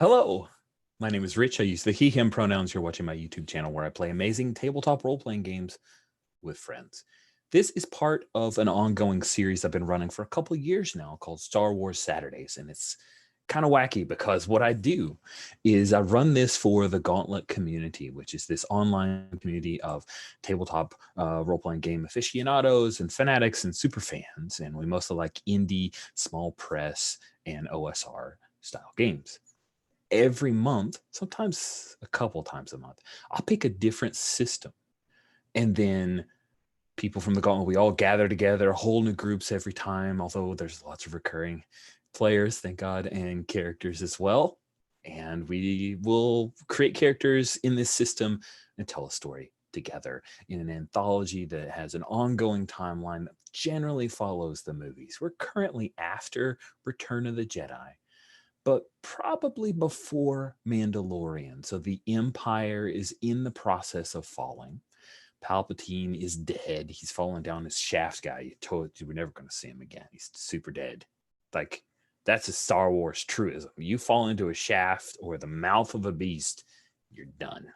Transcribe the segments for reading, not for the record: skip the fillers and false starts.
Hello, my name is Rich. I use the he, him pronouns. You're watching my YouTube channel where I play amazing tabletop role-playing games with friends. This is part of an ongoing series I've been running for a couple of years now called Star Wars Saturdays. And it's kind of wacky because what I do is I run this for the Gauntlet community, which is this online community of tabletop role-playing game aficionados and fanatics and super fans. And we mostly like indie, small press, and OSR style games. Every month, sometimes a couple times a month, I'll pick a different system. And then people from the Gauntlet, we all gather together, whole new groups every time, although there's lots of recurring players, thank God, and characters as well. And we will create characters in this system and tell a story together in an anthology that has an ongoing timeline that generally follows the movies. We're currently after Return of the Jedi, but probably before Mandalorian. So the Empire is in the process of falling. Palpatine is dead. He's fallen down this shaft guy. You told you we're never going to see him again. He's super dead. Like, that's a Star Wars truism. You fall into a shaft or the mouth of a beast, you're done.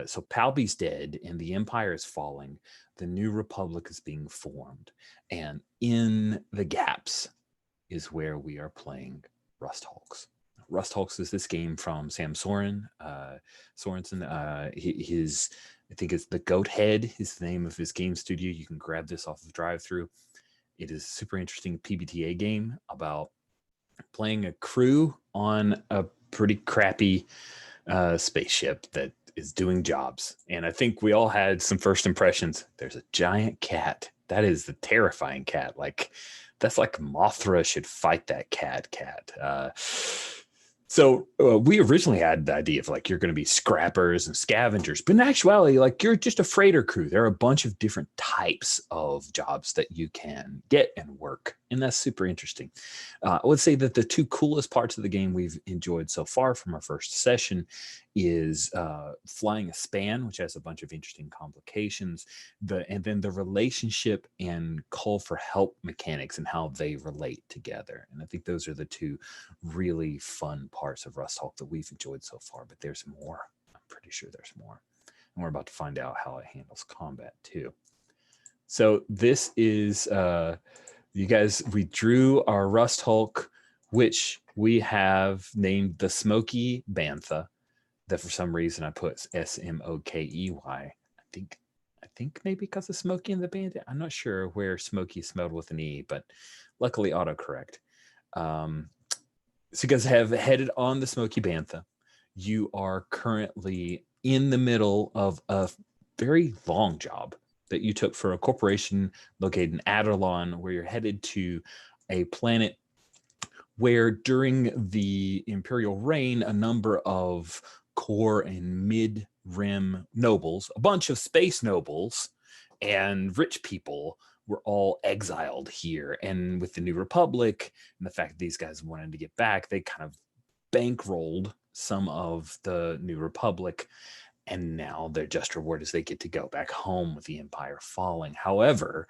So Palpy's dead and the Empire is falling. The New Republic is being formed. And in the gaps is where we are playing Rust Hulks. Rust Hulks is this game from Sam Sorensen. His, I think it's the Goat Head is the name of his game studio. You can grab this off of drive-thru. It is a super interesting PBTA game about playing a crew on a pretty crappy spaceship that is doing jobs. And I think we all had some first impressions. There's a giant cat. That is the terrifying cat. Like, that's like Mothra should fight that cat. So we originally had the idea of like, you're going to be scrappers and scavengers, but in actuality, like, you're just a freighter crew. There are a bunch of different types of jobs that you can get and work. And that's super interesting. I would say that the two coolest parts of the game we've enjoyed so far from our first session is flying a span, which has a bunch of interesting complications, and then the relationship and call for help mechanics and how they relate together. And I think those are the two really fun parts of Rust Hulk that we've enjoyed so far, but there's more. I'm pretty sure there's more. And we're about to find out how it handles combat too. So this is, you guys, we drew our Rust Hulk, which we have named the Smoky Bantha. That for some reason I put Smokey. I think maybe because of Smokey and the Bandit. I'm not sure where Smokey is spelled with an E, but luckily autocorrect. So you guys have headed on the Smoky Bantha. You are currently in the middle of a very long job that you took for a corporation located in Aderlon, where you're headed to a planet where during the Imperial reign, a number of core and mid-rim nobles, a bunch of space nobles and rich people, were all exiled here. And with the New Republic and the fact that these guys wanted to get back, they kind of bankrolled some of the New Republic. And now their just reward is they get to go back home with the Empire falling. However,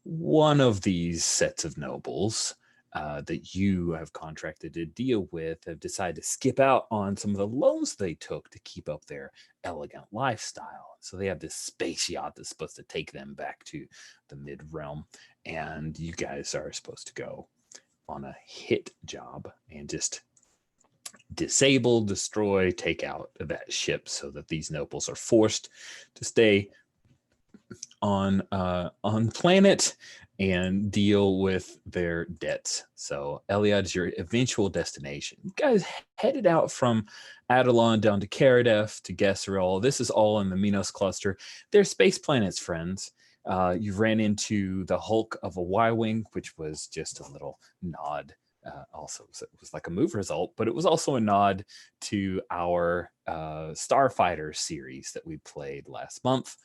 one of these sets of nobles that you have contracted to deal with have decided to skip out on some of the loans they took to keep up their elegant lifestyle. So they have this space yacht that's supposed to take them back to the mid-realm. And you guys are supposed to go on a hit job and just disable, destroy, take out that ship so that these nobles are forced to stay on planet and deal with their debts. So Eliad is your eventual destination. You guys headed out from Adelon down to Karadef to Gesserol. This is all in the Minos cluster. They're space planets, friends. You ran into the Hulk of a Y-Wing, which was just a little nod. Also, so it was like a move result, but it was also a nod to our Starfighter series that we played last month.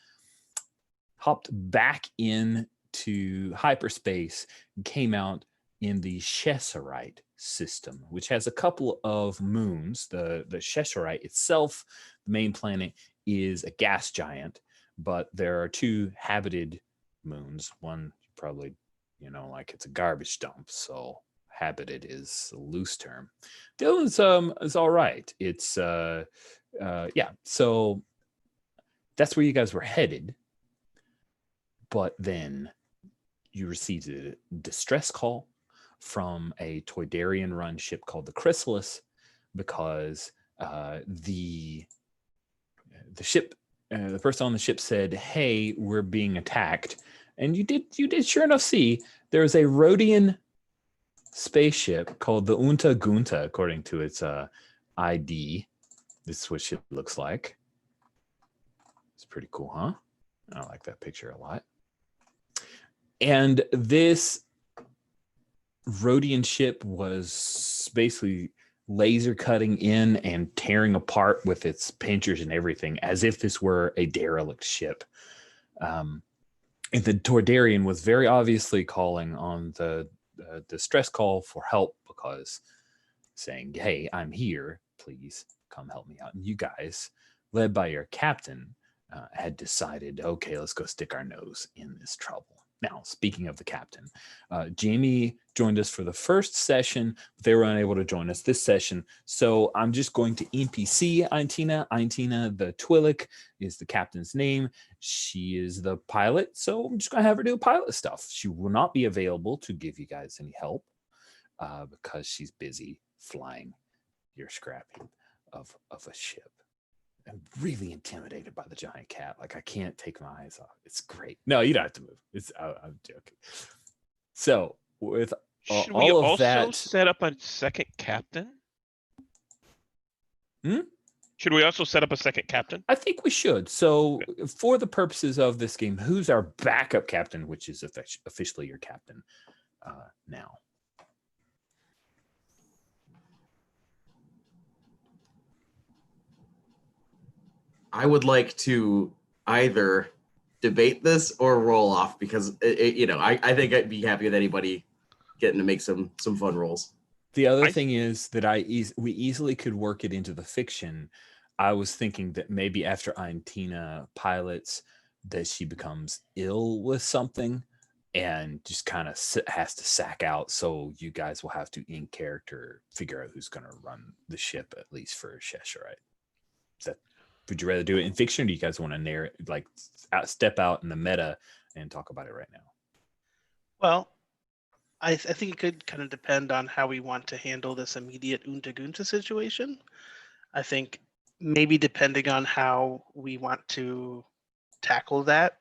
Hopped back into hyperspace and came out in the Chesserite system, which has a couple of moons. The Chesserite itself, the main planet, is a gas giant, but there are two habited moons. One probably, like it's a garbage dump, so Habited is a loose term. The other one's is all right. It's yeah. So that's where you guys were headed, but then you received a distress call from a Toydarian run ship called the Chrysalis, because the ship, the person on the ship said, "Hey, we're being attacked," and you did sure enough see there's a Rhodian spaceship called the Unta Gunta, according to its ID. This is what ship looks like. It's pretty cool, huh? I like that picture a lot. And this Rhodian ship was basically laser cutting in and tearing apart with its painters and everything, as if this were a derelict ship. And the Toydarian was very obviously calling on the distress call for help, because saying, "Hey, I'm here. Please come help me out." And you guys, led by your captain, had decided, okay, let's go stick our nose in this trouble. Now, speaking of the captain, Jamie joined us for the first session. They were unable to join us this session. So I'm just going to NPC Aintina. Aintina the Twillick is the captain's name. She is the pilot. So I'm just going to have her do pilot stuff. She will not be available to give you guys any help because she's busy flying your scrap heap of a ship. I'm really intimidated by the giant cat. Like, I can't take my eyes off. It's great. No, you don't have to move. I'm joking. So with Should we all of also that, set up a second captain? Hmm? Should we also set up a second captain? I think we should. So for the purposes of this game, who's our backup captain, which is officially your captain now? I would like to either debate this or roll off, because I think I'd be happy with anybody getting to make some fun rolls. The other thing is that we easily could work it into the fiction. I was thinking that maybe after Aintina pilots, that she becomes ill with something and just kind of has to sack out. So you guys will have to, in character, figure out who's going to run the ship, at least for Cheshire. Would you rather do it in fiction, or do you guys want to narrate, like, step out in the meta and talk about it right now? Well, I think it could kind of depend on how we want to handle this immediate Unta Gunta situation. I think maybe depending on how we want to tackle that,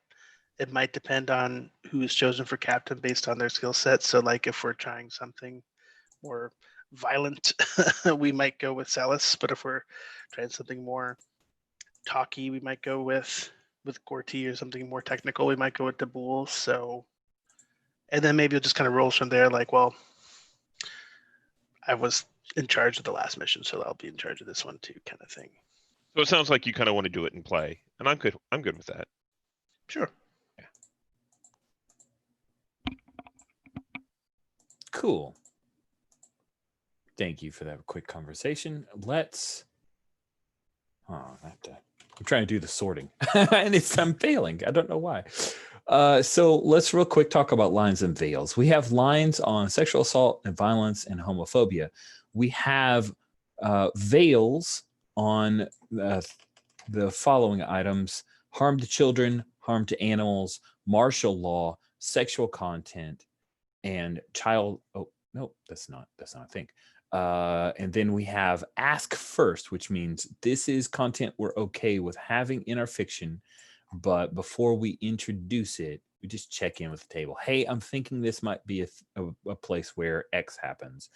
it might depend on who is chosen for captain based on their skill set. So, like, if we're trying something more violent, we might go with Salas. But if we're trying something more talky, we might go with Gorty, or something more technical, we might go with Daboul. So, and then maybe it just kind of rolls from there. Like, well, I was in charge of the last mission, so I'll be in charge of this one too, kind of thing. So it sounds like you kind of want to do it in play, and I'm good with that. Sure. Yeah. Cool. Thank you for that quick conversation. Let's. I'm trying to do the sorting, and I'm failing. I don't know why. So let's real quick talk about lines and veils. We have lines on sexual assault and violence and homophobia. We have veils on the following items: harm to children, harm to animals, martial law, sexual content, and child. Oh, no, that's not a thing. And then we have ask first, which means this is content we're okay with having in our fiction, but before we introduce it, we just check in with the table. Hey, I'm thinking this might be a place where X happens.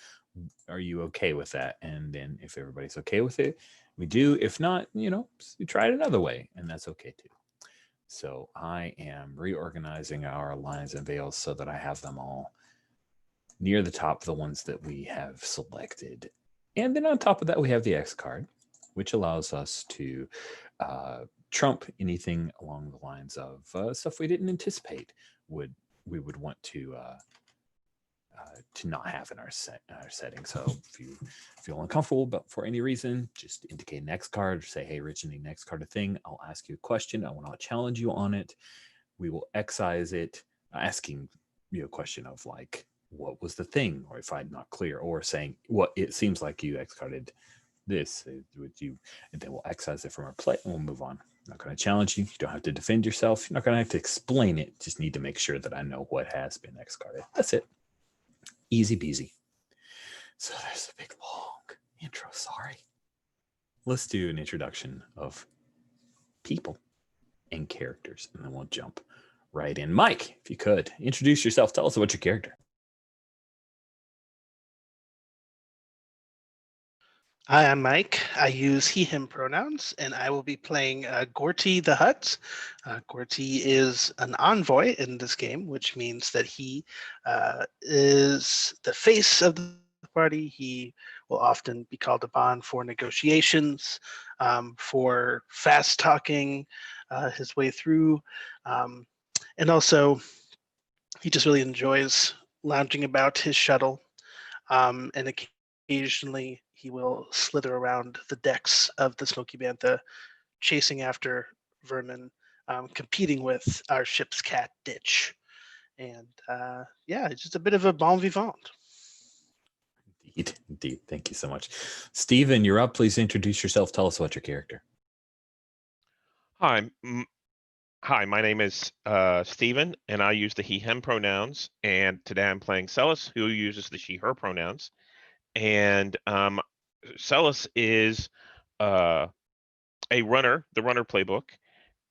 Are you okay with that? And then if everybody's okay with it, we do. If not, we try it another way, and that's okay too. So I am reorganizing our lines and veils so that I have them all near the top, the ones that we have selected. And then on top of that, we have the X card, which allows us to trump anything along the lines of stuff we didn't anticipate we would want to not have in our setting. So if you feel uncomfortable, but for any reason, just indicate an X card, or say, hey, Rich, need an X card thing. I'll ask you a question. I want to challenge you on it. We will excise it, asking you a question of, like, what was the thing, or if I'm not clear, or saying what it seems like you X-carded this, would you, and then we'll excise it from our play and we'll move on. I'm not going to challenge you. You don't have to defend yourself. You're not going to have to explain it. Just need to make sure that I know what has been X-carded. That's it. Easy peasy. So there's a big long intro. Sorry. Let's do an introduction of people and characters, and then we'll jump right in. Mike, if you could introduce yourself, tell us about your character. Hi, I'm Mike. I use he, him pronouns, and I will be playing Gorty the Hutt. Gorty is an envoy in this game, which means that he is the face of the party. He will often be called upon for negotiations, for fast talking his way through, and also he just really enjoys lounging about his shuttle, and occasionally he will slither around the decks of the Smoky Bantha, chasing after vermin, competing with our ship's cat, Ditch. And yeah, it's just a bit of a bon vivant. Indeed. Thank you so much. Steven, you're up. Please introduce yourself. Tell us about your character. Hi, my name is Steven, and I use the he, him pronouns. And today I'm playing Celis, who uses the she, her pronouns. And Celis is a runner, the runner playbook,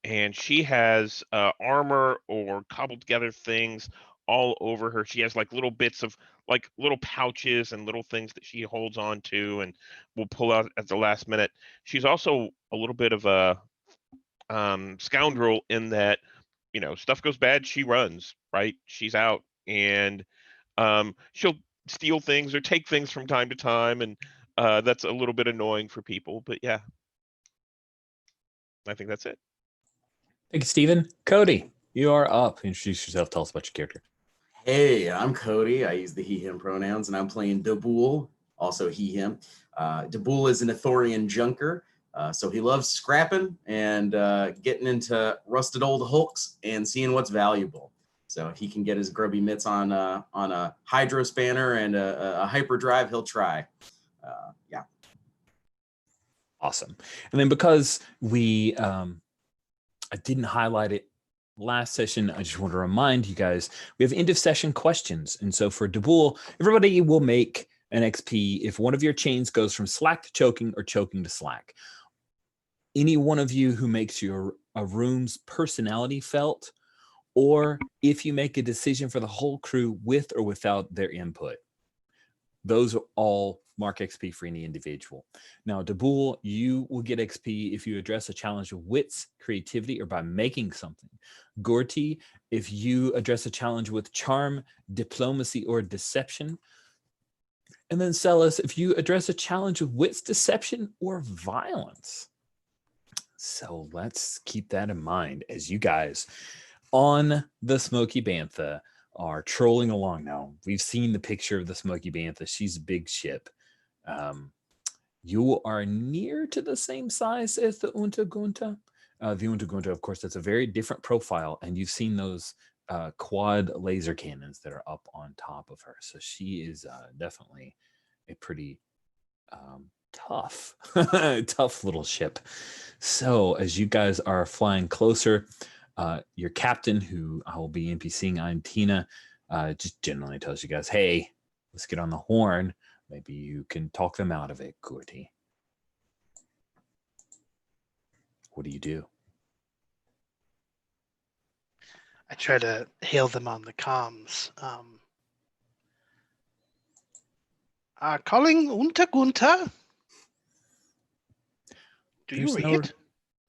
and she has armor or cobbled together things all over her. She has like little bits of like little pouches and little things that she holds on to and will pull out at the last minute. She's also a little bit of a scoundrel in that, stuff goes bad, she runs, right? She's out, and she'll steal things or take things from time to time, and that's a little bit annoying for people, but yeah, I think that's it. Thank you, Steven. Cody, you are up. Introduce yourself. Tell us about your character. Hey, I'm Cody. I use the he, him pronouns, and I'm playing Dabul, also he, him. Dabul is an Ithorian junker, so he loves scrapping and getting into rusted old hulks and seeing what's valuable. So if he can get his grubby mitts on a hydro spanner and a hyperdrive, he'll try. Yeah. Awesome. And then because I didn't highlight it last session, I just want to remind you guys, we have end of session questions. And so for Dabul, everybody will make an XP if one of your chains goes from slack to choking or choking to slack. Any one of you who makes a room's personality felt, or if you make a decision for the whole crew with or without their input. Those are all mark XP for any individual. Now, Dabul, you will get XP if you address a challenge with wits, creativity, or by making something. Gorty, if you address a challenge with charm, diplomacy, or deception. And then Celis, if you address a challenge with wits, deception, or violence. So let's keep that in mind as you guys on the Smoky Bantha are trolling along. Now, we've seen the picture of the Smoky Bantha. She's a big ship. You are near to the same size as the Unta Gunta. The Unta Gunta, of course, that's a very different profile, and you've seen those quad laser cannons that are up on top of her. So she is definitely a pretty tough, tough little ship. So as you guys are flying closer, your captain, who I will be NPCing, I'm Tina, just generally tells you guys, hey, let's get on the horn. Maybe you can talk them out of it, Gorty. What do? I try to hail them on the comms. Calling Unta Gunta. Do you read?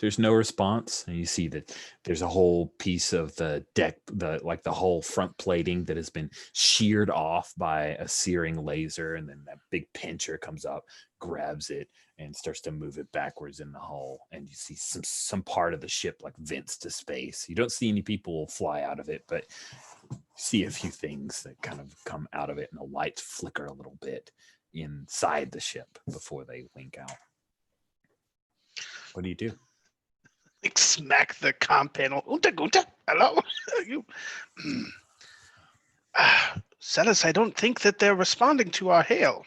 There's no response, and you see that there's a whole piece of the deck, the whole front plating that has been sheared off by a searing laser, and then that big pincher comes up, grabs it, and starts to move it backwards in the hull. And you see some part of the ship like vents to space. You don't see any people fly out of it, but you see a few things that kind of come out of it, and the lights flicker a little bit inside the ship before they wink out. What do you do? Like smack the comm panel. Unta Gunta, hello. You. Celis, I don't think that they're responding to our hail.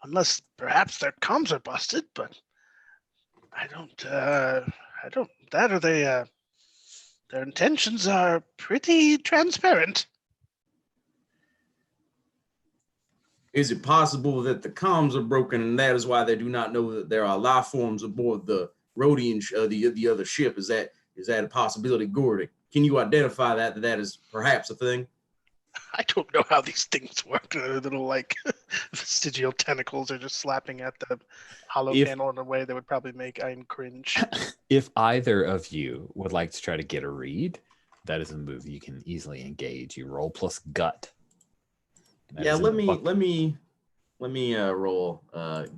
Unless perhaps their comms are busted, but I don't, that or they, their intentions are pretty transparent. Is it possible that the comms are broken and that is why they do not know that there are life forms aboard the Rhodian, the other ship? Is that a possibility, Gordy? Can you identify that is perhaps a thing? I don't know how these things work. Their little like vestigial tentacles are just slapping at the hollow panel in a way that would probably make Ian cringe. If either of you would like to try to get a read, that is a move you can easily engage. You roll plus gut. Yeah, let me roll.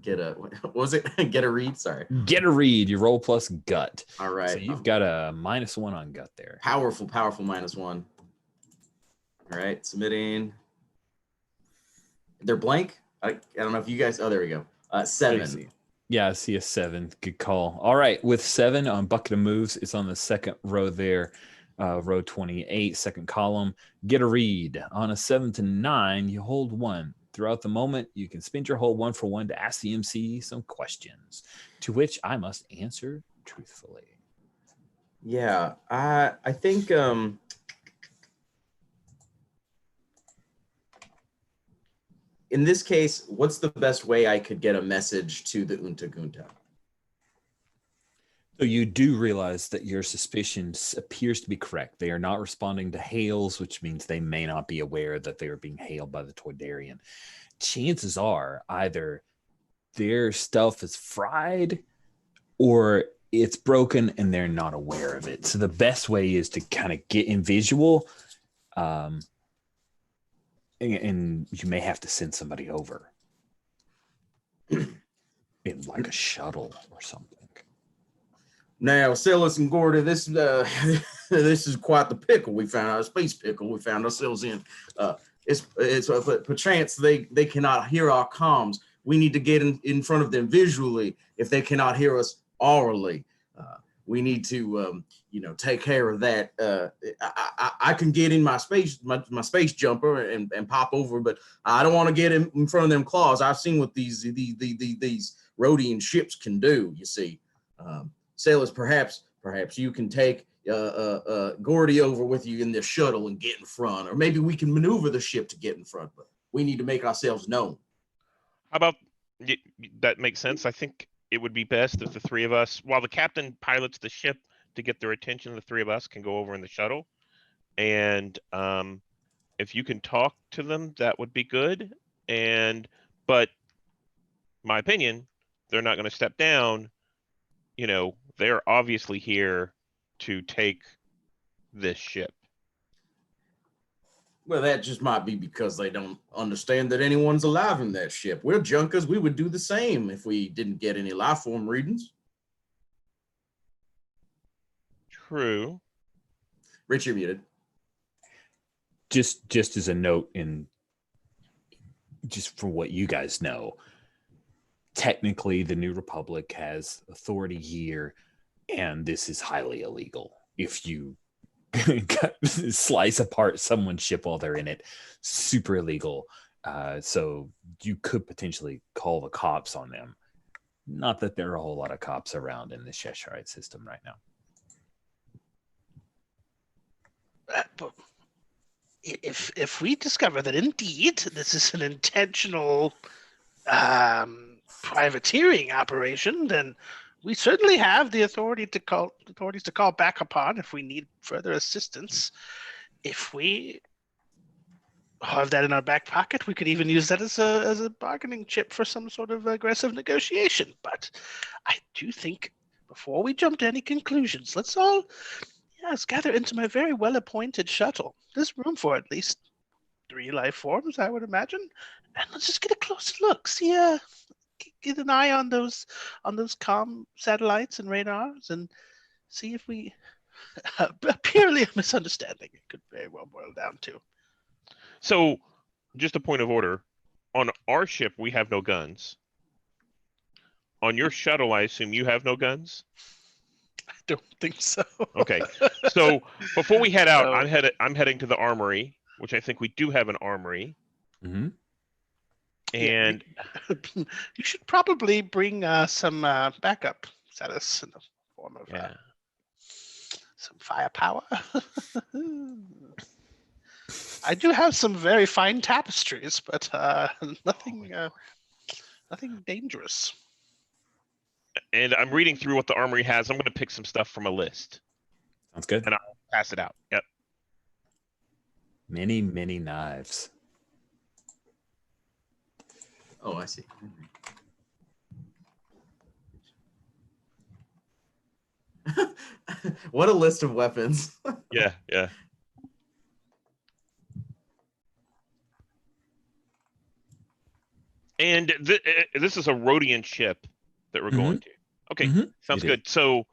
Get a what was it? Get a read. Sorry. Get a read. You roll plus gut. All right. So you've got a -1 on gut there. Powerful -1. All right, submitting. They're blank. I don't know if you guys. Oh, there we go. 7. Yeah, I see a 7. Good call. All right, with 7 on bucket of moves, it's on the second row there. Row 28, second column. Get a read. On a 7 to 9, you hold 1. Throughout the moment, you can spend your hold 1 for 1 to ask the MC some questions, to which I must answer truthfully. Yeah, I think in this case, what's the best way I could get a message to the Unta Gunta? So you do realize that your suspicion appears to be correct. They are not responding to hails, which means they may not be aware that they are being hailed by the Toydarian. Chances are either their stuff is fried or it's broken and they're not aware of it. So the best way is to kind of get in visual, and you may have to send somebody over in like a shuttle or something. Now, Celis and Gordy, this is quite the pickle we found, a space pickle we found ourselves in. It's perchance they cannot hear our comms. We need to get in front of them visually if they cannot hear us orally. We need to take care of that. I can get in my space jumper and pop over, but I don't want to get in front of them claws. I've seen what these Rhodian ships can do. You see. Sailors, perhaps you can take Gordy over with you in this shuttle and get in front, or maybe we can maneuver the ship to get in front, but we need to make ourselves known. How about that? Makes sense. I think it would be best if the three of us, while the captain pilots the ship to get their attention, the three of us can go over in the shuttle. And if you can talk to them, that would be good. But my opinion, they're not going to step down. They're obviously here to take this ship. Well, that just might be because they don't understand that anyone's alive in that ship. We're junkers. We would do the same if we didn't get any life form readings. True. Rich, you're muted. Just as a note, just for what you guys know, technically the New Republic has authority here, and this is highly illegal. If you slice apart someone's ship while they're in it, super illegal. So you could potentially call the cops on them. Not that there are a whole lot of cops around in the Cheshireite system right now. But if we discover that indeed this is an intentional privateering operation, then we certainly have the authorities to call back upon if we need further assistance. If we have that in our back pocket, we could even use that as a bargaining chip for some sort of aggressive negotiation. But I do think before we jump to any conclusions, let's gather into my very well-appointed shuttle. There's room for at least 3 life forms, I would imagine. And let's just get a closer look. See, get an eye on those comm satellites and radars, and see if we purely a misunderstanding. It could very well boil down to. So, just a point of order. On our ship, we have no guns. On your shuttle, I assume you have no guns? I don't think so. Okay. So before we head out, I'm heading to the armory which I think we do have an armory. Mm-hmm. And you should probably bring some backup status in the form of yeah, some firepower. I do have some very fine tapestries, but nothing dangerous. and I'm reading through what the armory has. I'm going to pick some stuff from a list Sounds good. and I'll pass it out. Yep. Many, many knives. Oh, I see. What a list of weapons. Yeah. And this is a Rhodian ship that we're going to. Okay, sounds It good. So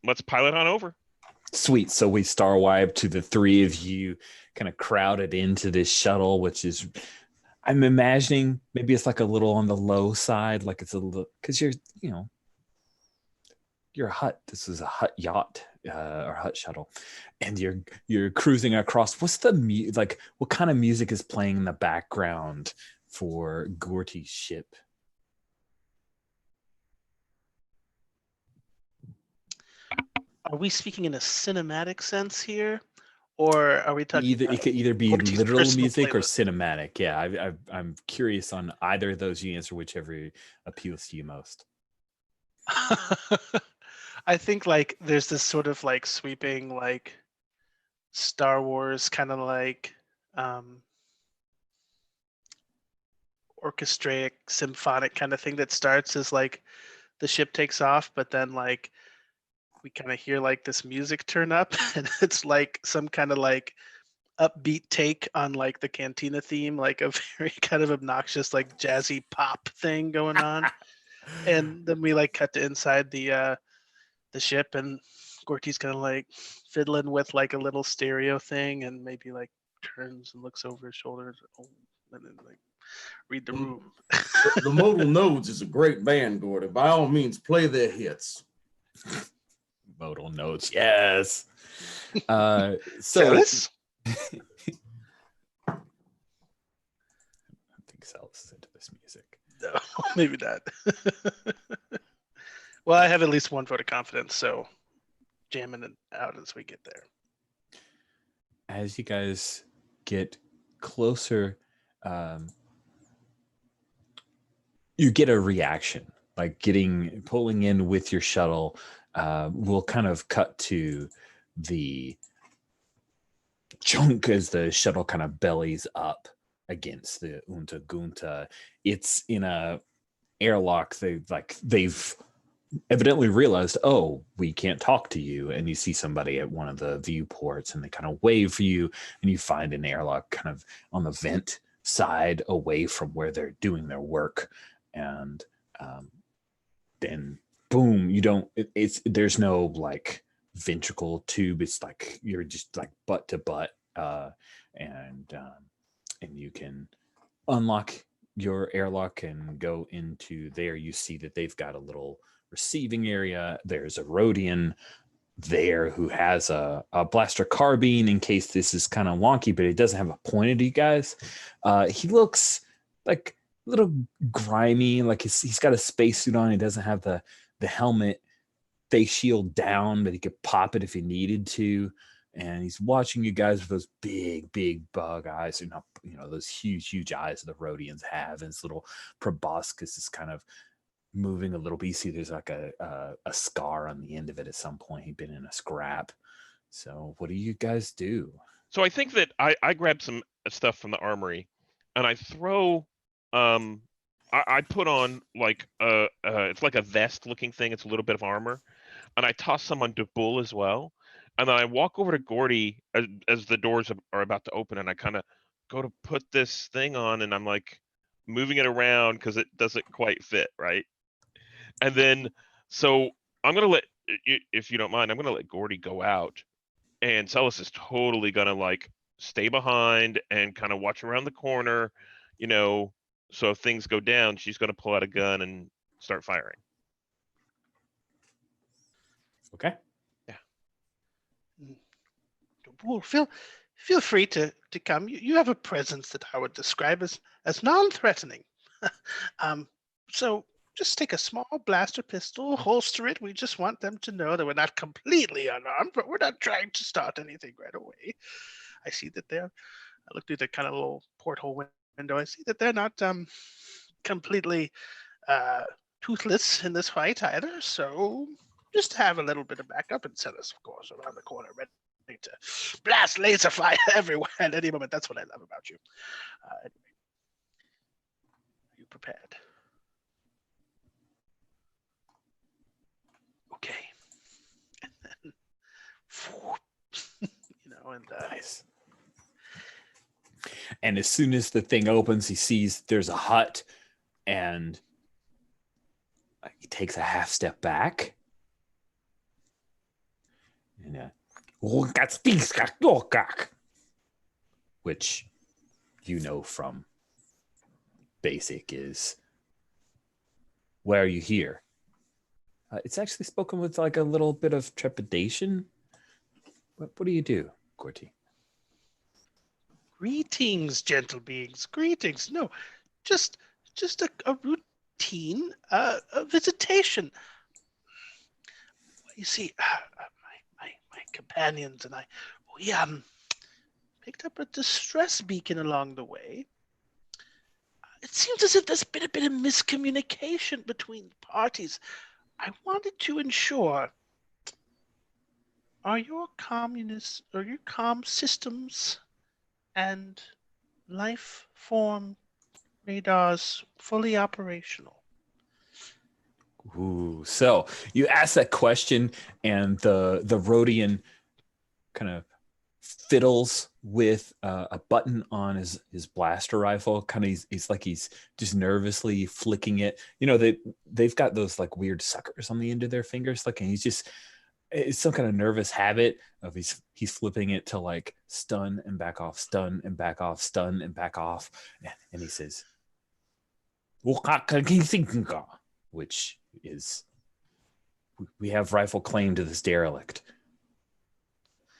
let's pilot on over. Sweet. So we star wipe to the three of you kind of crowded into this shuttle, which is, I'm imagining maybe it's like a little on the low side, like it's a little, because you're a hut. This is a hut yacht or hut shuttle, and you're cruising across. What's the like? What kind of music is playing in the background for Gorty's ship? Are we speaking in a cinematic sense here, or are we talking? It could either be Gorty's literal personal music or playlist? cinematic. Yeah, I'm curious on either of those. You answer whichever appeals to you most. I think like there's this sort of like sweeping like Star Wars kind of like orchestraic symphonic kind of thing that starts as like the ship takes off, but then like we kind of hear like this music turn up and it's like some kind of like upbeat take on like the cantina theme, like a very kind of obnoxious like jazzy pop thing going on. And then we like cut to inside the ship and Gorty's kind of like fiddling with like a little stereo thing and maybe like turns and looks over his shoulder and then like read the room. The Modal Nodes is a great band, Gordy. By all means, play their hits. Modal notes, yes. So Celis? I think Celis is into this music. No, maybe not. Well, I have at least one vote of confidence, so jamming it out as we get there. As you guys get closer, you get a reaction, like pulling in with your shuttle. We'll kind of cut to the chunk as the shuttle kind of bellies up against the Unta Gunta. It's in a airlock. They've evidently realized, oh, we can't talk to you. And you see somebody at one of the viewports and they kind of wave for you, and you find an airlock kind of on the vent side away from where they're doing their work. And then boom, there's no like ventricle tube. It's like you're just like butt to butt, and you can unlock your airlock and go into there. You see that they've got a little receiving area. There's a Rhodian there who has a blaster carbine in case this is kind of wonky, but it doesn't have a point at you guys. He looks like a little grimy, like he's got a spacesuit on. He doesn't have the helmet face shield down, but he could pop it if he needed to. And he's watching you guys with those big bug eyes, those huge eyes that the Rhodians have. And this little proboscis is kind of moving a little bit. You see there's like a scar on the end of it at some point. He'd been in a scrap. So what do you guys do? So I think that I grab some stuff from the armory and I throw I put on like it's like a vest looking thing. It's a little bit of armor, and I toss some on Debul as well. And then I walk over to Gordy as the doors are about to open, and I kind of go to put this thing on, and I'm like moving it around because it doesn't quite fit, right? And then, so I'm gonna let, if you don't mind, I'm gonna let Gordy go out, and Celis is totally gonna like stay behind and kind of watch around the corner, so if things go down, she's gonna pull out a gun and start firing. Okay. Well, feel feel free to come. You have a presence that I would describe as non-threatening. So just take a small blaster pistol, holster it. We just want them to know that we're not completely unarmed, but we're not trying to start anything right away. I see that I look through the kind of little porthole window. I see that they're not completely toothless in this fight either. So just have a little bit of backup and set us, of course, around the corner, ready to blast laser fire everywhere at any moment. That's what I love about you. Anyway, are you prepared? Okay. And then, and Nice. And as soon as the thing opens, he sees there's a hut, and he takes a half step back. And which you know from basic is, why are you here? It's actually spoken with like a little bit of trepidation. What do you do, Gorty? Greetings, gentle beings. Greetings. No, just a routine a visitation. You see, my companions and I, we picked up a distress beacon along the way. It seems as if there's been a bit of miscommunication between parties. I wanted to ensure, are your comm systems and life form radars fully operational? Ooh, so you ask that question, and the Rhodian kind of fiddles with a button on his blaster rifle. Kind of, he's just nervously flicking it. You know, they've got those like weird suckers on the end of their fingers, like, and it's some kind of nervous habit of he's flipping it to like stun and back off, stun and back off, stun and back off, and he says, which is, we have rifle claim to this derelict.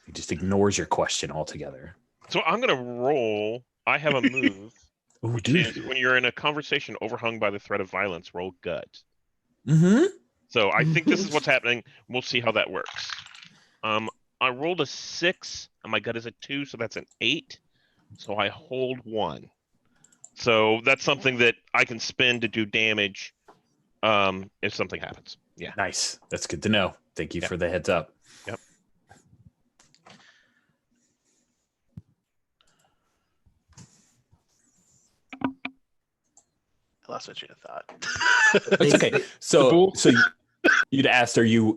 He just ignores your question altogether. So I'm gonna roll. I have a move, Ooh, which is when you're in a conversation overhung by the threat of violence, roll gut. Mm-hmm. So I think this is what's happening. We'll see how that works. I rolled a 6, and my gut is a 2, so that's an 8. So I hold 1. So that's something that I can spend to do damage if something happens. Yeah. Nice. That's good to know. Thank you Yep. for the heads up. Yep. I lost my train of thought. It's okay. So you'd asked, are you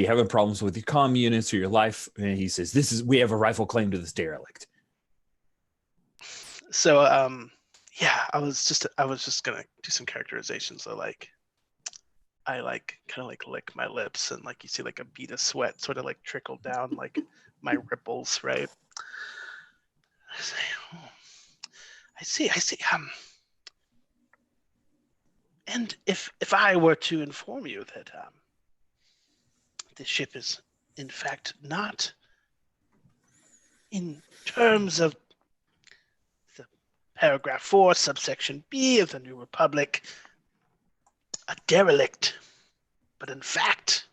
having problems with your comm units or your life? And he says, we have a rifle claim to this derelict. So yeah, I was just gonna do some characterizations. So like, I kind of lick my lips, and like you see like a bead of sweat sort of like trickle down like my ripples, right? I say, oh, I see. And if I were to inform you that the ship is in fact not, in terms of the paragraph 4, subsection B of the New Republic, a derelict, but in fact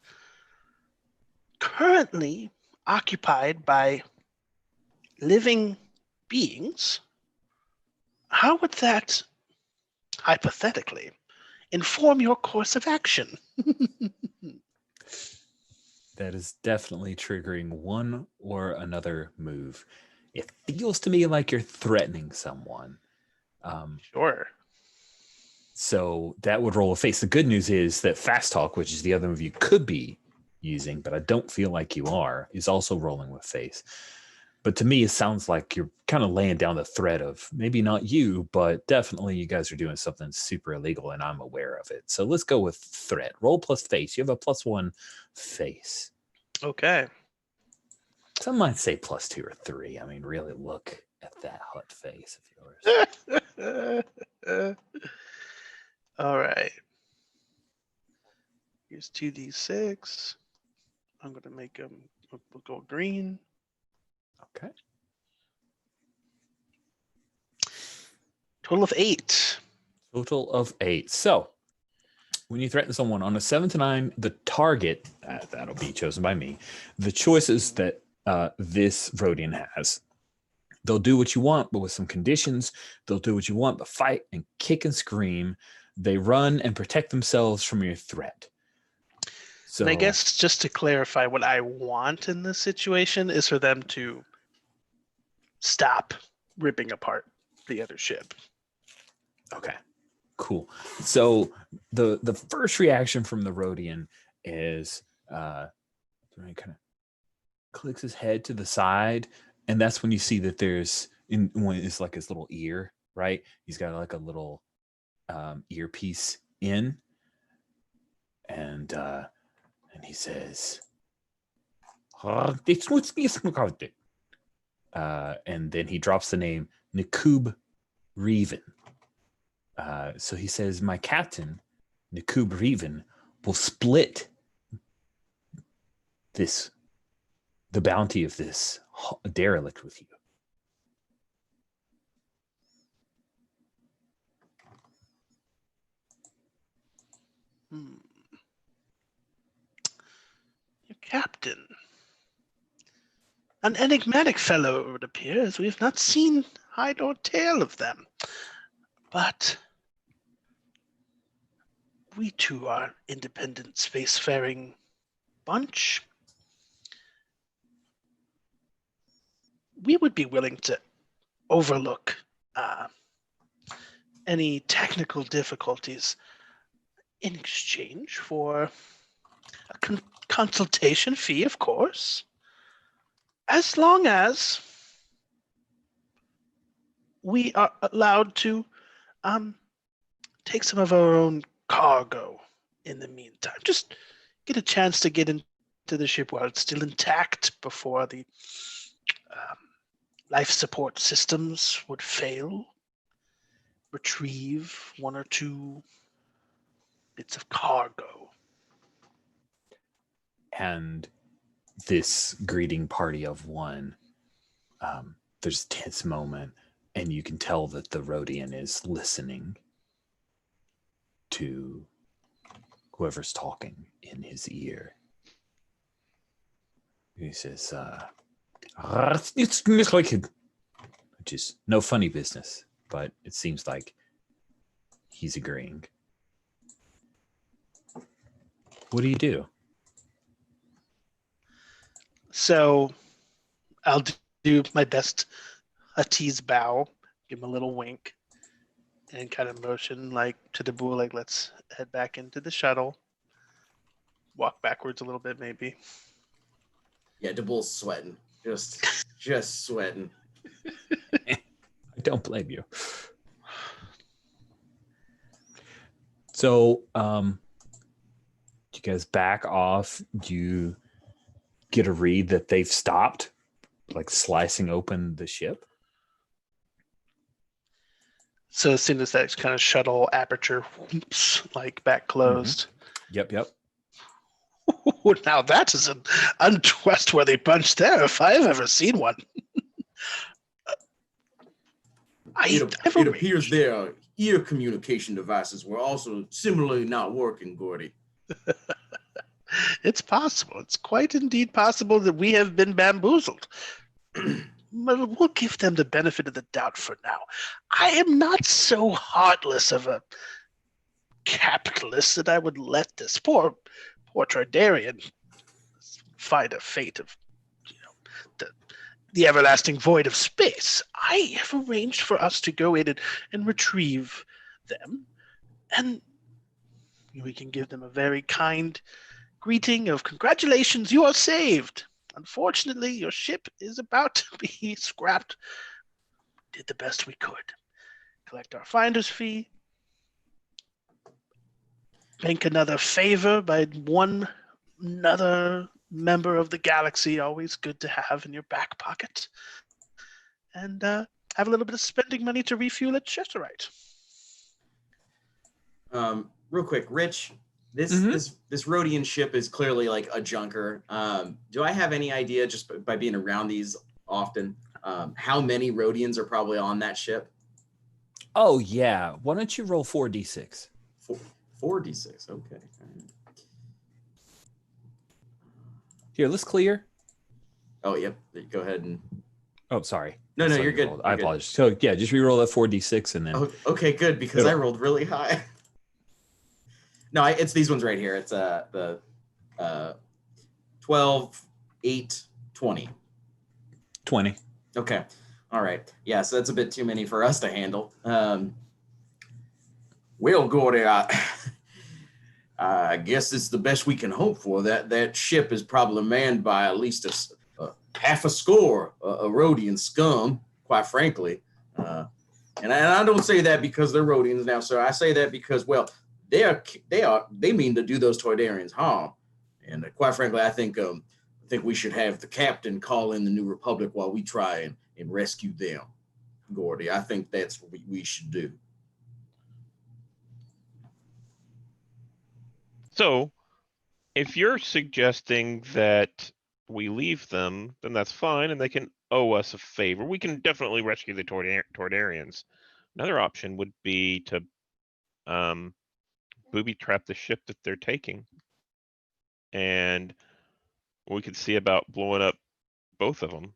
currently occupied by living beings, how would that hypothetically inform your course of action? That is definitely triggering one or another move. It feels to me like you're threatening someone. Sure. So that would roll a face. The good news is that Fast Talk, which is the other move you could be using, but I don't feel like you are, is also rolling with face. But to me, it sounds like you're kind of laying down the threat of maybe not you, but definitely you guys are doing something super illegal, and I'm aware of it. So let's go with threat. Roll plus face. You have a +1 face. Okay. Some might say +2 or 3. I mean, really look at that hut face of yours. All right. Here's 2d6. I'm going to make them, we'll go green. Okay. Total of 8. Total of 8. So when you threaten someone on a 7 to 9, the target, that'll be chosen by me, the choices that this Rodian has. They'll do what you want, but with some conditions. They'll do what you want, but fight and kick and scream. They run and protect themselves from your threat. So And I guess just to clarify, what I want in this situation is for them to stop ripping apart the other ship. Okay, cool. So the first reaction from the Rodian is he kind of clicks his head to the side, and that's when you see that there's when it's like his little ear, right? He's got like a little earpiece in, and he says, and then he drops the name Nakub Reven. So he says, my captain, Nakub Reven, will split the bounty of this derelict with you. Your captain. An enigmatic fellow, it appears. We have not seen hide or tail of them. But we too are independent spacefaring bunch. We would be willing to overlook any technical difficulties in exchange for a consultation fee, of course, as long as we are allowed to take some of our own cargo in the meantime. Just get a chance to get into the ship while it's still intact before the life support systems would fail. Retrieve 1 or 2 bits of cargo. And this greeting party of one, there's a tense moment, and you can tell that the Rodian is listening to whoever's talking in his ear. He says, which is no funny business, but it seems like he's agreeing. What do you do? So I'll do my best, a tease bow, give him a little wink, and kind of motion like to the bull, like let's head back into the shuttle. Walk backwards a little bit, maybe. Yeah, DeBull's sweating. Just sweating. I don't blame you. So, you guys back off. You get a read that they've stopped, like slicing open the ship. So as soon as that kind of shuttle aperture, whoops, like back closed. Yep. Now that is an untrustworthy bunch there, if I've ever seen one. It appears their ear communication devices were also similarly not working, Gordy. It's possible. It's quite indeed possible that we have been bamboozled. But we'll give them the benefit of the doubt for now. I am not so heartless of a capitalist that I would let this poor Tridarian find a fate of, the everlasting void of space. I have arranged for us to go in and retrieve them, and we can give them a very kind greeting of congratulations, you are saved. Unfortunately, your ship is about to be scrapped. We did the best we could. Collect our finder's fee. Bank another favor by another member of the galaxy, always good to have in your back pocket. And have a little bit of spending money to refuel at Chesserite. Real quick, Rich, this Rhodian ship is clearly like a junker. Do I have any idea, just by being around these often, how many Rhodians are probably on that ship? Oh yeah. Why don't you roll 4d6? 4d6. Okay. All right. Here, let's clear. Oh, yep. Go ahead and. Oh, sorry. No, I no, saw you're you good. rolled. You're I good. apologize. So yeah, just re-roll that 4d6 and then. Oh, okay, good, because I It'll- rolled really high. No, it's these ones right here. It's the 12, 8, 20. 20. Okay. All right. Yeah, so that's a bit too many for us to handle. Well, Gordy, I guess it's the best we can hope for. That ship is probably manned by at least a half a score of Rhodian scum, quite frankly. And I don't say that because they're Rhodians now, sir. I say that because, well, they mean to do those Toydarians harm. And quite frankly, I think we should have the captain call in the New Republic while we try and rescue them, Gordy. I think that's what we should do. So, if you're suggesting that we leave them, then that's fine, and they can owe us a favor. We can definitely rescue the Toydarians. Another option would be to booby trap the ship that they're taking, and we could see about blowing up both of them.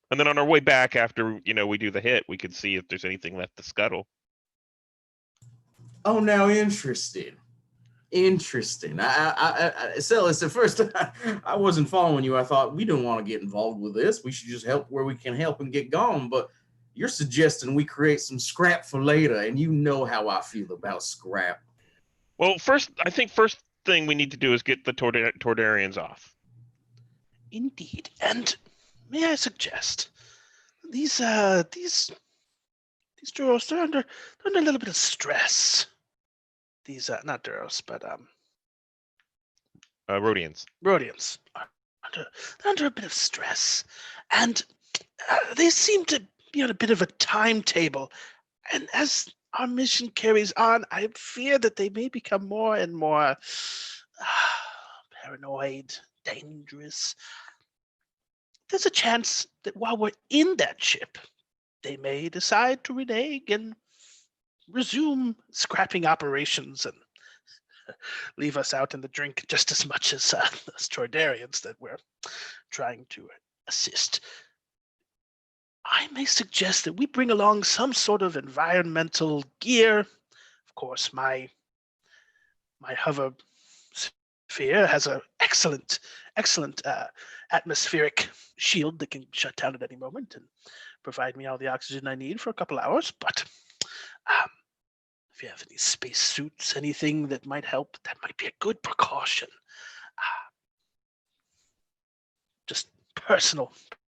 And then on our way back, after we do the hit, we could see if there's anything left to scuttle. Oh, now interesting. Celis, at first I wasn't following you. I thought we didn't want to get involved with this. We should just help where we can help and get gone. But you're suggesting we create some scrap for later, and you know how I feel about scrap. Well, I think first thing we need to do is get the Toydarians off. Indeed. And may I suggest these Duros, they're under a little bit of stress. These not Duros, but Rhodians. Rhodians are under a bit of stress, and they seem to be on a bit of a timetable. And as our mission carries on, I fear that they may become more and more paranoid, dangerous. There's a chance that while we're in that ship, they may decide to renege and resume scrapping operations and leave us out in the drink just as much as those Toydarians that we're trying to assist. I may suggest that we bring along some sort of environmental gear. Of course, my hover sphere has an excellent atmospheric shield that can shut down at any moment and provide me all the oxygen I need for a couple hours. But if you have any space suits, anything that might help, that might be a good precaution. Just personal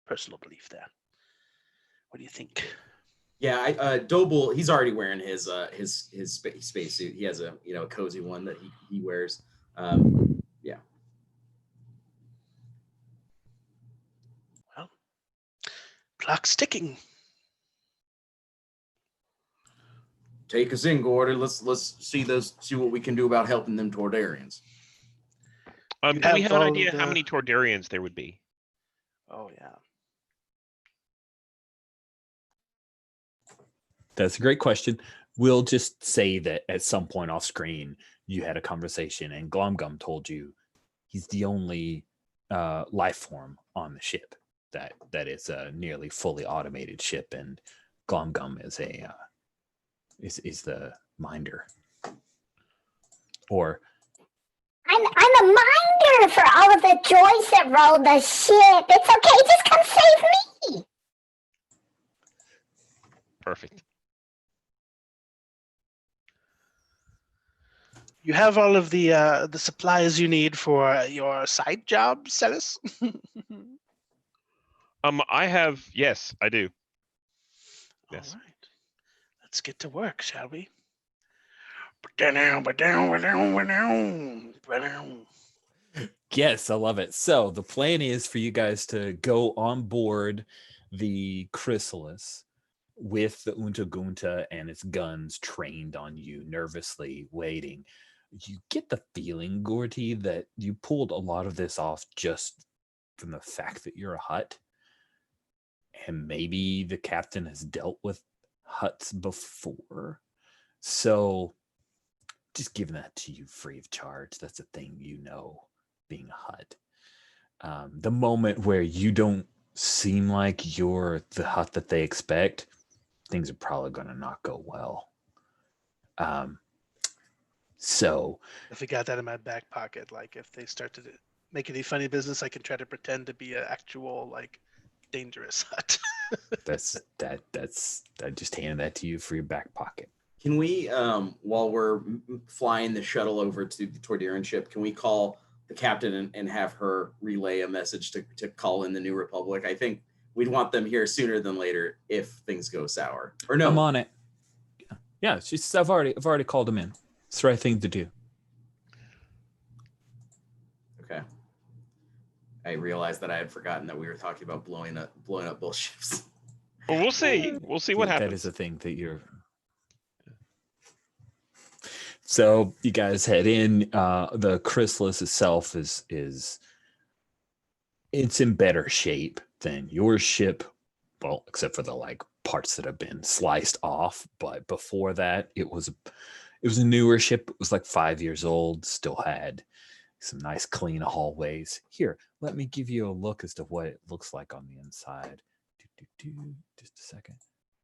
belief there. What do you think? Yeah, Doble, he's already wearing his spacesuit. He has a cozy one that he wears. Yeah. Well, clock's ticking. Take us in, Gordy. Let's see what we can do about helping them Toydarians. Do we have an idea how many Toydarians there would be? Oh yeah. That's a great question. We'll just say that at some point off screen, you had a conversation and Glomgum told you he's the only life form on the ship that is a nearly fully automated ship, and Glomgum is is the minder. Or I'm a minder for all of the joys that roll the ship. It's okay, just come save me. Perfect. You have all of the supplies you need for your side job, Celis? Yes, I do. Yes. All right. Let's get to work, shall we? yes, I love it. So the plan is for you guys to go on board the Chrysalis with the Unta and its guns trained on you, nervously waiting. You get the feeling, Gordy, that you pulled a lot of this off just from the fact that you're a Hutt. And maybe the captain has dealt with huts before. So just giving that to you free of charge. That's a thing, being a hut. The moment where you don't seem like you're the hut that they expect, things are probably going to not go well. So If we got that in my back pocket, like if they start to make any funny business, I can try to pretend to be an actual like dangerous hut. that's I just handed that to you for your back pocket. Can we, while we're flying the shuttle over to the Tordiran ship, can we call the captain and have her relay a message to call in the New Republic? I think we'd want them here sooner than later if things go sour. Or no? I'm on it. Yeah, I've already called them in. It's the right thing to do. Okay. I realized that I had forgotten that we were talking about blowing up both ships. Well, we'll see. We'll see what happens. That is a thing that you're. So you guys head in. The chrysalis itself is it's in better shape than your ship. Well, except for the like parts that have been sliced off. But before that, it was a newer ship. It was like 5 years old. Still had some nice clean hallways. Here, let me give you a look as to what it looks like on the inside. Just a second.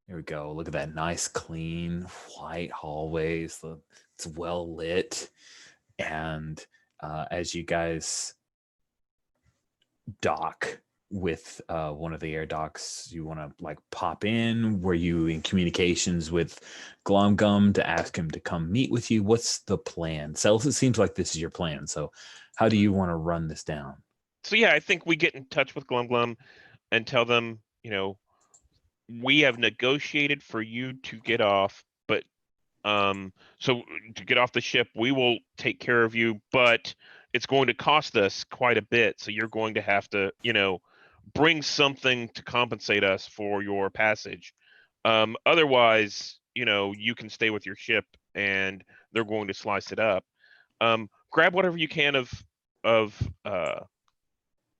Here we go. Look at that nice, clean, white hallways. It's well lit. And as you guys dock with one of the air docks, you want to like pop in. Were you in communications with Glumgum to ask him to come meet with you? What's the plan? Celis, it seems like this is your plan. So how do you want to run this down? So yeah, I think we get in touch with Glum and tell them, we have negotiated for you to get off, but so to get off the ship, we will take care of you, but it's going to cost us quite a bit. So you're going to have to, bring something to compensate us for your passage. Otherwise, you can stay with your ship and they're going to slice it up. Grab whatever you can of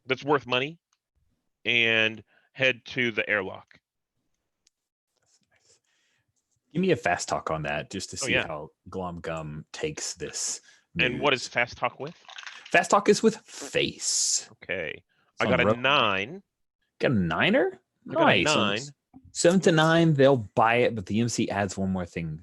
that's worth money and head to the airlock. Give me a fast talk on that just to see yeah. how Glumgum takes this. And what is fast talk with? Fast talk is with face. Okay. So I got a rope. 9. Got a 9er? I got a Nice. 9. 7 to 9, they'll buy it, but the MC adds one more thing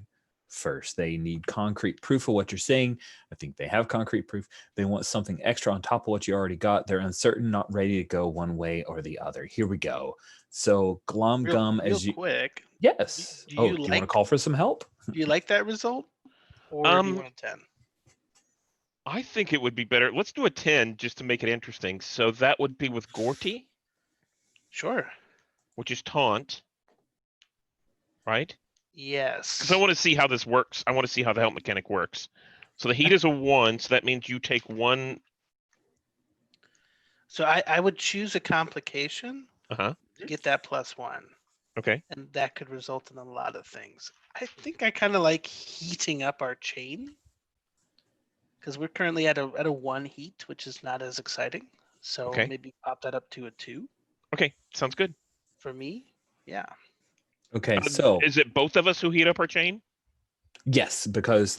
first. They need concrete proof of what you're saying. I think they have concrete proof. They want something extra on top of what you already got. They're uncertain, not ready to go one way or the other. Here we go. So Glumgum, real as you quick. yes. Do Do you you want to call for some help? Do you like that result? Or do you want a 10? I think it would be better. Let's do a 10 just to make it interesting. So that would be with Gorty, Sure. which is taunt, right? Yes. Because I want to see how this works. I want to see how the help mechanic works. So the heat is a 1, so that means you take 1. So I would choose a complication Uh-huh. to get that +1. Okay. And that could result in a lot of things. I think I kind of like heating up our chain because we're currently at a 1 heat, which is not as exciting. So Okay. maybe pop that up to a 2 Okay. Sounds good. for me. Yeah. Okay, so is it both of us who heat up our chain? yes, because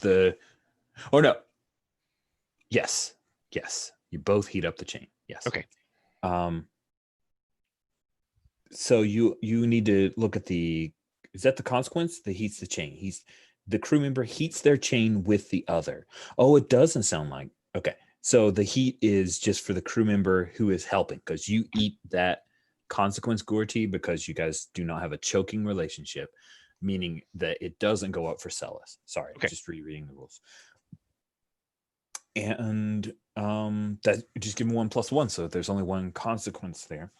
yes, you both heat up the chain. Yes. Okay. So you need to look at is that the consequence? The heats the chain. The crew member heats their chain with the other. Oh, it doesn't sound like. Okay. So the heat is just for the crew member who is helping because you eat that consequence, Gorty, because you guys do not have a choking relationship, meaning that it doesn't go up for Celis. Sorry, Okay. Just rereading the rules. And that just give them 1 + 1, so there's only 1 consequence there.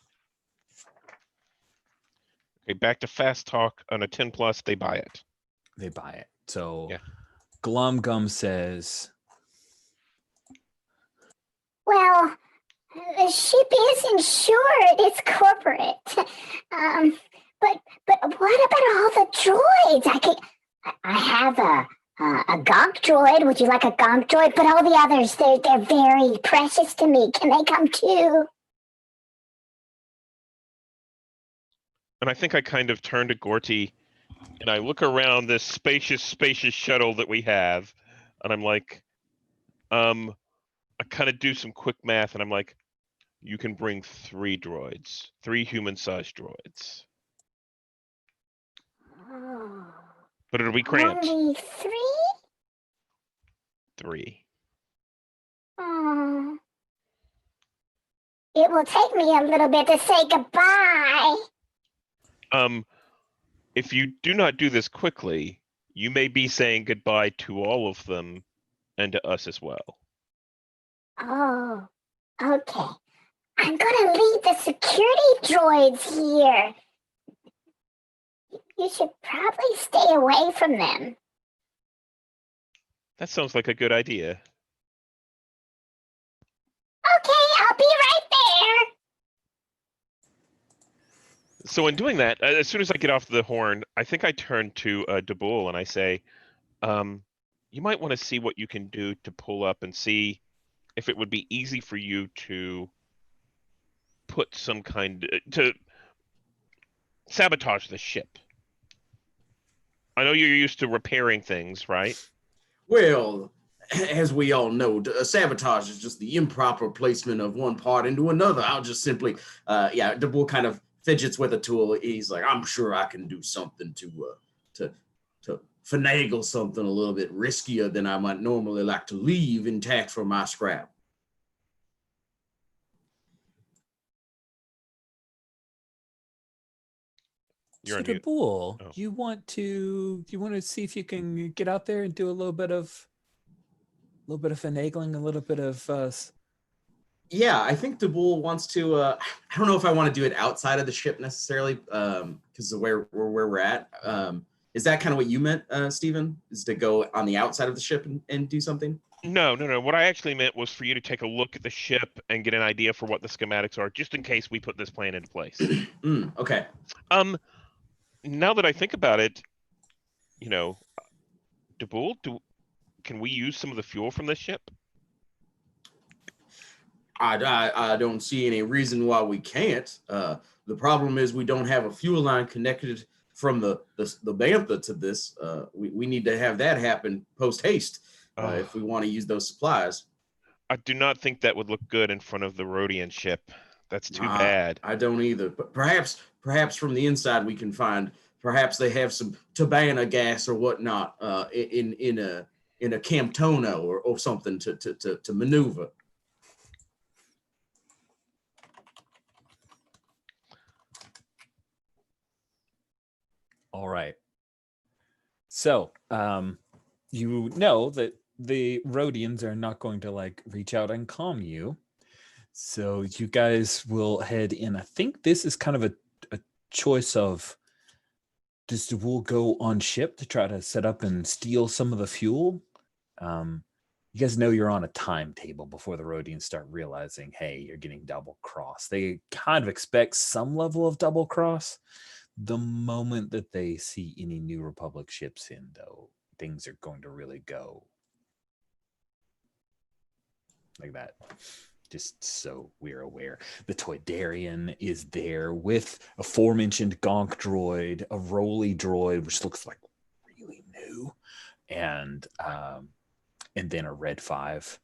Okay, back to fast talk. On a 10+, they buy it. They buy it. So Yeah. Well, Glumgum says, the ship is insured. It's corporate. But what about all the droids? I have a gonk droid. Would you like a gonk droid? But all the others, they're very precious to me. Can they come too? And I think I kind of turned to Gorty And I look around this spacious shuttle that we have, and I'm like, I kind of do some quick math, and I'm like, you can bring 3 droids, 3 human-sized droids. Oh, But it'll be cramped. only 3? 3. Oh. It will take me a little bit to say goodbye. If you do not do this quickly, you may be saying goodbye to all of them and to us as well. Oh, okay. I'm gonna leave the security droids here. You should probably stay away from them. That sounds like a good idea. Okay, I'll be right there. So in doing that, as soon as I get off the horn, I think I turn to Dabul and I say, you might want to see what you can do to pull up and see if it would be easy for you to put some kind to sabotage the ship. I know you're used to repairing things, right? Well, as we all know, sabotage is just the improper placement of one part into another. I'll just simply, the bull kind of fidgets with a tool. He's like, I'm sure I can do something to finagle something a little bit riskier than I might normally like to leave intact for my scrap. You're So on mute. Dabul, Oh. you want to see if you can get out there and do a little bit of finagling, a little bit of Yeah, I think Dabul wants to. I don't know if I want to do it outside of the ship necessarily, because of where we're at. Is that kind of what you meant, Stephen? Is to go on the outside of the ship and do something? No. What I actually meant was for you to take a look at the ship and get an idea for what the schematics are, just in case we put this plan into place. Okay. Now that I think about it, Dabul, can we use some of the fuel from this ship? I don't see any reason why we can't. The problem is we don't have a fuel line connected from the bantha to this. We need to have that happen post haste if we want to use those supplies. I do not think that would look good in front of the Rhodian ship. That's too bad. I don't either. But perhaps from the inside we can find. Perhaps they have some Tabana gas or whatnot in a Camptona or something to maneuver. All right. So, you know that the Rhodians are not going to reach out and calm you. So you guys will head in. I think this is kind of a choice of, does Dabul go on ship to try to set up and steal some of the fuel? You guys know you're on a timetable before the Rhodians start realizing, hey, you're getting double cross. They kind of expect some level of double cross. The moment that they see any New Republic ships in, though, things are going to really go like that. Just so we're aware. The Toydarian is there with aforementioned Gonk droid, a Roly droid, which looks like really new, and then a Red 5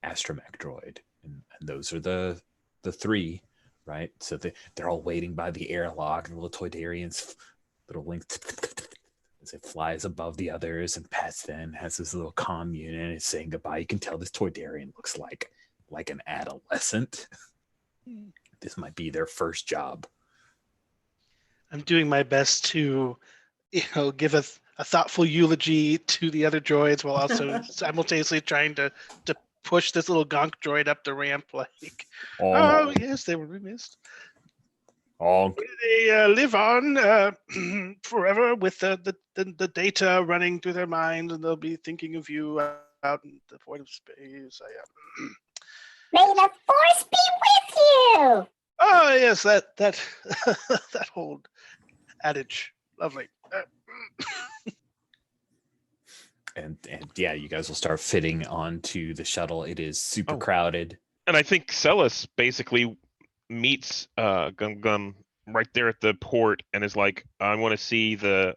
astromech droid. And those are the 3. Right, so they're all waiting by the airlock, and the little Toydarian's little link as it flies above the others, and Pats then has this little commune and is saying goodbye. You can tell this Toydarian looks like an adolescent. This might be their first job. I'm doing my best to, give a thoughtful eulogy to the other droids while also simultaneously trying to push this little gonk droid up the ramp. Oh yes, they were missed. They live on forever with the data running through their minds, and they'll be thinking of you out in the void of space. May the force be with you. Oh yes, that that whole adage, lovely. And yeah, you guys will start fitting onto the shuttle. It is super crowded. And I think Celis basically meets Gum right there at the port and is like, I want to see the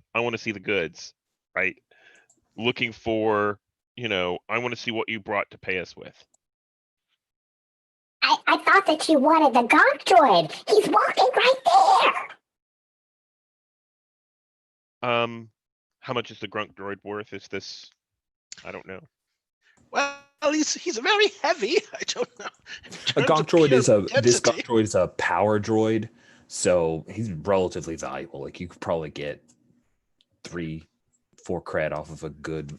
goods, right? Looking for, I want to see what you brought to pay us with. I thought that you wanted the gonk droid. He's walking right there. How much is the grunk droid worth? Is this? I don't know. Well, he's very heavy. I don't know. A gonk droid is this gonk droid is a power droid, so he's relatively valuable. Like you could probably get 3-4 cred off of a good,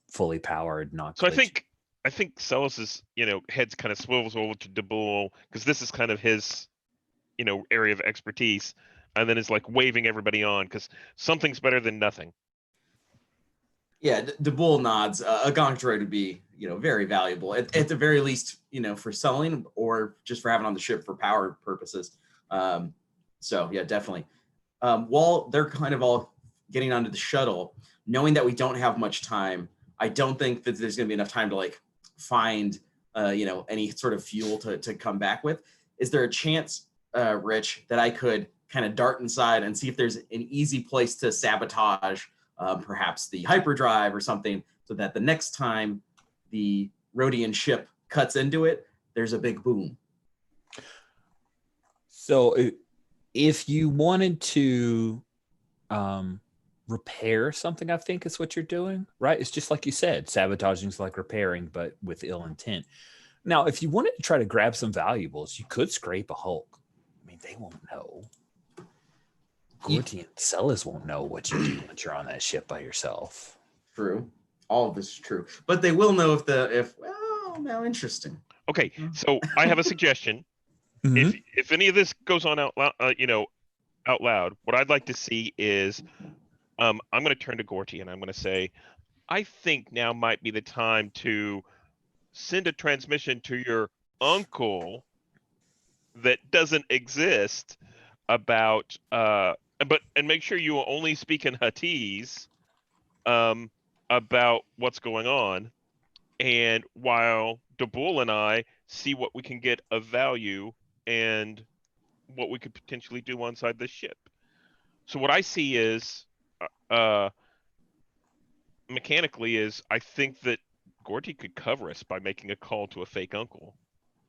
fully powered, not. So I think Celis's head's kind of swivels over to Dabul because this is kind of his area of expertise, and then is like waving everybody on because something's better than nothing. Yeah, Dabul nods. A gonk droid would be, very valuable at the very least, for selling or just for having on the ship for power purposes. So yeah, definitely. While they're kind of all getting onto the shuttle, knowing that we don't have much time, I don't think that there's going to be enough time to like find, any sort of fuel to come back with. Is there a chance, Rich, that I could kind of dart inside and see if there's an easy place to sabotage? Perhaps the hyperdrive or something, so that the next time the Rhodian ship cuts into it, there's a big boom. So if you wanted to repair something, I think is what you're doing, right? It's just like you said, sabotaging is like repairing, but with ill intent. Now, if you wanted to try to grab some valuables, you could scrape a Hulk. I mean, they won't know. Gorty and Celis won't know what you do once you're on that ship by yourself. True. All of this is true. But they will know now interesting. Okay, so I have a suggestion. Mm-hmm. If any of this goes on out loud, what I'd like to see is I'm going to turn to Gorty and I'm going to say, I think now might be the time to send a transmission to your uncle that doesn't exist about and make sure you only speak in Huttese about what's going on, and while Dabul and I see what we can get of value and what we could potentially do inside this ship. So what I see is mechanically is I think that Gorty could cover us by making a call to a fake uncle,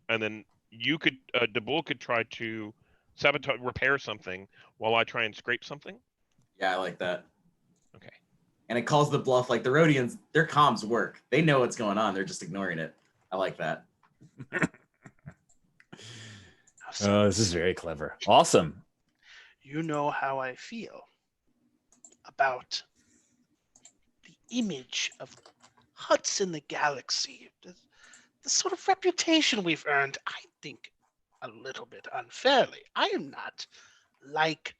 and then you could Dabul could try to sabotage, repair something while I try and scrape something. Yeah, I like that. Okay. And it calls the bluff. Like the Rhodians, their comms work. They know what's going on. They're just ignoring it. I like that. Oh, this is very clever. Awesome. You know how I feel about the image of huts in the galaxy. The sort of reputation we've earned, I think, a little bit unfairly. I am not like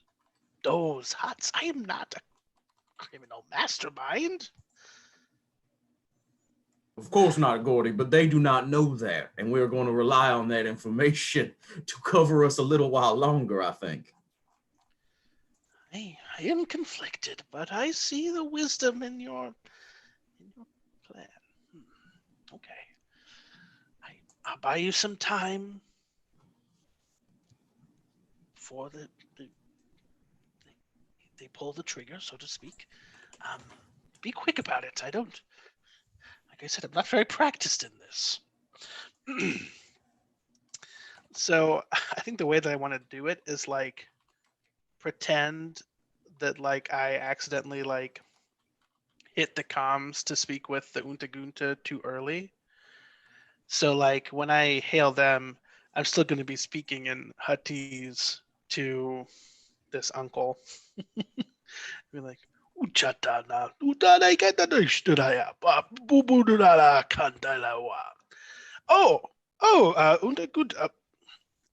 those huts. I am not a criminal mastermind. Of course not, Gordy, but they do not know that. And we're going to rely on that information to cover us a little while longer, I think. I am conflicted, but I see the wisdom in your plan. Okay. I'll buy you some time for they pull the trigger, so to speak. Be quick about it. Like I said, I'm not very practiced in this. So I think the way that I want to do it is like pretend that like I accidentally like hit the comms to speak with the Unta too early. So like when I hail them, I'm still going to be speaking in Huttese to this uncle. Be like, good.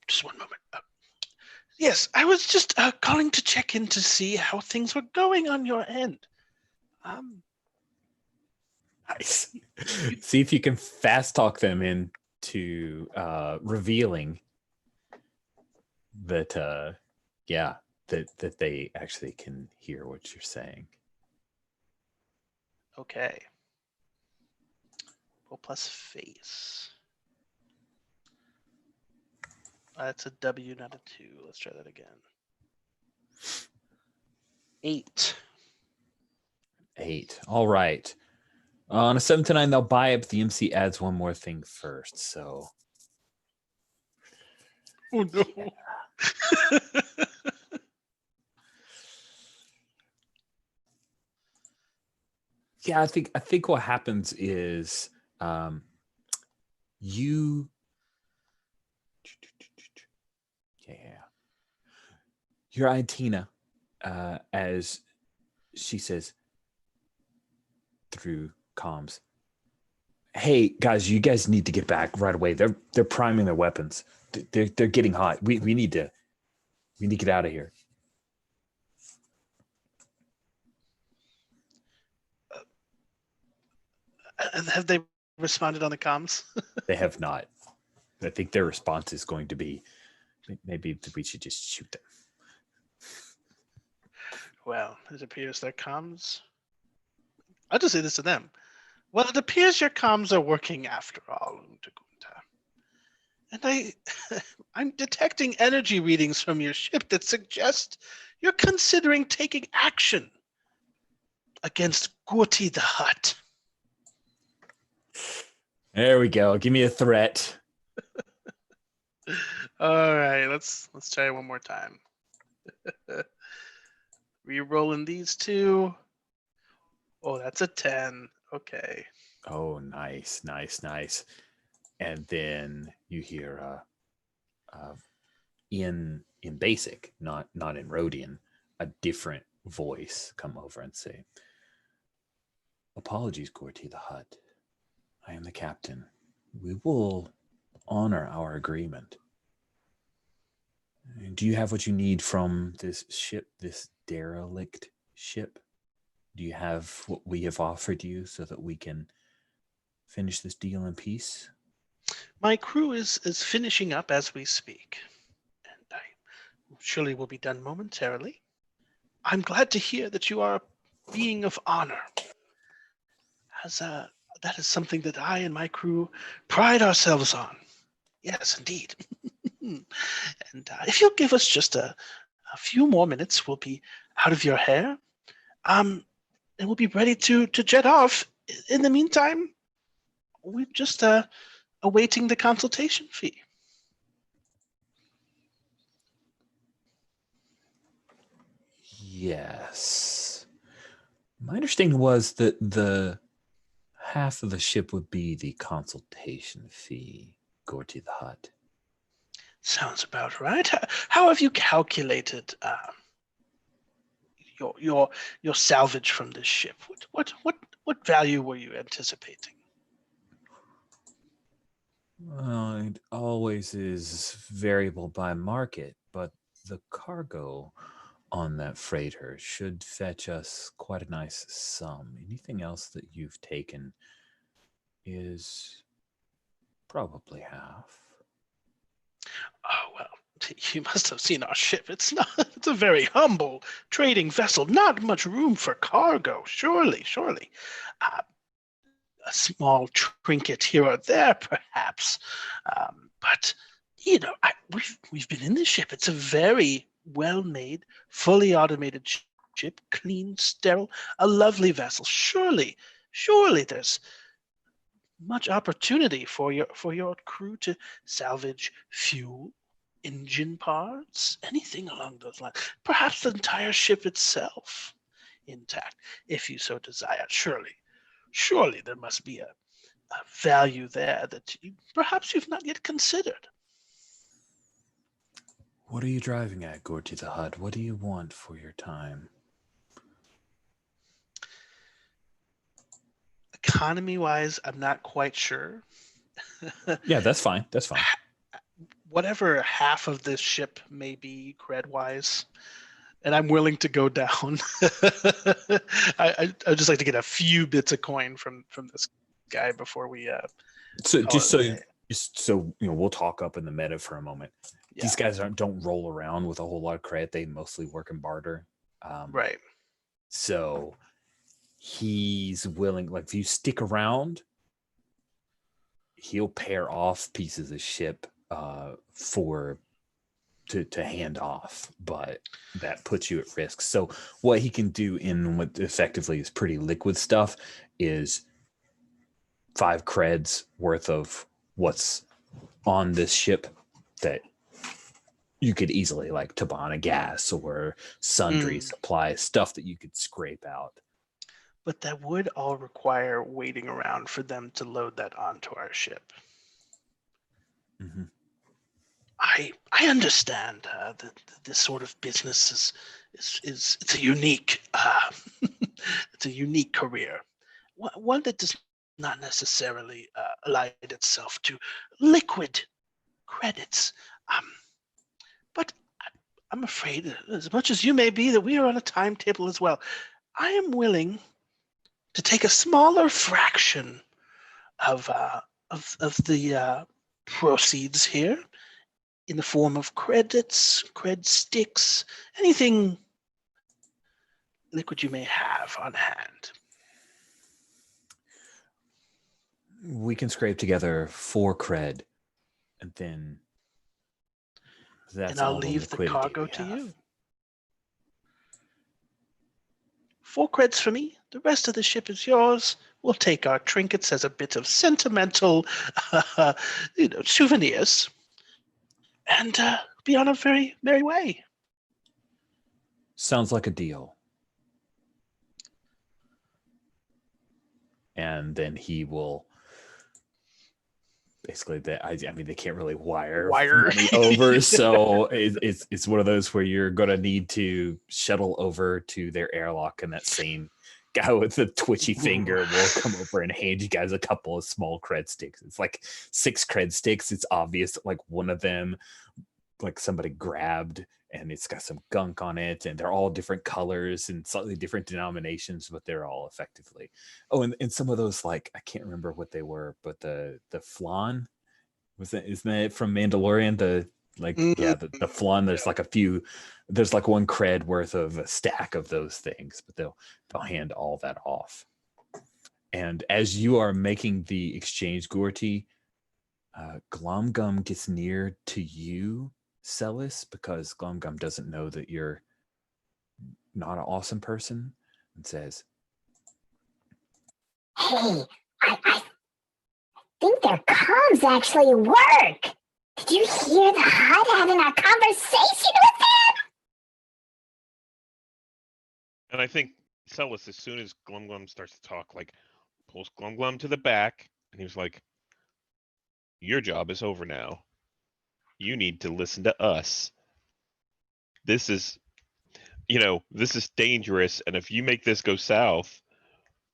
Just one moment. Yes, I was just calling to check in to see how things were going on your end. Nice. See if you can fast talk them into revealing that that they actually can hear what you're saying. Okay. Roll plus face. That's a W, not a 2. Let's try that again. 8. 8. All right. On a 7 to 9, they'll buy it, but the MC adds one more thing first. So, Oh no. yeah, I think what happens is you. Yeah. You're eyeing Tina as she says through comms, "Hey guys, you guys need to get back right away. They're priming their weapons. They're getting hot. We need to get out of here." Have they responded on the comms? They have not. I think their response is going to be, maybe we should just shoot them. Well, it appears their comms. I'll just say this to them. Well, it appears your comms are working after all, Unta. And I'm detecting energy readings from your ship that suggest you're considering taking action against Gorty the Hutt. There we go. Give me a threat. All right, let's try it one more time. Re-rolling these two. Oh, that's a 10. Okay. Oh, nice. And then you hear in basic, not in Rhodian, a different voice come over and say, "Apologies, Gorty the Hutt. I am the captain. We will honor our agreement. Do you have what you need from this ship, this derelict ship? Do you have what we have offered you so that we can finish this deal in peace?" My crew is finishing up as we speak, and I surely will be done momentarily. I'm glad to hear that you are a being of honor, as that is something that I and my crew pride ourselves on. Yes, indeed. And if you'll give us just a few more minutes, we'll be out of your hair, and we'll be ready to jet off. In the meantime, we're just awaiting the consultation fee. Yes. My understanding was that the half of the ship would be the consultation fee, Gorty the Hutt. Sounds about right. How have you calculated your salvage from this ship? What value were you anticipating? Well, it always is variable by market, but the cargo on that freighter should fetch us quite a nice sum. Anything else that you've taken is probably half. Oh, well, you must have seen our ship. It's a very humble trading vessel. Not much room for cargo. Surely. A small trinket here or there, perhaps. But we've been in this ship. It's a very well-made, fully automated ship, clean, sterile, a lovely vessel. Surely there's much opportunity for your crew to salvage fuel, engine parts, anything along those lines. Perhaps the entire ship itself intact, if you so desire. Surely there must be a value there that perhaps you've not yet considered. What are you driving at, Gorty the Hutt? What do you want for your time? Economy-wise, I'm not quite sure. Yeah, that's fine. Whatever half of this ship may be cred-wise, and I'm willing to go down. I'd just like to get a few bits of coin from this guy before we. So just so we'll talk up in the meta for a moment. Yeah. These guys don't roll around with a whole lot of credit. They mostly work in barter. Right. So he's willing, like, if you stick around, he'll pair off pieces of ship for to hand off, but that puts you at risk. So what he can do in what effectively is pretty liquid stuff is 5 creds worth of what's on this ship that you could easily, like Tabana gas or sundry supplies, stuff that you could scrape out. But that would all require waiting around for them to load that onto our ship. Mm-hmm. I understand that this sort of business is it's a unique it's a unique career, one that does not necessarily align itself to liquid credits. But I'm afraid, as much as you may be, that we are on a timetable as well. I am willing to take a smaller fraction of the proceeds here, in the form of credits, cred sticks, anything liquid you may have on hand. We can scrape together 4 cred, and then that's And I'll all leave the liquidity cargo we to have. you. 4 creds for me. The rest of the ship is yours. We'll take our trinkets as a bit of sentimental, souvenirs, and be on a very merry way. Sounds like a deal. And then he will basically, I mean, they can't really wire money over, so it's one of those where you're going to need to shuttle over to their airlock, and that same guy with the twitchy finger will come over and hand you guys a couple of small cred sticks. It's like 6 cred sticks. It's obvious, like one of them, like somebody grabbed, and it's got some gunk on it, and they're all different colors and slightly different denominations, but they're all effectively. Oh, and some of those, like, I can't remember what they were, but the flan, isn't it from Mandalorian? The flan, there's like a few, there's like 1 cred worth of a stack of those things, but they'll hand all that off. And as you are making the exchange, Gorty, Glomgum gets near to you, Celis, because Glomgum doesn't know that you're not an awesome person, and says, Hey, I think their comms actually work. Did you hear the HUD having a conversation with them? And I think Celis, as soon as Glum starts to talk, like, pulls Glum to the back, and he was like, "Your job is over now. You need to listen to us. This is, this is dangerous, and if you make this go south,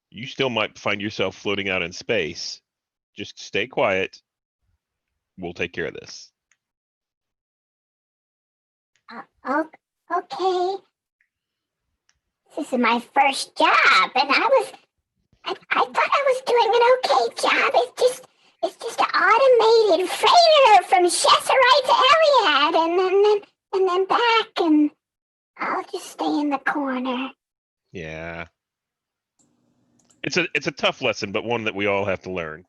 you still might find yourself floating out in space. Just stay quiet. We'll take care of this." Okay. This is my first job, and I thought I was doing an okay job. It's just an automated freighter from Chesserite to Eliad, and then back, and I'll just stay in the corner. Yeah. It's a tough lesson, but one that we all have to learn.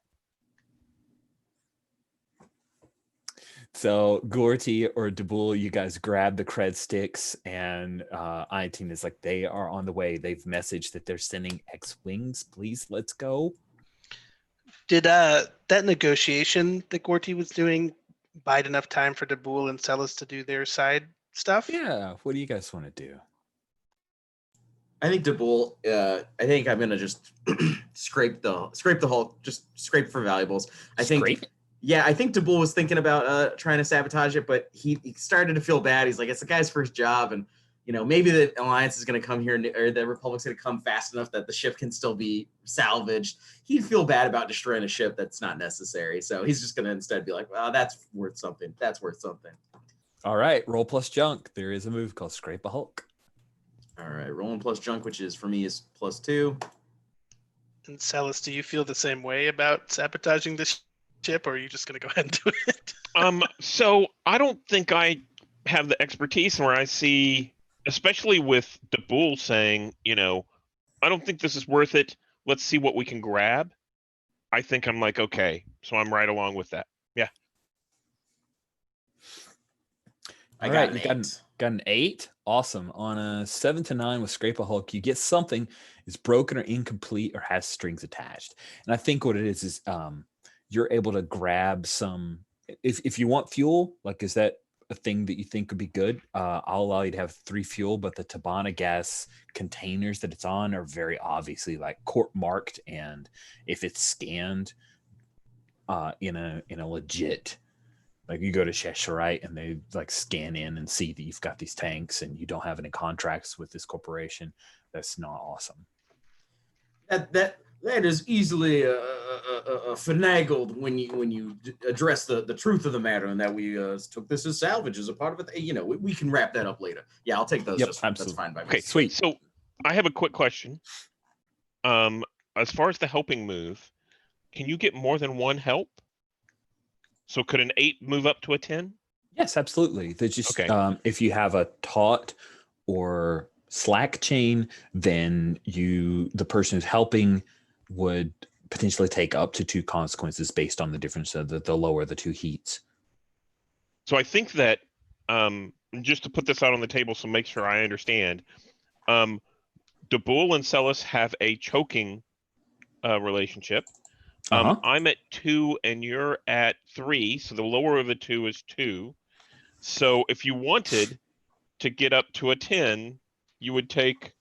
so Gorty or Dabul, you guys grab the cred sticks, and Iantine is like, they are on the way. They've messaged that they're sending X-Wings. Please, let's go. Did that negotiation that Gorty was doing bide enough time for Dabul and Celis to do their side stuff? Yeah, what do you guys want to do? I think Dabul, I think I'm gonna just scrape the hull, just scrape for valuables. I think Dabul was thinking about trying to sabotage it, but he started to feel bad. He's like, it's the guy's first job, and maybe the Alliance is gonna come here, or the Republic's gonna come fast enough that the ship can still be salvaged. He'd feel bad about destroying a ship that's not necessary, so he's just gonna instead be like, well, that's worth something. That's worth something. All right, roll plus junk. There is a move called Scrape a Hulk. All right, rolling plus junk, which is for me is +2. And Celis, do you feel the same way about sabotaging this ship, or are you just going to go ahead and do it? So I don't think I have the expertise where I see, especially with Dabul saying, I don't think this is worth it. Let's see what we can grab. I think I'm like, okay, so I'm right along with that. Yeah. I All got right, an you got 8. got an 8. Awesome. On a 7 to 9 with Scrape a Hulk, you get something is broken or incomplete or has strings attached. And I think what it is you're able to grab some. If you want fuel, like is that a thing that you think would be good? I'll allow you to have 3 fuel, but the Tabana gas containers that it's on are very obviously like court marked, and if it's scanned in a legit, like you go to Cheshire and they like scan in and see that you've got these tanks and you don't have any contracts with this corporation, that's not awesome. That is easily finagled when you address the truth of the matter, and that we took this as salvage as a part of it. You know, we can wrap that up later. Yeah, I'll take those. Yep, That's absolutely. fine by me. Okay, Sweet. So I have a quick question. As far as the helping move, can you get more than one help? So could an 8 move up to a 10? Yes, absolutely. They just Okay. if you have a taut or slack chain, then the person who's helping would potentially take up to 2 consequences based on the difference of the lower the 2 heats. So I think that just to put this out on the table, so make sure I understand, Dabul and Celis have a choking relationship. I'm at 2 and you're at 3, so the lower of the 2 is 2. So if you wanted to get up to a 10, you would take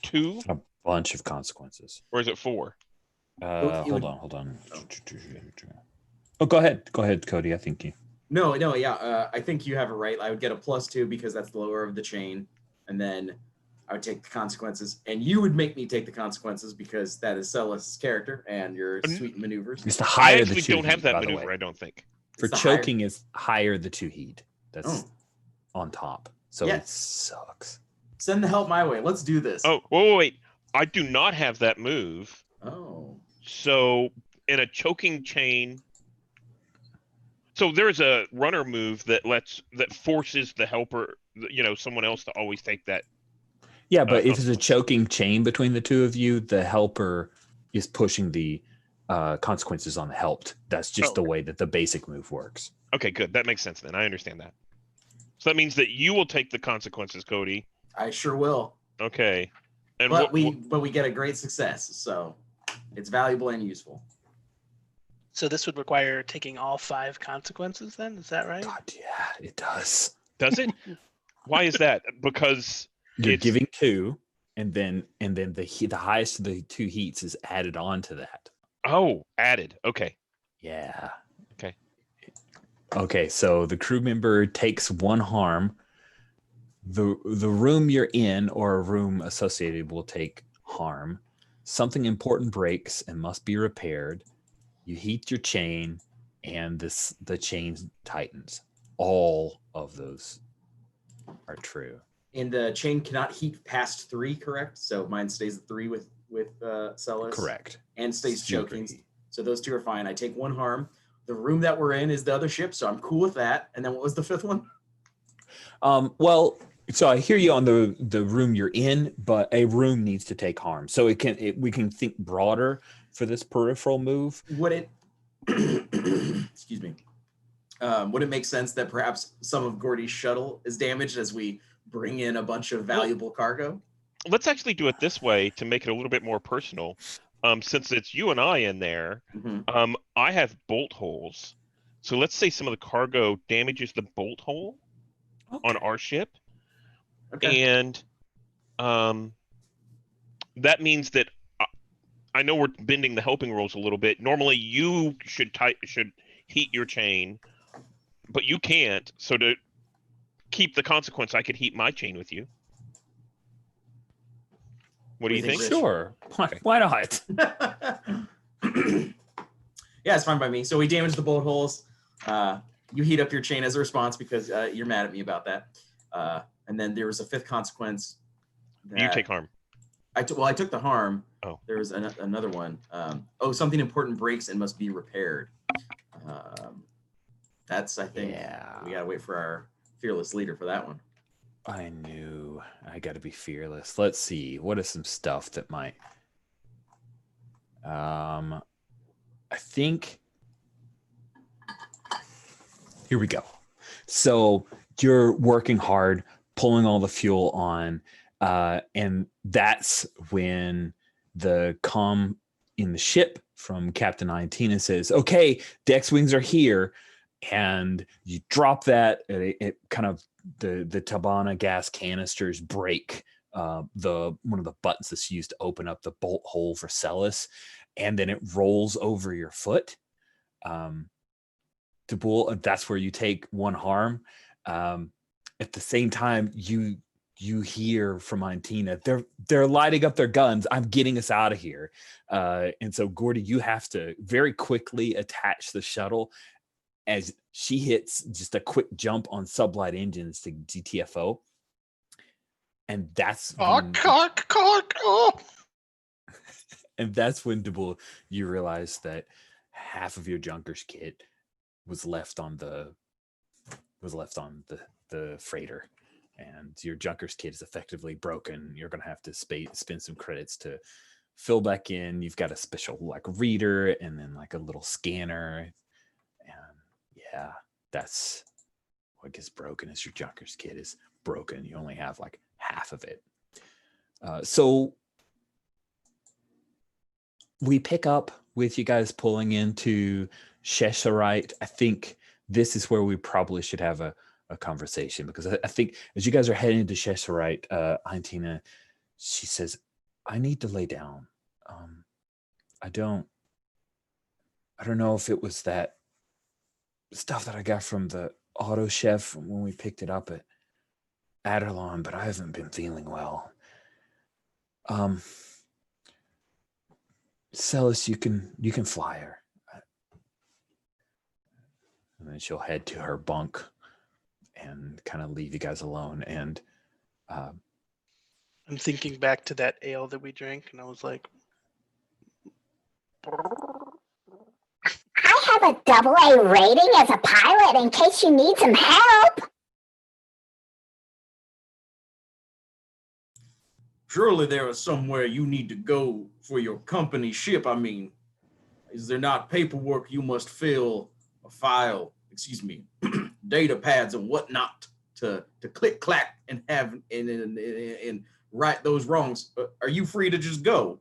2, A bunch of consequences. or is it 4? Hold on. Oh, go ahead, Cody. I think you. No, yeah. I think you have it right. I would get a +2 because that's the lower of the chain, and then I would take the consequences, and you would make me take the consequences because that is Celis' character and your sweet maneuvers. It's the I higher the actually 2 don't have heat, that by the maneuver, way. I don't think. For It's the choking is higher the 2 heat. That's Oh. on top. So Yeah. it sucks. Send the help my way. Let's do this. Oh, wait. I do not have that move. Oh. So in a choking chain, so there's a runner move that forces the helper, someone else to always take that. Yeah, but if it's a choking chain between the 2 of you, the helper is pushing the consequences on the helped. That's just the way that the basic move works. Okay, good. That makes sense then. I understand that. So that means that you will take the consequences, Cody. I sure will. Okay. And but we get a great success, so it's valuable and useful. So this would require taking all 5 consequences then? Is that right? God, yeah, it does. Does it? Why is that? Because you're giving 2, and then the highest of the 2 heats is added on to that. Oh, added. Okay. Yeah. Okay. Okay, so the crew member takes 1 harm. The room you're in or a room associated will take harm. Something important breaks and must be repaired. You heat your chain, and the chain tightens. All of those are true. And the chain cannot heat past 3, correct? So mine stays at 3 with Celis. Correct. And stays choking. Heat. So those 2 are fine. I take 1 harm. The room that we're in is the other ship, so I'm cool with that. And then what was the 5th one? Well, so I hear you on the room you're in, but a room needs to take harm. So we can think broader for this peripheral move. Would it excuse me? Would it make sense that perhaps some of Gordy's shuttle is damaged as we bring in a bunch of valuable cargo? Let's actually do it this way to make it a little bit more personal. Since it's you and I in there, I have bolt holes. So let's say some of the cargo damages the bolt hole on our ship. Okay. And that means that I know we're bending the helping rules a little bit. Normally you should heat your chain, but you can't. So to keep the consequence, I could heat my chain with you. What do you think? Sure. Why not? Yeah, it's fine by me. So we damage the bolt holes. You heat up your chain as a response because you're mad at me about that. And then there was a 5th consequence. You take harm. I took the harm. Oh. There was another one. Something important breaks and must be repaired. That's, I think, we gotta wait for our fearless leader for that one. I knew I got to be fearless. Let's see. What is some stuff that might? I think. Here we go. So you're working hard, pulling all the fuel on, and that's when the comm in the ship from Captain Iantina says, "Okay, the X-wings are here," and you drop that. It kind of the Tabana gas canisters break the one of the buttons that's used to open up the bolt hole for Celis, and then it rolls over your foot. Tabul, that's where you take one harm. At the same time, you hear from Iantina, they're lighting up their guns. I'm getting us out of here. And so, Gordy, you have to very quickly attach the shuttle as she hits just a quick jump on sublight engines to GTFO. And that's and that's when, Tabul, you realize that half of your Junkers kit was left on the freighter, and your Junkers kit is effectively broken. You're going to have to spend some credits to fill back in. You've got a special like reader and then like a little scanner, and yeah, that's what gets broken. Is your Junkers kit is broken. You only have like half of it. So we pick up with you guys pulling into Cheshirite. I think this is where we probably should have a conversation, because I think as you guys are heading to Cheshirite, Iantina, she says, "I need to lay down. I don't know if it was that stuff that I got from the auto chef when we picked it up at Adelon, but I haven't been feeling well. Celis, you can fly her." And then she'll head to her bunk and kind of leave you guys alone. And I'm thinking back to that ale that we drank, and I was like, I have a AA rating as a pilot in case you need some help. Surely there is somewhere you need to go for your company ship. I mean, is there not paperwork you must fill, a file, data pads and whatnot to click clack and have and right those wrongs? Are you free to just go?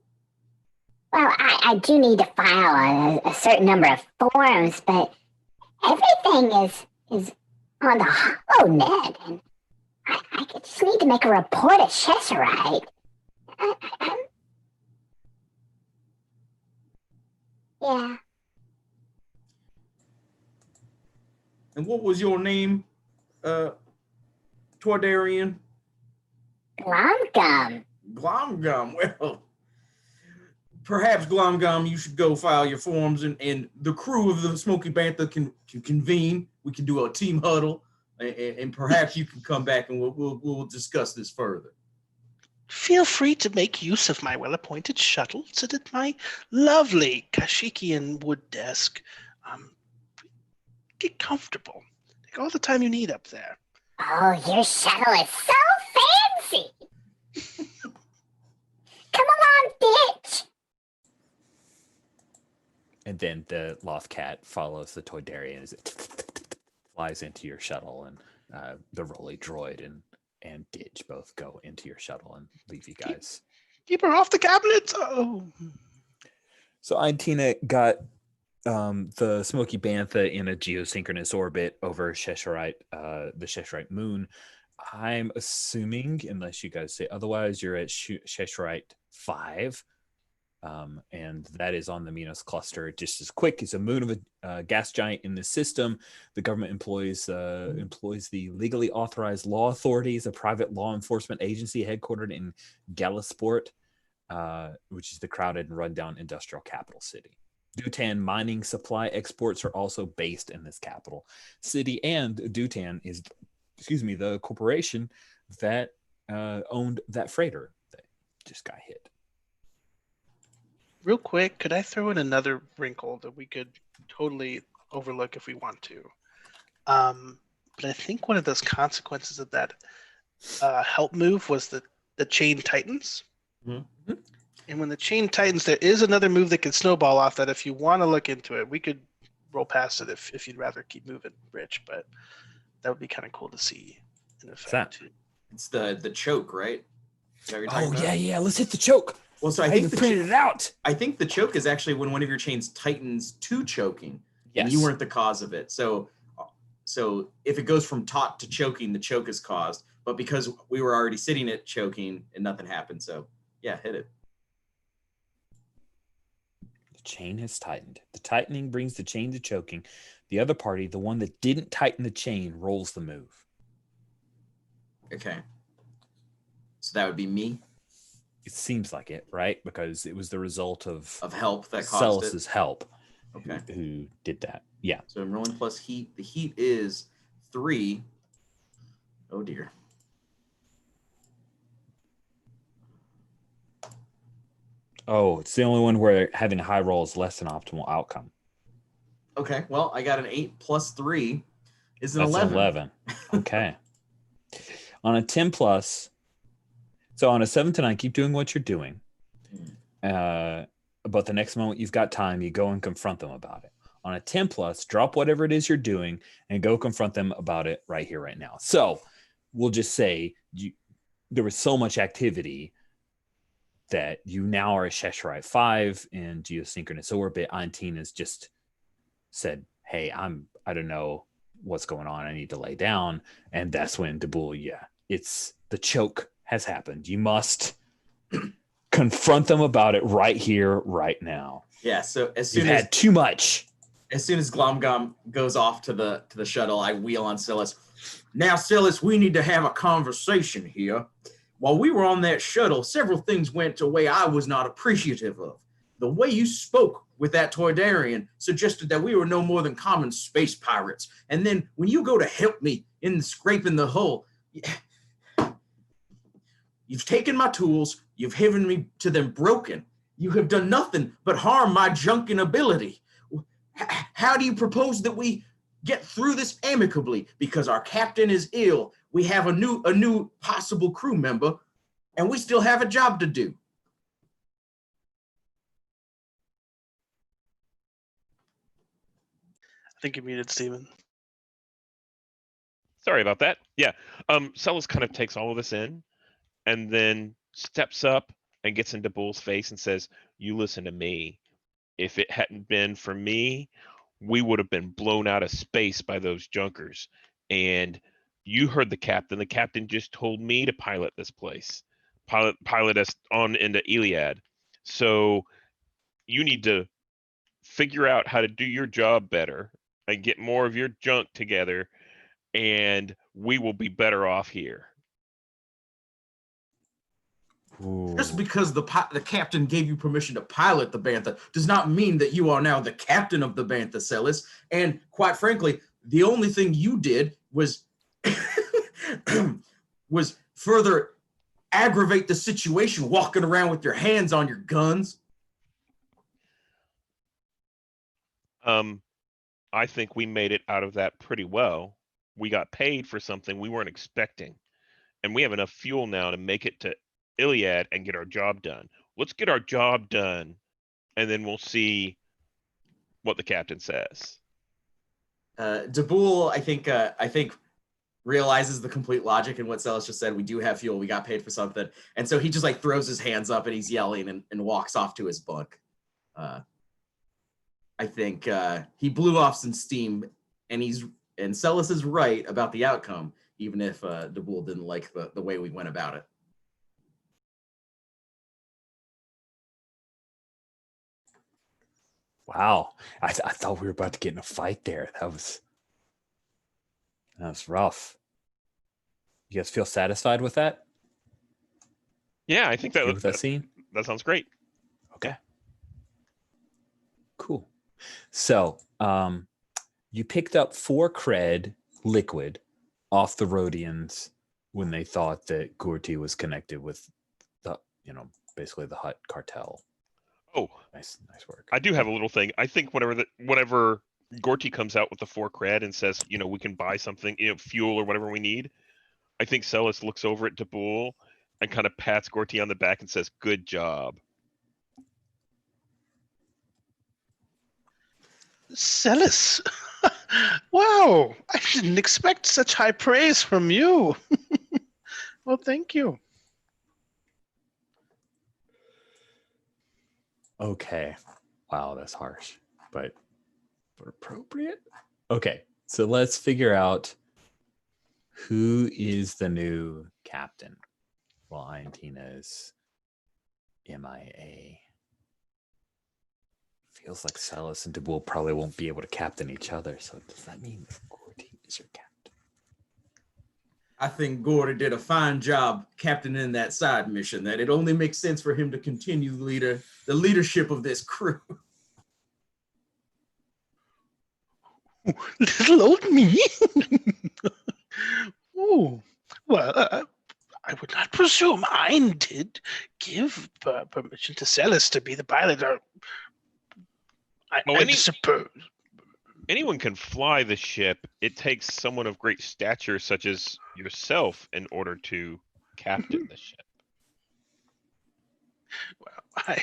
Well, I do need to file a certain number of forms, but everything is on the HoloNet, and I just need to make a report at Cheshirite. Yeah. And what was your name, Tordarian? Glomgum. Glomgum. Well, perhaps Glomgum, you should go file your forms, and the crew of the Smoky Bantha can convene. We can do a team huddle, and perhaps you can come back and we'll discuss this further. feel free to make use of my well-appointed shuttle. Sit at my lovely Kashyyykian wood desk. Get comfortable. Take all the time you need up there. Oh, your shuttle is so fancy. Come along, bitch. And then the loft cat follows the Toydarian as it flies into your shuttle, and the Rolly droid and Didge both go into your shuttle and leave you guys. Keep her off the cabinets. Oh. So Iantina got the Smoky Bantha in a geosynchronous orbit over Cheshirite, the Cheshirite moon. I'm assuming, unless you guys say otherwise, you're at Cheshirite 5. And that is on the Minos cluster. Just as quick, it's a moon of a gas giant in the system. The government employs the legally authorized law authorities, a private law enforcement agency headquartered in Galasport, which is the crowded and rundown industrial capital city. Dutan mining supply exports are also based in this capital city, and Dutan is, the corporation that owned that freighter that just got hit. Real quick, could I throw in another wrinkle that we could totally overlook if we want to? But I think one of those consequences of that help move was the chain tightens. Mm-hmm. And when the chain tightens, there is another move that can snowball off that. If you want to look into it, we could roll past it if you'd rather keep moving, Rich. But That would be kind of cool to see in What's that? effect. It's the choke, right? Is that what you're talking Oh about? yeah. Let's hit the choke. Well, so I I think even printed it out. I think the choke is actually when one of your chains tightens to choking, and you Yes. weren't the cause of it. So if it goes from taut to choking, the choke is caused. But because we were already sitting at choking and nothing happened, so yeah, hit it. The chain has tightened. The tightening brings the chain to choking. The other party, the one that didn't tighten the chain, rolls the move. Okay. So that would be me. It seems like it, right? Because it was the result of Help that caused it. Celis's help Okay. who did that. Yeah. So I'm rolling plus heat. The heat is 3. Oh dear. Oh, it's the only one where having a high roll is less than optimal outcome. Okay. Well, I got an 8 plus 3 is an That's 11. 11. Okay. On a 10 plus, so on a 7 to 9, keep doing what you're doing. But the next moment you've got time, you go and confront them about it. On a 10 plus, drop whatever it is you're doing and go confront them about it right here, right now. So we'll just say there was so much activity that you now are a Cheshire 5 in geosynchronous orbit. Antine has just said, hey, I don't know what's going on. I need to lay down. And that's when Daboul, it's the choke has happened. You must confront them about it right here, right now. Yeah. So as soon You've had too much. As soon as Glomgom goes off to the shuttle, I wheel on Silas. Now, Silas, we need to have a conversation here. While we were on that shuttle, several things went a way I was not appreciative of. The way you spoke with that Toydarian suggested that we were no more than common space pirates. And then when you go to help me in scraping the hull, you've taken my tools, you've given me to them broken. You have done nothing but harm my junking ability. How do you propose that we get through this amicably? Because our captain is ill. We have a new possible crew member, and we still have a job to do. I think you're muted, Steven. Sorry about that. Yeah. Celis kind of takes all of this in and then steps up and gets into Bull's face and says, you listen to me. If it hadn't been for me, we would have been blown out of space by those junkers. And you heard the captain. The captain just told me to pilot this place, pilot us on into Iliad. So you need to figure out how to do your job better and get more of your junk together, and we will be better off here. Ooh. Just because the captain gave you permission to pilot the Bantha does not mean that you are now the captain of the Bantha, Celis. And quite frankly, the only thing you did was was further aggravate the situation, walking around with your hands on your guns. I think we made it out of that pretty well. We got paid for something we weren't expecting, and we have enough fuel now to make it to Iliad and get our job done. Let's get our job done, and then we'll see what the captain says. Daboul, I think realizes the complete logic in what Celis just said. We do have fuel. We got paid for something. And so he just like throws his hands up and he's yelling and walks off to his bunk. I think he blew off some steam, and Celis is right about the outcome, even if Daboul didn't like the way we went about it. Wow. I thought we were about to get in a fight there. That was rough. You guys feel satisfied with that? Yeah, I think Good with that scene? that sounds great. Okay. Cool. So, you picked up 4 cred liquid off the Rhodians when they thought that Gorty was connected with the, basically the Hutt cartel. Oh, nice work. I do have a little thing. I think whenever Gorty comes out with the 4 cred and says, we can buy something, fuel or whatever we need, I think Celis looks over at Daboul and kind of pats Gorty on the back and says, "Good job." Celis, Wow, I didn't expect such high praise from you. Well, thank you. Okay. Wow, that's harsh, but appropriate. Okay, so let's figure out who is the new captain. Well, Tina is MIA. Feels like Celis and DeBool probably won't be able to captain each other. So does that mean Gordy is your captain? I think Gordy did a fine job captaining that side mission, that it only makes sense for him to continue the leadership of this crew. Little old me. Oh, well, I would not presume I did give permission to Celis to be the pilot. I suppose. Anyone can fly the ship. It takes someone of great stature, such as yourself, in order to captain the ship. Well,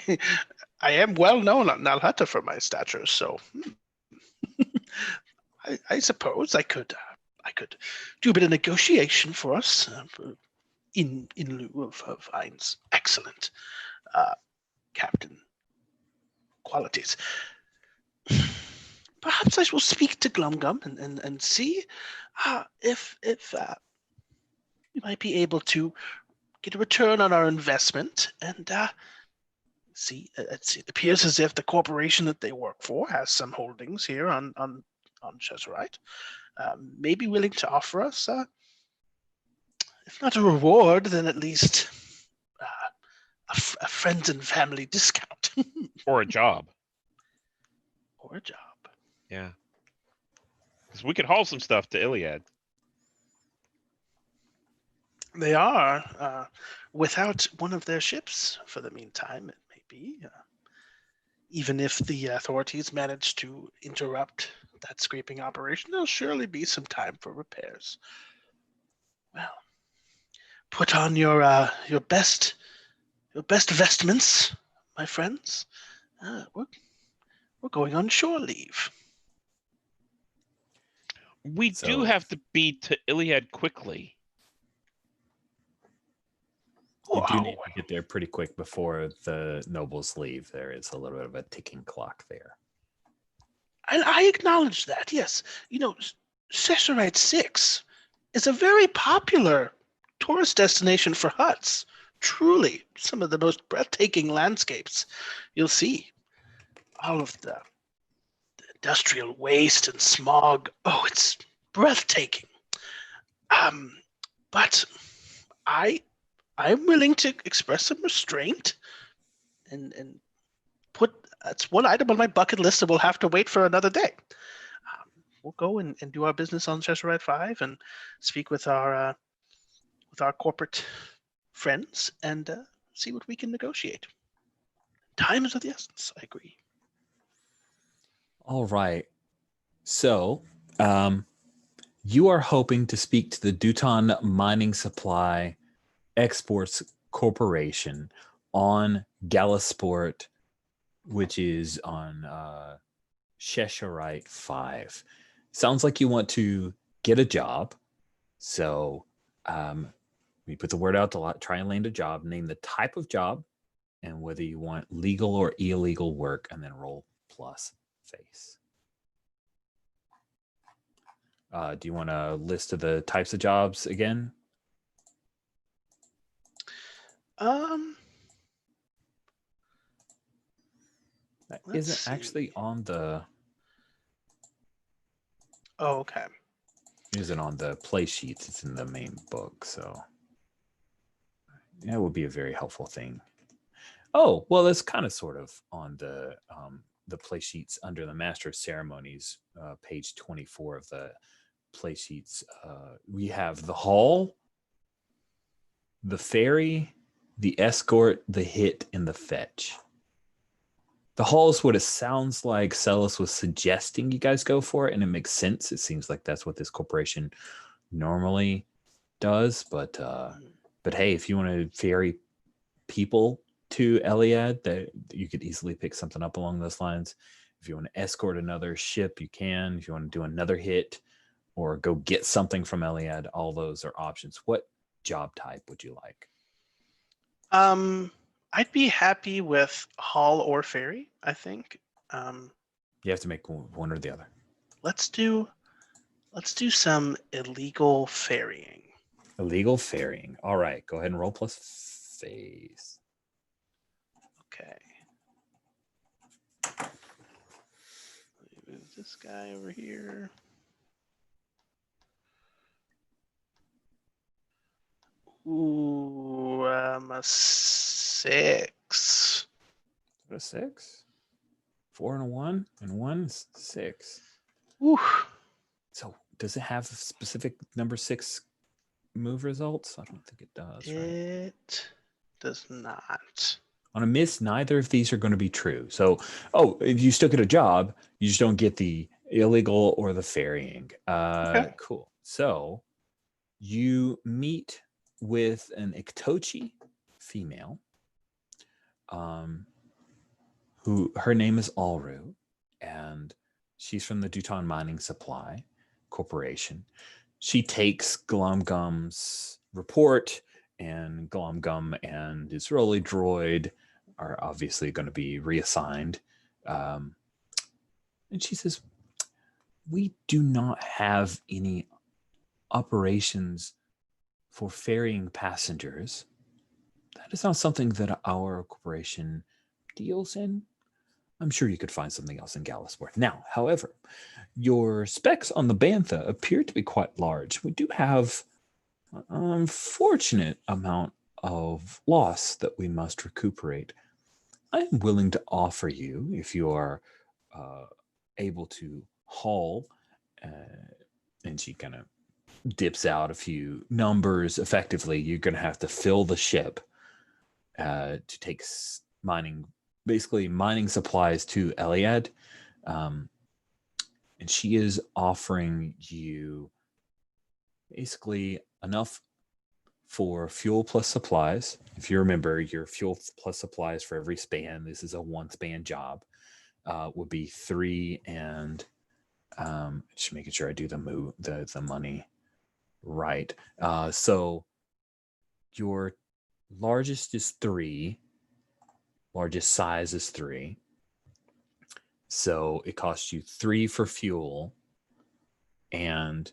I am well known on Nalhutta for my stature, so I suppose I could do a bit of negotiation for us in lieu of Ein's excellent captain qualities. Perhaps I will speak to Glumgum and see if we might be able to get a return on our investment and see. It appears as if the corporation that they work for has some holdings here on Chesserite. May be willing to offer us, if not a reward, then at least a friends and family discount. Or a job. Or a job. Yeah. Because we could haul some stuff to Iliad. They are without one of their ships for the meantime, it may be. Even if the authorities manage to interrupt that scraping operation, there'll surely be some time for repairs. Well, put on your best vestments, my friends. We're going on shore leave. We do have to be to Iliad quickly. You do need to get there pretty quick before the nobles leave. There is a little bit of a ticking clock there. And I acknowledge that, yes. You know, Chesserite 6 is a very popular tourist destination for huts. Truly, some of the most breathtaking landscapes you'll see. All of the industrial waste and smog. Oh, it's breathtaking. But I'm willing to express some restraint and put that's one item on my bucket list that will have to wait for another day. We'll go and do our business on Chesserite 5 and speak with our corporate friends and see what we can negotiate. Time is of the essence. I agree. All right. So, you are hoping to speak to the Duton Mining Supply Exports Corporation on Galasport, which is on Chesserite 5. Sounds like you want to get a job. So we put the word out to try and land a job, name the type of job, and whether you want legal or illegal work, and then roll plus face. Do you want a list of the types of jobs again? That isn't actually on the. Oh, okay. It isn't on the play sheets. It's in the main book, so that would be a very helpful thing. Oh, well, it's kind of sort of on the play sheets under the Master of Ceremonies, page 24 of the play sheets. We have the hall, the ferry, the escort, the hit, and the fetch. The hall is what it sounds like Celis was suggesting you guys go for, and it makes sense. It seems like that's what this corporation normally does. But hey, if you want to ferry people to Iliad, that you could easily pick something up along those lines. If you want to escort another ship, you can. If you want to do another hit or go get something from Eliad, all those are options. What job type would you like? I'd be happy with hull or ferry, I think. You have to make one or the other. Let's do some illegal ferrying. Illegal ferrying. All right. Go ahead and roll plus phase. Okay. Move this guy over here. Ooh, a 6. What, a 6? 4 and a 1, and 1 is 6. Ooh. So does it have specific number 6 move results? I don't think it does. It does not. On a miss, neither of these are going to be true. So, if you still get a job, you just don't get the illegal or the ferrying. Okay. Cool. So you meet with an Iktochi female, who her name is Alru, and she's from the Duton Mining Supply Corporation. She takes Glomgum's report, and Glomgum and his Rolly droid are obviously going to be reassigned. And she says, we do not have any operations for ferrying passengers. That is not something that our corporation deals in. I'm sure you could find something else in Gallisport. Now, however, your specs on the Bantha appear to be quite large. We do have an unfortunate amount of loss that we must recuperate. I am willing to offer you, if you are able to haul, and she kind of dips out a few numbers. Effectively, you're going to have to fill the ship to take mining supplies to Eliad. And she is offering you basically enough for fuel plus supplies. If you remember, your fuel plus supplies for every span, this is a 1-span job, would be 3, and just making sure I do the money right. So your largest is 3, largest size is 3. So it costs you 3 for fuel and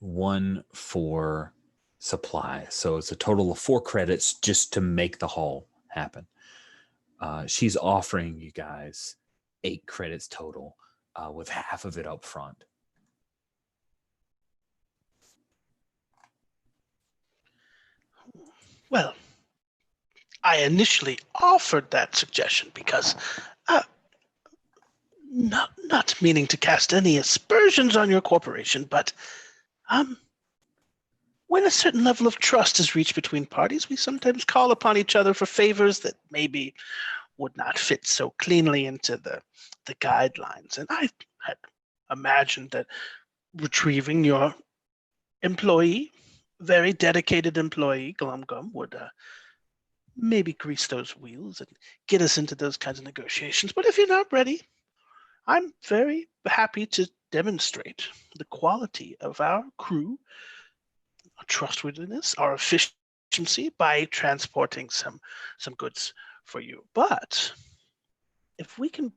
1 for supply. So it's a total of 4 credits just to make the haul happen. She's offering you guys 8 credits total, with half of it up front. Well, I initially offered that suggestion because, not meaning to cast any aspersions on your corporation, but when a certain level of trust is reached between parties, we sometimes call upon each other for favors that maybe would not fit so cleanly into the guidelines. And I had imagined that retrieving your employee, very dedicated employee, Glumgum, would maybe grease those wheels and get us into those kinds of negotiations. But if you're not ready, I'm very happy to demonstrate the quality of our crew, our trustworthiness, our efficiency by transporting some goods for you. But if we can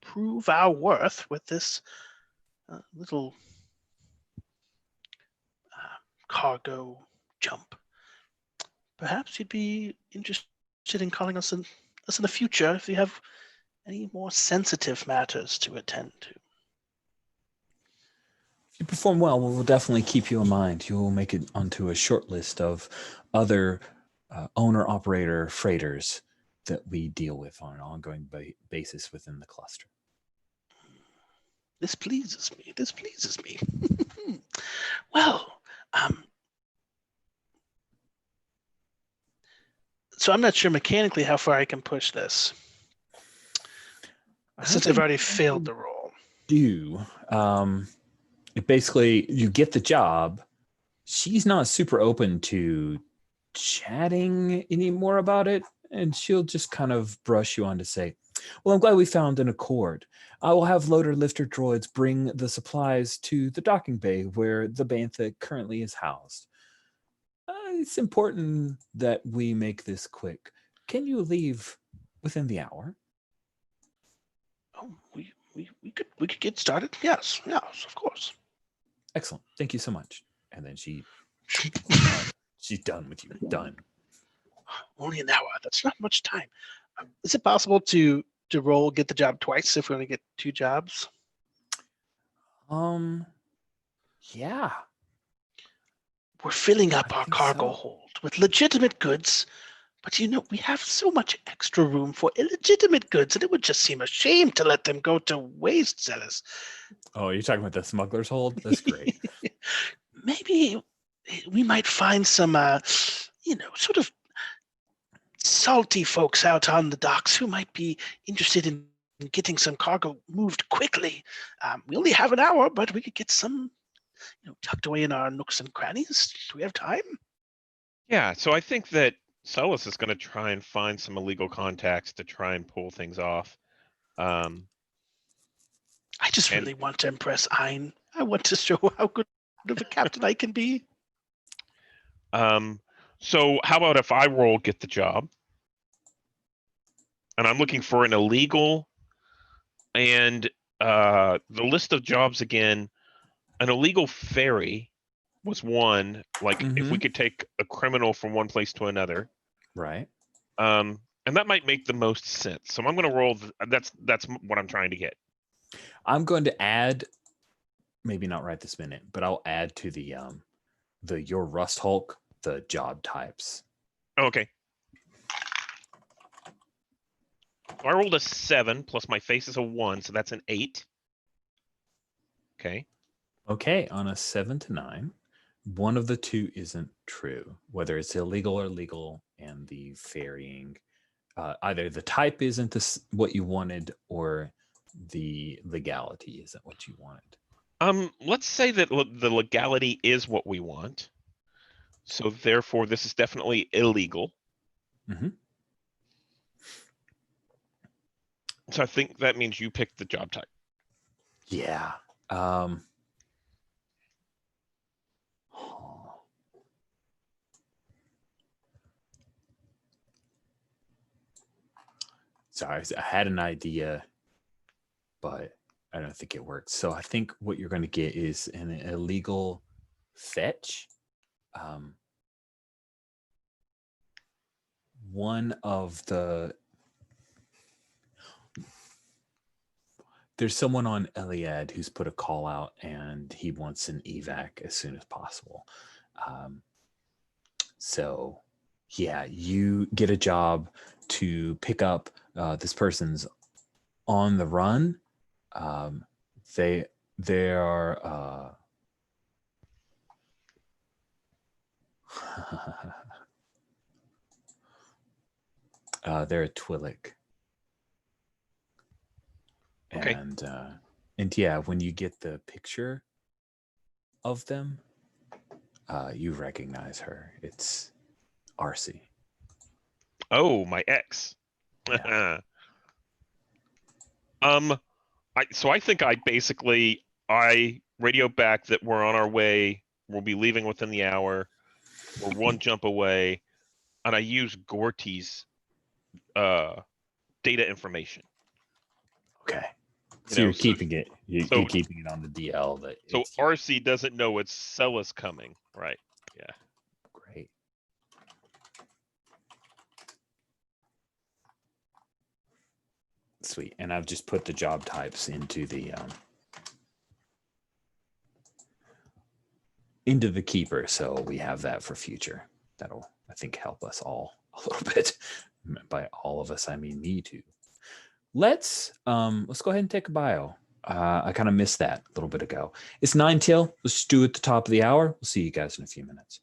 prove our worth with this little cargo jump, perhaps you'd be interested in calling us in the future if you have any more sensitive matters to attend to. If you perform well, we'll definitely keep you in mind. You'll make it onto a short list of other owner-operator freighters that we deal with on an ongoing basis within the cluster. This pleases me. This pleases me. Well, so I'm not sure mechanically how far I can push this, since I've already failed the roll. Basically, you get the job. She's not super open to chatting anymore about it, and she'll just kind of brush you on to say, Well, I'm glad we found an accord. I will have loader lifter droids bring the supplies to the docking bay where the bantha currently is housed. It's important that we make this quick. Can you leave within the hour? Oh, we could get started. Yes, of course. Excellent. Thank you so much. And then she's done with you. Done. Only an hour. That's not much time. Is it possible to get the job twice if we only get 2 jobs? Yeah. We're filling up I our think cargo so. hold with legitimate goods, but we have so much extra room for illegitimate goods, and it would just seem a shame to let them go to waste, Zealous. Oh, you're talking about the smuggler's hold? That's great. Maybe we might find some, sort of salty folks out on the docks who might be interested in getting some cargo moved quickly. We only have an hour, but we could get some, tucked away in our nooks and crannies. Do we have time? Yeah, so I think that Celis is going to try and find some illegal contacts to try and pull things off. I just And- really want to impress Ein. I want to show how good of a captain I can be. So how about if I roll get the job? And I'm looking for an illegal, and the list of jobs again, an illegal ferry was one, like if we could take a criminal from one place to another. Right. And that might make the most sense. So I'm going to roll. That's what I'm trying to get. I'm going to add, maybe not right this minute, but I'll add to the your Rust Hulk, the job types. Okay. So I rolled a 7 plus my face is a 1, so that's an 8. Okay. Okay, on a 7 to 9, one of the two isn't true, whether it's illegal or legal, and the ferrying, either the type isn't what you wanted, or the legality isn't what you wanted. Let's say that the legality is what we want. So therefore, this is definitely illegal. Mhm. So I think that means you pick the job type. Yeah. Sorry, I had an idea, but I don't think it works. So I think what you're going to get is an illegal fetch. One of there's someone on Eliad who's put a call out and he wants an evac as soon as possible. So yeah, you get a job to pick up this person's on the run. They are they're a Twi'lek. Okay. And yeah, when you get the picture of them, you recognize her. It's Arcee. Oh, my ex. Yeah. So I think I radio back that we're on our way. We'll be leaving within the hour. We're one jump away, and I use Gorty's data information. Okay. So you're keeping it. You're so- keeping it on the DL. So RC doesn't know it's Celis coming, right? Yeah. Great. Sweet. And I've just put the job types into the keeper, so we have that for future. That'll, I think, help us all a little bit. By all of us, I mean me too. Let's go ahead and take a bio. I kind of missed that a little bit ago. It's 9 till. Let's do it at the top of the hour. We'll see you guys in a few minutes.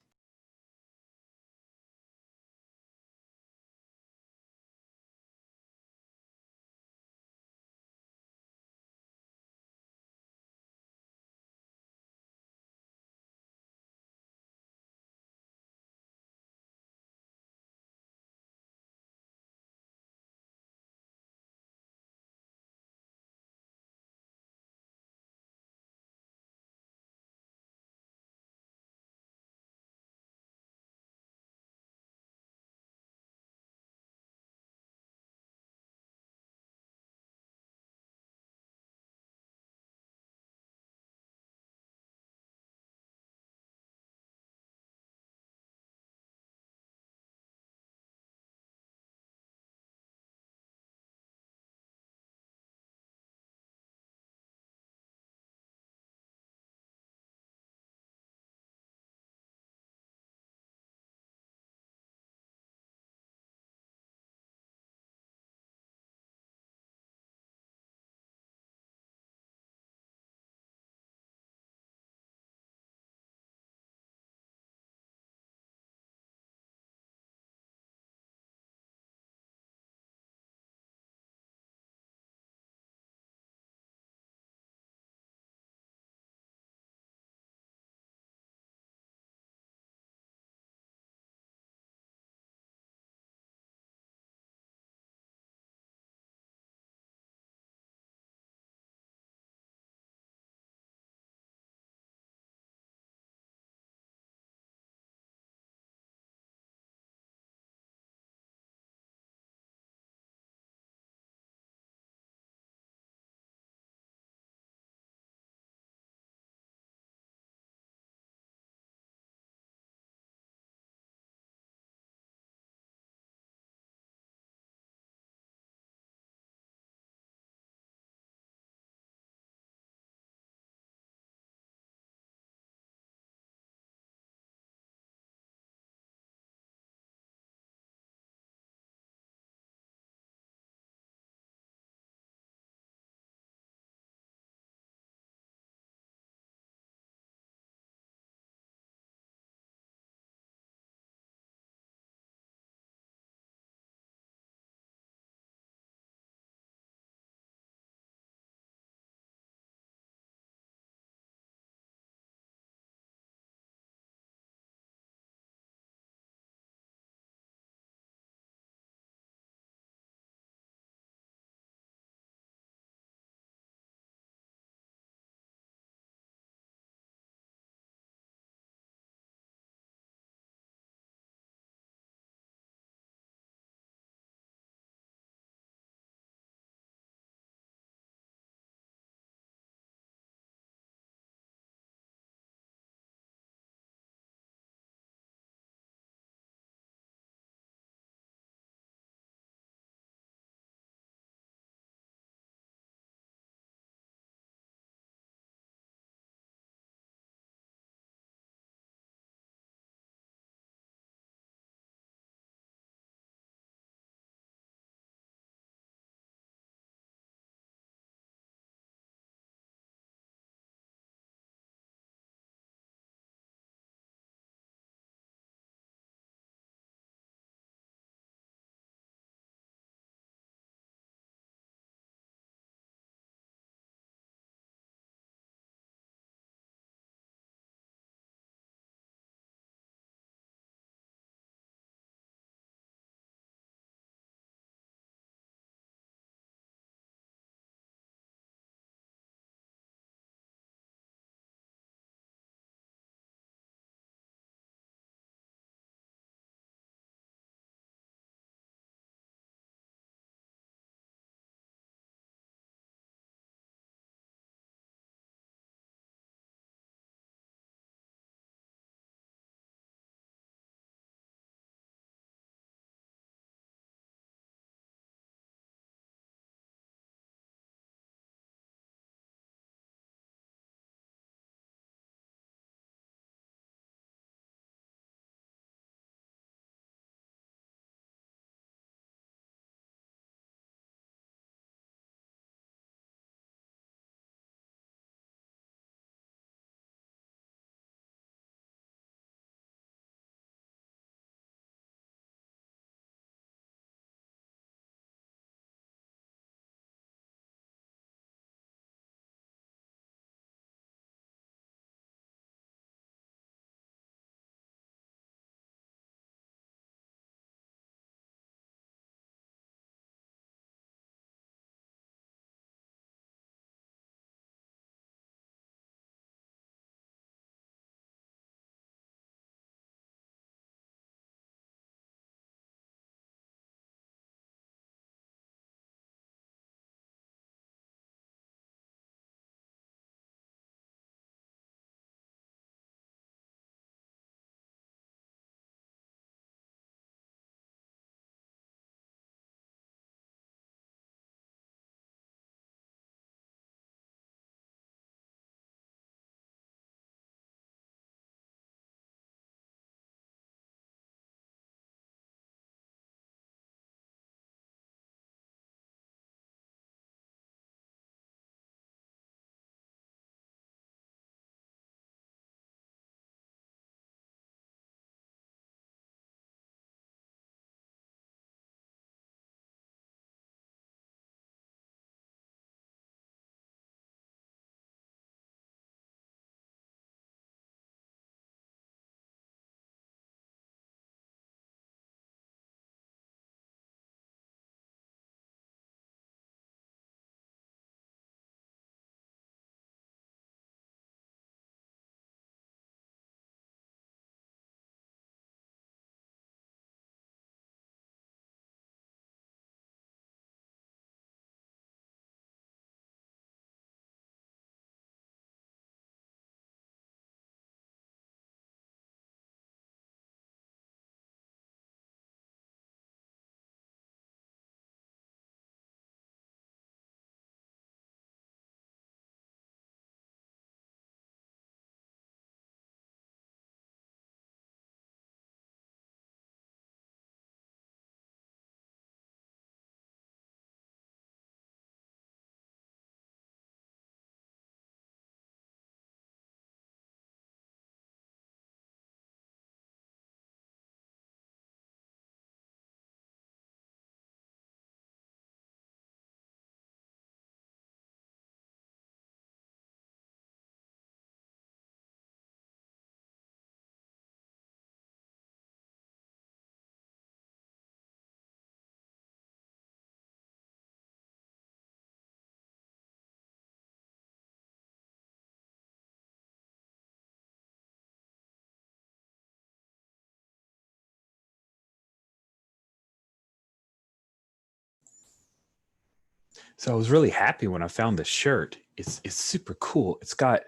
So I was really happy when I found this shirt. It's super cool. It's got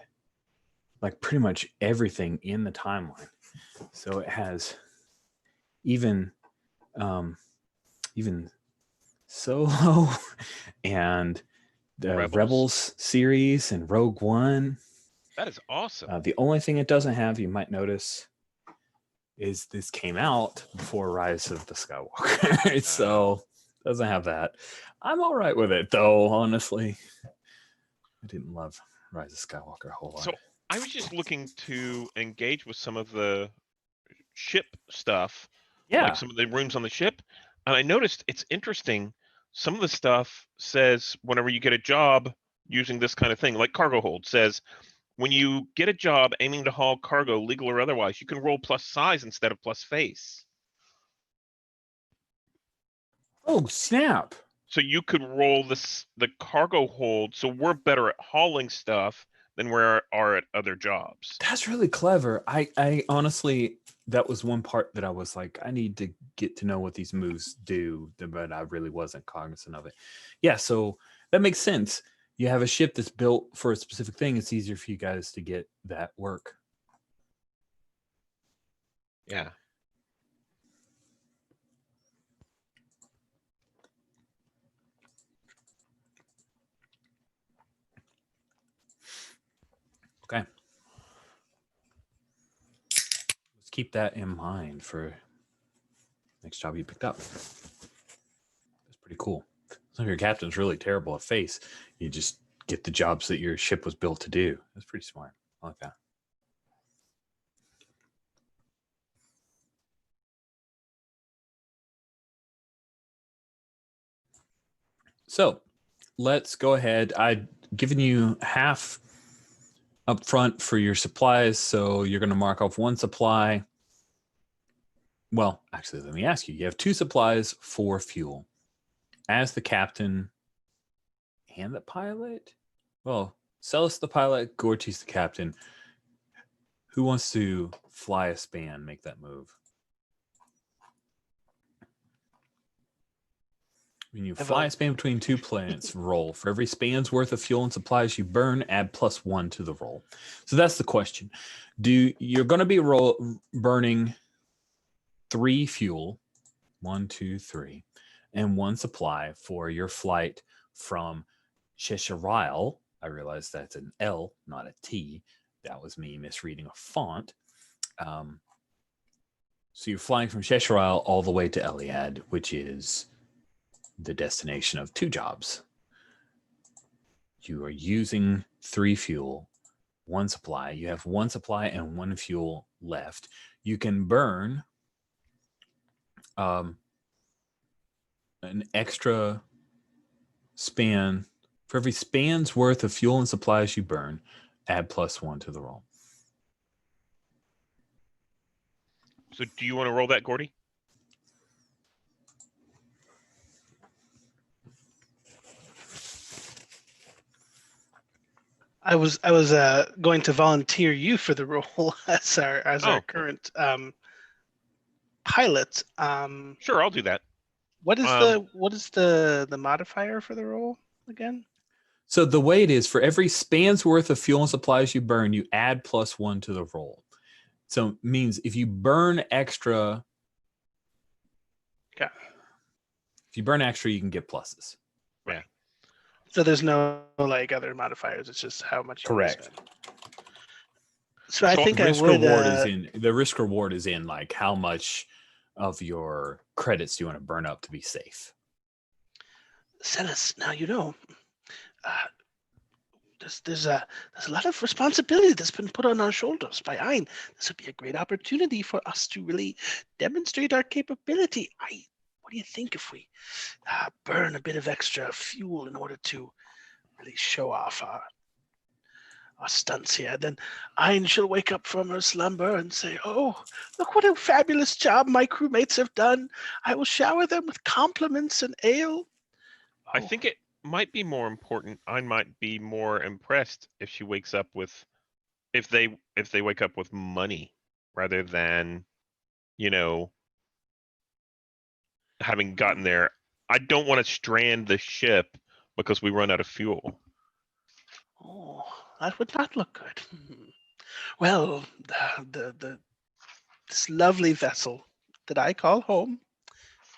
like pretty much everything in the timeline. So it has even even Solo and the Rebels series and Rogue One. That is awesome. The only thing it doesn't have, you might notice, is this came out before Rise of the Skywalker. So it doesn't have that. I'm all right with it, though, honestly. I didn't love Rise of Skywalker a whole lot. So I was just looking to engage with some of the ship stuff, like some of the rooms on the ship, and I noticed it's interesting. Some of the stuff says whenever you get a job using this kind of thing, like cargo hold says, when you get a job aiming to haul cargo, legal or otherwise, you can roll plus size instead of plus face. Oh, snap. So you could roll the cargo hold, so we're better at hauling stuff than we are at other jobs. That's really clever. I honestly, that was one part that I was like, I need to get to know what these moves do, but I really wasn't cognizant of it. Yeah, so that makes sense. You have a ship that's built for a specific thing. It's easier for you guys to get that work. Yeah. Okay. Let's keep that in mind for next job you picked up. That's pretty cool. Some of your captain's really terrible at face. You just get the jobs that your ship was built to do. That's pretty smart. I like that. So let's go ahead. I've given you half up front for your supplies. So you're going to mark off one supply. Well, actually, let me ask you. You have 2 supplies for fuel. As the captain and the pilot? Well, Celis the pilot, Gortys the captain. Who wants to fly a span, make that move? When you fly a span between 2 planets, roll. For every span's worth of fuel and supplies you burn, add +1 to the roll. So that's the question. You're going to be burning 3 fuel, 1, 2, 3, and 1 supply for your flight from Cheshire. I realize that's an L, not a T. That was me misreading a font. So you're flying from Cheshire all the way to Eliad, which is the destination of 2 jobs. You are using 3 fuel, 1 supply. You have 1 supply and 1 fuel left. You can burn an extra span. For every span's worth of fuel and supplies you burn, add +1 to the roll. So do you want to roll that, Gordy? I was going to volunteer you for the role as our current pilot. Sure, I'll do that. What is the modifier for the role again? So the way it is, for every span's worth of fuel and supplies you burn, you add +1 to the roll. So it means if you burn extra, Okay. If you burn extra, you can get pluses. Yeah. So there's no like other modifiers. It's just how much. Correct. So I think the risk reward is in like how much of your credits do you want to burn up to be safe. Celis, now there's a lot of responsibility that's been put on our shoulders by Ein. This would be a great opportunity for us to really demonstrate our capability. What do you think if we burn a bit of extra fuel in order to really show off our stunts here? Then Ein shall wake up from her slumber and say, "Oh, look what a fabulous job my crewmates have done. I will shower them with compliments and ale." I think it might be more important. I might be more impressed if she wakes up with, if they wake up with money rather than, having gotten there. I don't want to strand the ship because we run out of fuel. Oh, that would not look good. Well, this lovely vessel that I call home,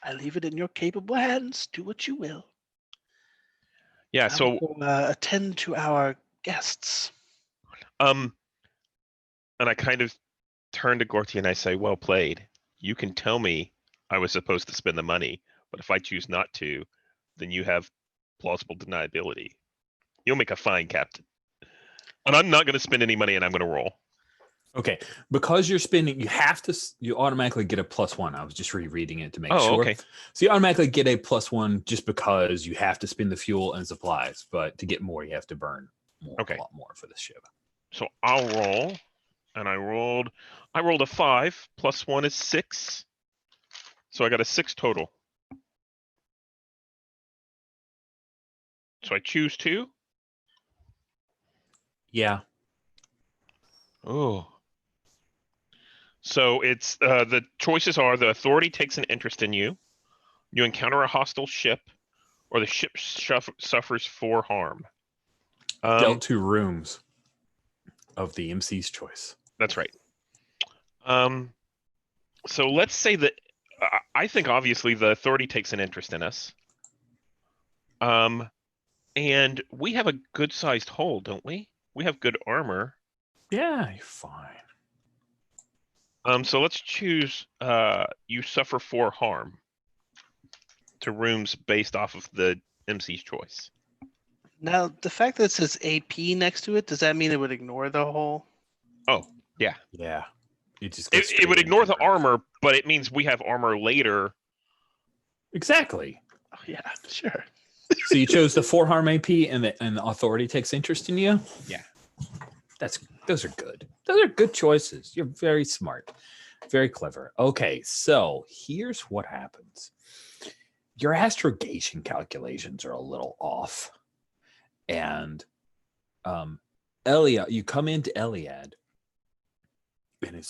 I leave it in your capable hands. Do what you will. Yeah. I So will go, attend to our guests. and I kind of turn to Gorty and I say, "Well played. You can tell me I was supposed to spend the money, but if I choose not to, then you have plausible deniability. You'll make a fine captain. And I'm not going to spend any money, and I'm going to roll." Okay, because you're spending, you automatically get a +1. I was just rereading it to make sure. Okay. So you automatically get a +1 just because you have to spend the fuel and supplies, but to get more, you have to burn more, Okay. a lot more for the ship. So I'll roll, and I rolled a 5 plus 1 is 6. So I got a 6 total. So I choose 2. Yeah. Oh. So it's the choices are: the authority takes an interest in you, you encounter a hostile ship, or the ship suffers 4 harm. Dealt 2 rooms of the MC's choice. That's right. So let's say that I think obviously the authority takes an interest in us. And we have a good-sized hull, don't we? We have good armor. Yeah, you're fine. So let's choose you suffer 4 harm to rooms based off of the MC's choice. Now, the fact that it says AP next to it, does that mean it would ignore the whole? Oh, yeah. Yeah. It just goes It would straight ignore into the armor, but it means we have armor later. Exactly. Oh, yeah, sure. So you chose the 4 harm AP and the authority takes interest in you? Yeah. Those are good. Those are good choices. You're very smart. Very clever. Okay, so here's what happens. Your astrogation calculations are a little off. And you come into Eliad and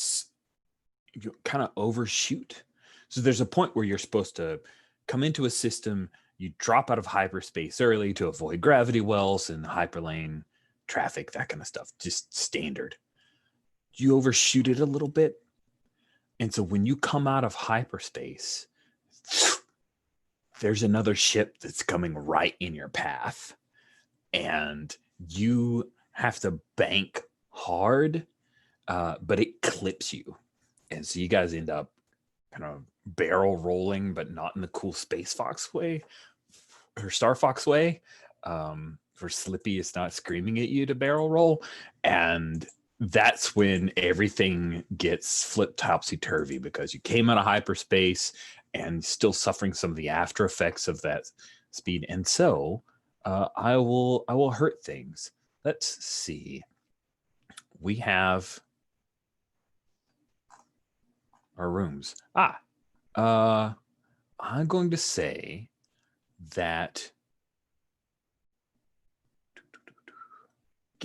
you kind of overshoot. So there's a point where you're supposed to come into a system, you drop out of hyperspace early to avoid gravity wells and hyperlane traffic, that kind of stuff, just standard. You overshoot it a little bit. And so when you come out of hyperspace, there's another ship that's coming right in your path. And you have to bank hard, but it clips you. And so you guys end up kind of barrel rolling, but not in the cool Space Fox way or Star Fox way. For Slippy, it's not screaming at you to barrel roll. And that's when everything gets flipped topsy-turvy because you came out of hyperspace and still suffering some of the after effects of that speed. And so I will hurt things. Let's see. We have our rooms. I'm going to say that.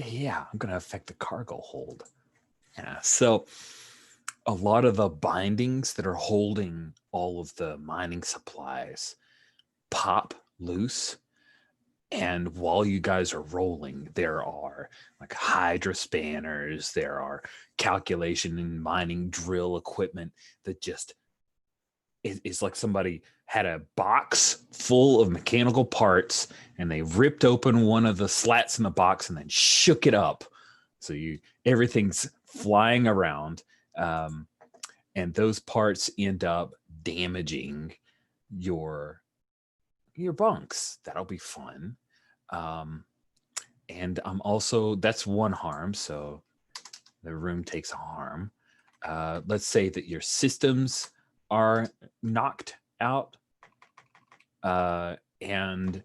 Yeah, I'm going to affect the cargo hold. Yeah, so a lot of the bindings that are holding all of the mining supplies pop loose. And while you guys are rolling, there are like hydra spanners, there are calculation and mining drill equipment that just it's like somebody had a box full of mechanical parts and they ripped open one of the slats in the box and then shook it up. So everything's flying around. And those parts end up damaging your bunks. That'll be fun. And I'm also, that's 1 harm. So the room takes a harm. Let's say that your systems are knocked out. And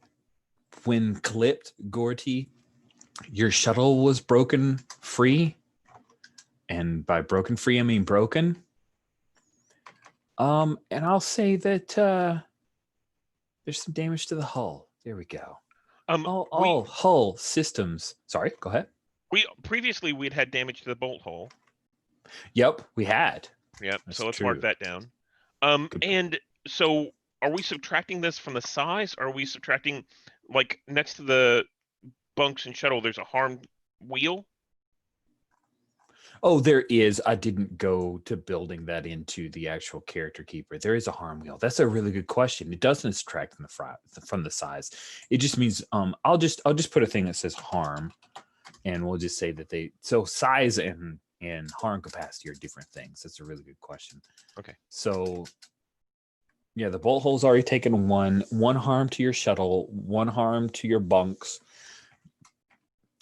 when clipped, Gorty, your shuttle was broken free. And by broken free, I mean broken. And I'll say that there's some damage to the hull. There we go. All hull systems. Sorry, go ahead. Previously we'd had damage to the bolt hole. Yep, we had. Yep. That's So let's true. mark that down. And so are we subtracting this from the size? Or are we subtracting like next to the bunks and shuttle, there's a harm wheel. Oh, there is. I didn't go to building that into the actual character keeper. There is a harm wheel. That's a really good question. It doesn't subtract from the size. It just means I'll just put a thing that says harm, and we'll just say that so size and harm capacity are different things. That's a really good question. Okay. So yeah, the bolt hole's already taken one harm to your shuttle, one harm to your bunks,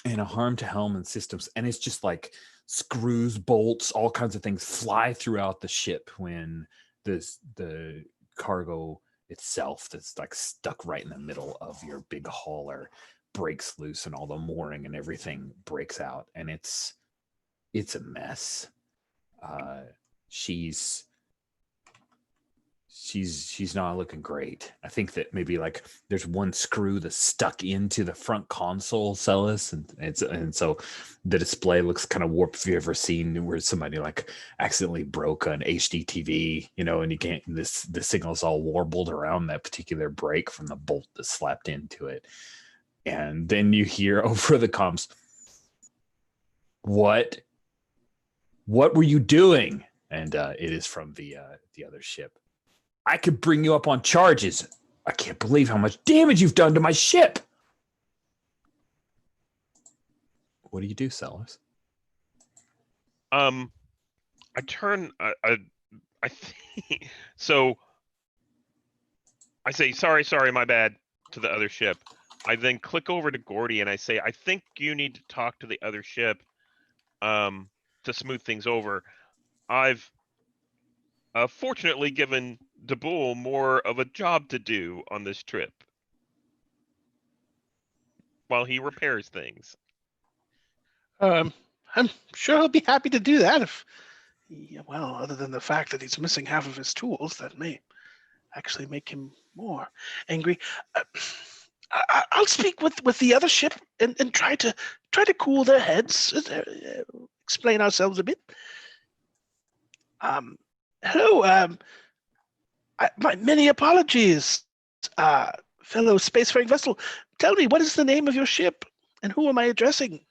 and a harm to helm and systems. And it's just like screws, bolts, all kinds of things fly throughout the ship when the cargo itself that's like stuck right in the middle of your big hauler breaks loose, and all the mooring and everything breaks out, and it's a mess. She's not looking great. I think that maybe like there's one screw that's stuck into the front console, Celis, and so the display looks kind of warped. If you've ever seen where somebody like accidentally broke an HD TV, and you can't, the signal's all warbled around that particular break from the bolt that's slapped into it. And then you hear over the comms, what were you doing? And it is from the other ship. I could bring you up on charges. I can't believe how much damage you've done to my ship. What do you do, Celis? I turn. I think so. I say sorry, my bad to the other ship. I then click over to Gordy and I say, I think you need to talk to the other ship, to smooth things over. I've fortunately given Daboul more of a job to do on this trip while he repairs things. I'm sure he'll be happy to do that if, well, other than the fact that he's missing half of his tools, that may actually make him more angry. I'll speak with the other ship and try to cool their heads, explain ourselves a bit. Hello. My many apologies, fellow spacefaring vessel. Tell me, what is the name of your ship, and who am I addressing?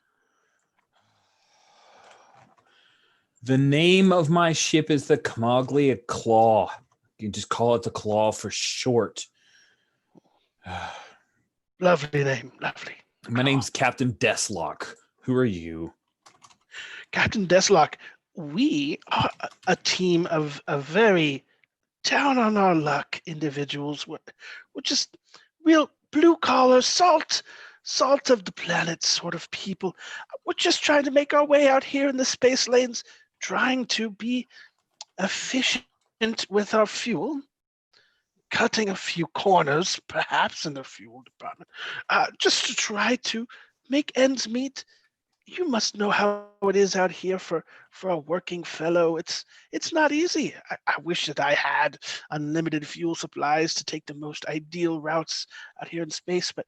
The name of my ship is the Camaglia Claw. You can just call it the Claw for short. Lovely name, lovely. My name's Captain Deslock. Who are you? Captain Deslock. We are a team of very down on our luck individuals. We're just real blue collar, salt of the planet sort of people. We're just trying to make our way out here in the space lanes, trying to be efficient with our fuel, cutting a few corners perhaps in the fuel department, just to try to make ends meet. You must know how it is out here for a working fellow. It's not easy. I wish that I had unlimited fuel supplies to take the most ideal routes out here in space, but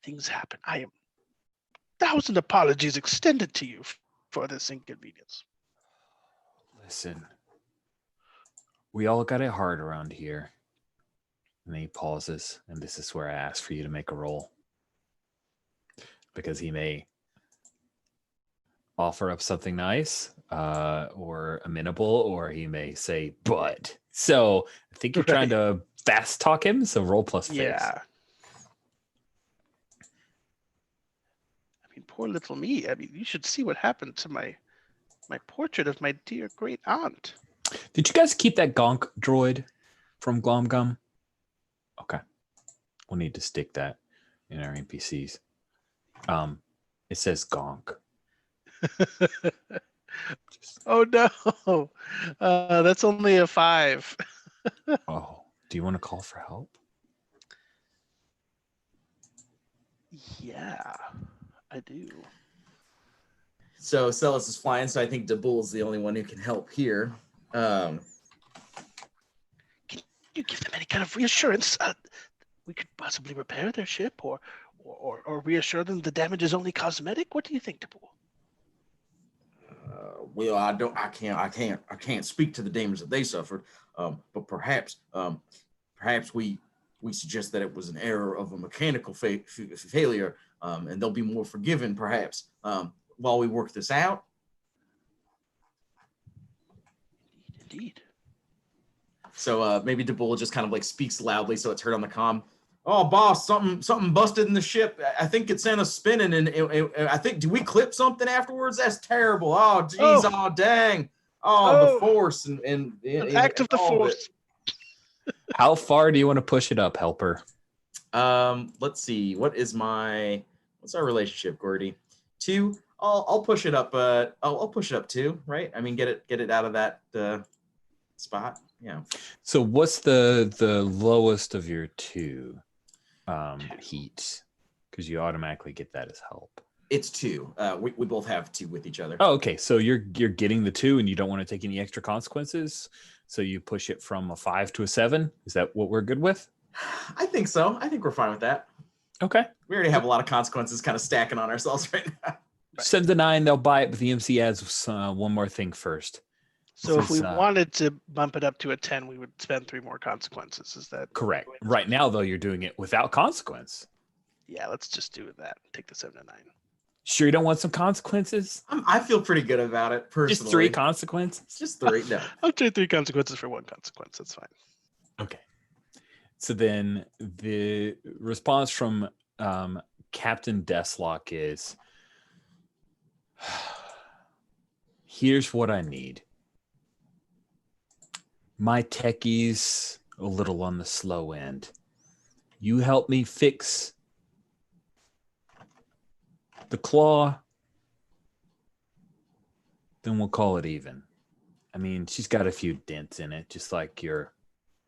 things happen. I am 1,000 apologies extended to you for this inconvenience. Listen, we all got it hard around here. And then he pauses, and this is where I ask for you to make a roll. Because he may offer up something nice, or amenable, or he may say, but. So I think you're trying to fast talk him, so roll plus face. Yeah. I mean, poor little me. I mean, you should see what happened to my portrait of my dear great aunt. Did you guys keep that gonk droid from Glomgum? Okay. We'll need to stick that in our NPCs. It says gonk. Oh no. That's only a 5. Oh, do you want to call for help? Yeah, I do. So Celis is flying, so I think Daboul is the only one who can help here. Can you give them any kind of reassurance? We could possibly repair their ship, or reassure them the damage is only cosmetic. What do you think, Daboul? Well, I can't speak to the damage that they suffered. But perhaps we we suggest that it was an error of a mechanical failure, and they'll be more forgiving, perhaps, while we work this out. Indeed. So maybe DeBull just kind of like speaks loudly so it's heard on the comm. Oh, boss, something busted in the ship. I think it sent us spinning, and I think, do we clip something afterwards? That's terrible. Oh, geez, oh dang. Oh, the force and an act of the force. How far do you want to push it up, helper? Let's see. What's our relationship, Gordy? 2. I'll push it up. I'll push it up 2. Right? I mean, get it out of that spot. Yeah. So what's the lowest of your 2 heat? Because you automatically get that as help. It's 2. We both have 2 with each other. Oh, okay. So you're getting the 2, and you don't want to take any extra consequences. So you push it from a 5 to a 7. Is that what we're good with? I think so. I think we're fine with that. Okay. We already have a lot of consequences kind of stacking on ourselves right now. 7 to 9, they'll buy it, but the MC adds one more thing first. So if we wanted to bump it up to a 10, we would spend 3 more consequences. Is that correct? Right now, though, you're doing it without consequence. Yeah, let's just do that. Take the 7 to 9. Sure, you don't want some consequences? I feel pretty good about it personally. Just 3 consequences? Just 3. No. I'll trade 3 consequences for 1 consequence. That's fine. Okay. So then the response from Captain Deslock is, here's what I need. My techie's a little on the slow end. You help me fix the claw, then we'll call it even. I mean, she's got a few dents in it, just like your,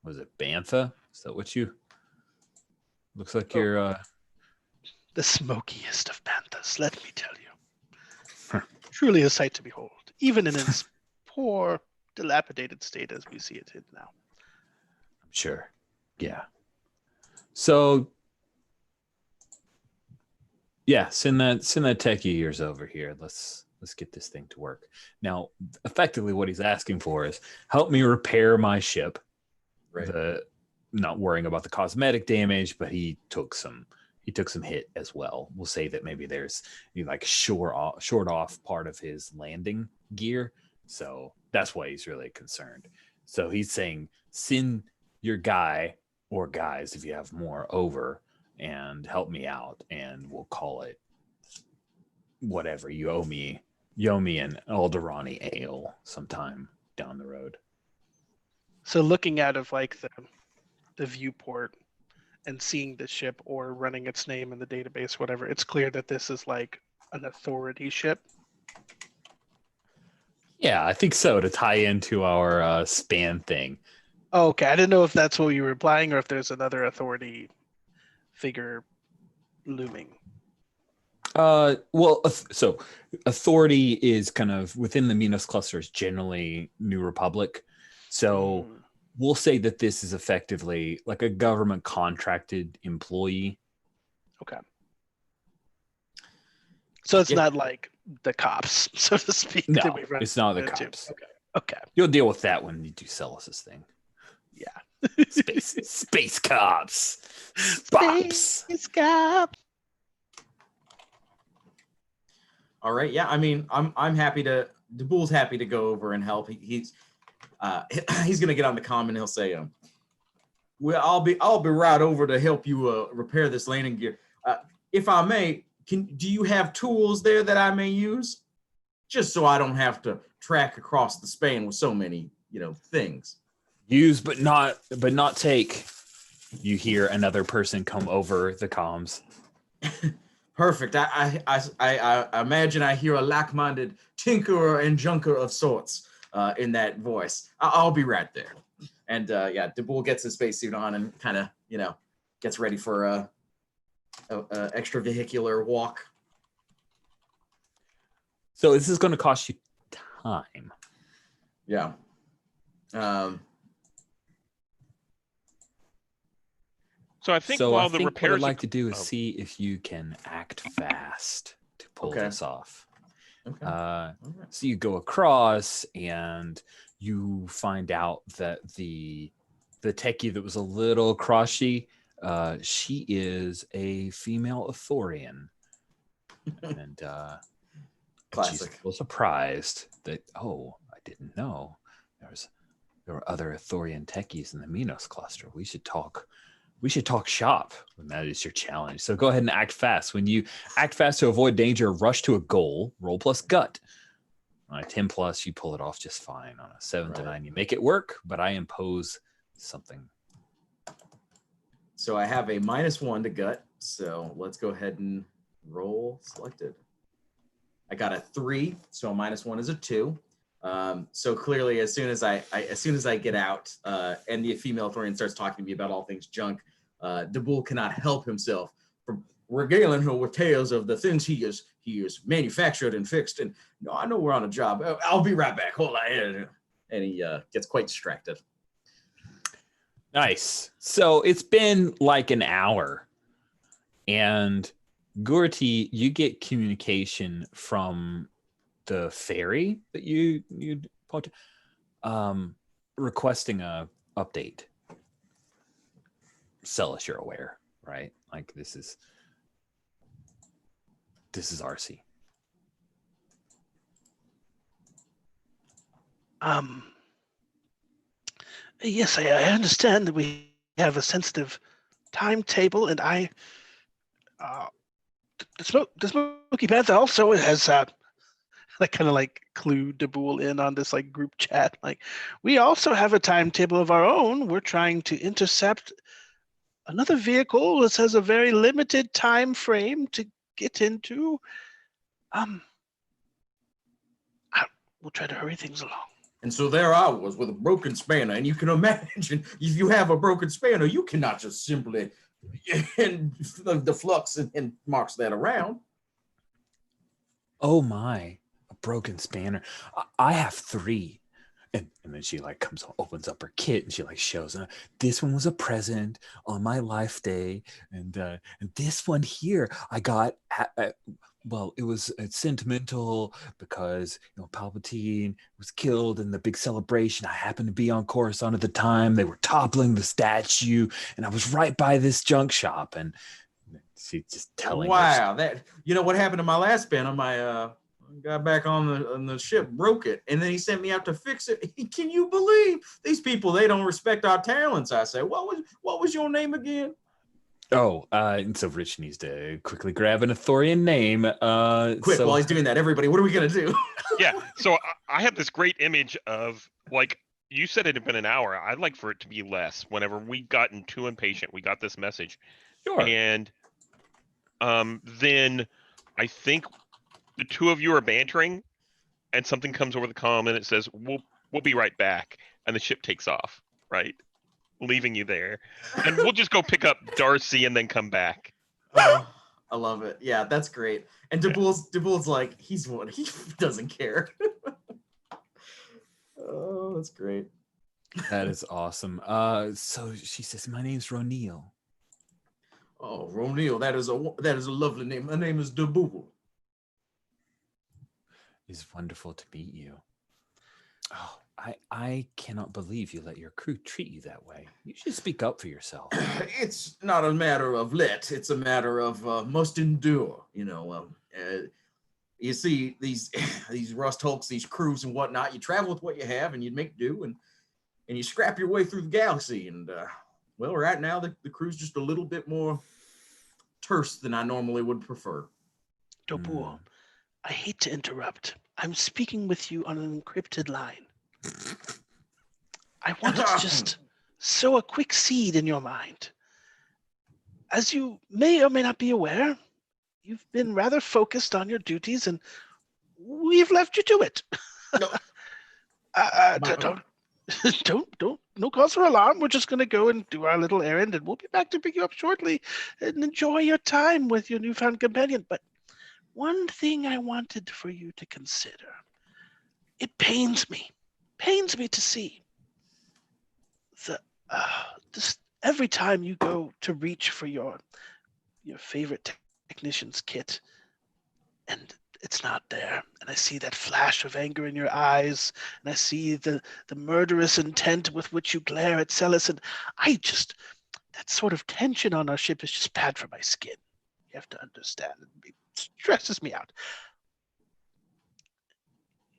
was it Bantha? Is that what you, looks like you're the smokiest of banthas, let me tell you. Truly a sight to behold, even in its poor, dilapidated state as we see it now. I'm sure. Yeah. So yeah, send that techie of yours over here. Let's get this thing to work. Now, effectively what he's asking for is help me repair my ship. Right. Not worrying about the cosmetic damage, but he took some hit as well. We'll say that maybe there's like short off part of his landing gear. So that's why he's really concerned. So he's saying send your guy or guys, if you have more, over and help me out, and we'll call it whatever. You owe me an Alderani ale sometime down the road. So looking out of like the viewport and seeing the ship or running its name in the database, whatever, it's clear that this is like an authority ship. Yeah, I think so, to tie into our span thing. Oh, okay. I didn't know if that's what you were implying or if there's another authority figure looming. Well, so authority is kind of within the Minos clusters, generally New Republic. So we'll say that this is effectively like a government contracted employee. Okay. So it's not like the cops, so to speak. No, it's not the cops. Okay. You'll deal with that when you do Celis's thing. Yeah. Space cops. Bops. Space cops. All right. Yeah. I mean, I'm happy to. DeBull's happy to go over and help. He's gonna get on the comm and he'll say, "Well, I'll be right over to help you repair this landing gear. If I may, do you have tools there that I may use, just so I don't have to track across the span with so many things." Use but not take. You hear another person come over the comms. Perfect. I imagine I hear a like-minded tinkerer and junker of sorts in that voice. I'll be right there. And DeBull gets his spacesuit on and kind of gets ready for a extravehicular walk. So this is going to cost you time. Yeah. So I think while the repairs, what I'd like to do is see if you can act fast to pull this off. Okay. Right. So you go across and you find out that the techie that was a little crushy She is a female Ithorian. And she's a Classic. little surprised that, I didn't know there were other Ithorian techies in the Minos cluster. We should talk shop when that is your challenge. So go ahead and act fast. When you act fast to avoid danger, rush to a goal, roll plus gut. On a 10 plus, you pull it off just fine. On a 7 to 9, you make it work, but I impose something. So I have a -1 to gut. So let's go ahead and roll selected. I got a 3, so a -1 is a 2. So clearly, as soon as I get out, and the female Thorian starts talking to me about all things junk, Daboul cannot help himself from regaling her with tales of the things he is manufactured and fixed. And no, I know we're on a job. I'll be right back. Hold on. And he gets quite distracted. Nice. So it's been like an hour, and Gurti, you get communication from the ferry that you requesting a update. Celis, you're aware, right? Like this is RC. Yes, I understand that we have a sensitive timetable, and the Smoky Panther also has kind of clue Daboul in on this group chat. We also have a timetable of our own. We're trying to intercept another vehicle that has a very limited time frame to get into. We'll try to hurry things along. And so there I was with a broken spanner, and you can imagine if you have a broken spanner, you cannot just simply and the flux and marks that around. Oh my, a broken spanner. I have 3. And then she opens up her kit and she shows this one was a present on my life day, and this one here I got it's sentimental because Palpatine was killed in the big celebration. I happened to be on Coruscant at the time. They were toppling the statue, and I was right by this junk shop. And she's just telling. Wow, that what happened to my last spanner? My got back on the ship, broke it, and then he sent me out to fix it. Can you believe these people? They don't respect our talents. I say, what was your name again? And so Rich needs to quickly grab an Ithorian name. Quick, while he's doing that, everybody, what are we gonna do? Yeah, so I have this great image of you said it had been an hour. I'd like for it to be less. Whenever we've gotten too impatient, we got this message. Sure. And then I think the two of you are bantering, and something comes over the comm and it says, "We'll be right back," and the ship takes off, right, leaving you there, and we'll just go pick up Darcy and then come back. Oh, I love it. Yeah, that's great. And Daboul's like, he doesn't care. Oh, that's great. That is awesome. So she says, "My name's Ronil." Oh, Ronil, that is a lovely name. My name is Daboul. It's wonderful to meet you. Oh, I cannot believe you let your crew treat you that way. You should speak up for yourself. It's not a matter of it's a matter of must endure. You see these rust hulks, these crews and whatnot. You travel with what you have, and you make do, and you scrap your way through the galaxy. And right now the crew's just a little bit more terse than I normally would prefer. Daboul, I hate to interrupt. I'm speaking with you on an encrypted line. I wanted to just sow a quick seed in your mind. As you may or may not be aware, you've been rather focused on your duties, and we've left you to it. No. Don't, no cause for alarm. We're just going to go and do our little errand, and we'll be back to pick you up shortly and enjoy your time with your newfound companion. But one thing I wanted for you to consider. It pains me to see just every time you go to reach for your favorite technician's kit, and it's not there, and I see that flash of anger in your eyes, and I see the murderous intent with which you glare at Celis, and that sort of tension on our ship is just bad for my skin. You have to understand. It stresses me out.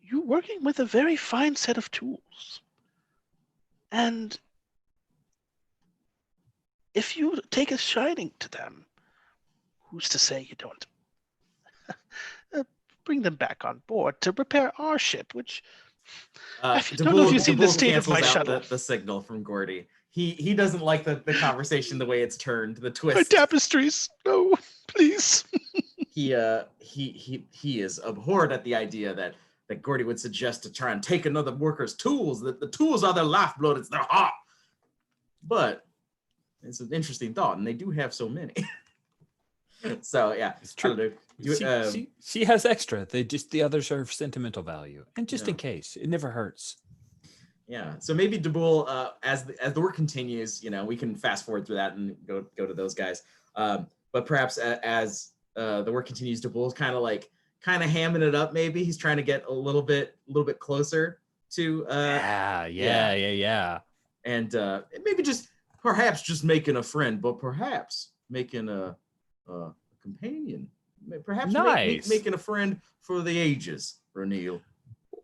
You're working with a very fine set of tools. And if you take a shining to them, who's to say you don't bring them back on board to repair our ship, which I don't know if you've seen the state of my shuttle. The signal from Gordy. He doesn't like the conversation the way it's turned, the twist. My tapestries, no, please. He is abhorred at the idea that Gordy would suggest to try and take another worker's tools. That the tools are their lifeblood, it's their heart. But it's an interesting thought, and they do have so many. So yeah, It's true. She has extra. The others are of sentimental value, and just in case, it never hurts. Yeah. So maybe Daboul, as the work continues, we can fast forward through that and go to those guys. But perhaps as the work continues, Daboul's kind of hamming it up. Maybe he's trying to get a little bit closer to. Yeah. And maybe perhaps just making a friend, but perhaps making a companion. Perhaps nice. making a friend for the ages, Ronil.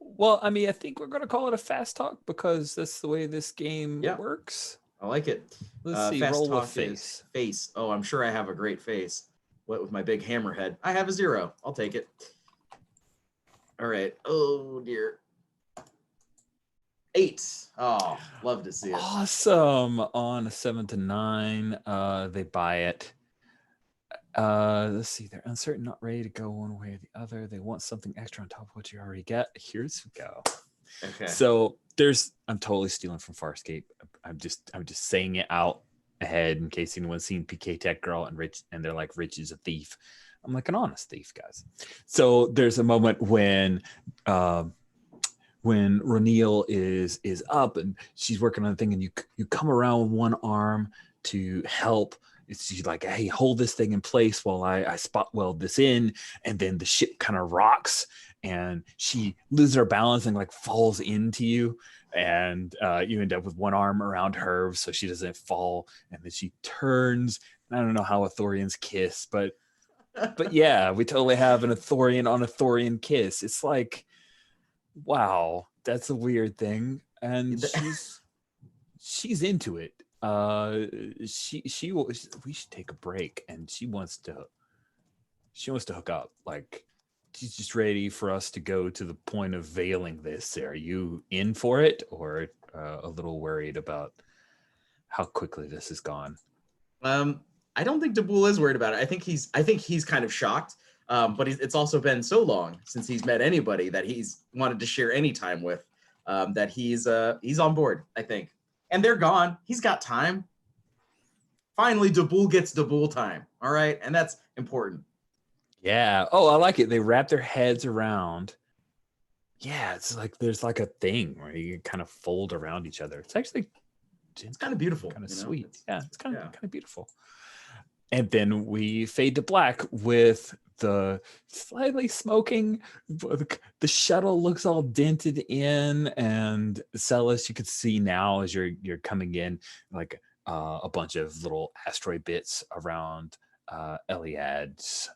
Well, I mean, I think we're going to call it a fast talk because that's the way this game works. I like it. Let's see. Fast Roll talk with face. Face. Oh, I'm sure I have a great face. What with my big hammer head? I have a 0. I'll take it. All right. Oh dear. 8. Oh, love to see it. Awesome. On a 7 to 9, they buy it. Let's see. They're uncertain, not ready to go one way or the other. They want something extra on top of what you already get. Here's go. Okay. So I'm totally stealing from Farscape. I'm just saying it out ahead in case anyone's seen PK Tech Girl and Rich, and they're like, Rich is a thief. I'm like an honest thief, guys. So there's a moment when Ronil is up and she's working on a thing, and you come around with one arm to help. She's like, hey, hold this thing in place while I spot weld this in, and then the ship kind of rocks and she loses her balance and like falls into you, and you end up with one arm around her so she doesn't fall, and then she turns. I don't know how Athorians kiss, but yeah, we totally have an Athorian on Athorian kiss. It's like, wow, that's a weird thing, and she's into it. We should take a break, and she wants to hook up. Like, she's just ready for us to go to the point of veiling this. Are you in for it, or a little worried about how quickly this has gone? I don't think Daboul is worried about it. I think he's kind of shocked. But it's also been so long since he's met anybody that he's wanted to share any time with, that he's on board, I think. And they're gone. He's got time. Finally, Daboul gets Daboul time. All right. And that's important. Yeah. Oh, I like it. They wrap their heads around. Yeah. It's like there's like a thing where you kind of fold around each other. It's actually kind of beautiful. Kind of sweet. It's kind of beautiful. And then we fade to black with the slightly smoking. The shuttle looks all dented in, and Celis, you could see now as you're coming in, like a bunch of little asteroid bits around Eliad's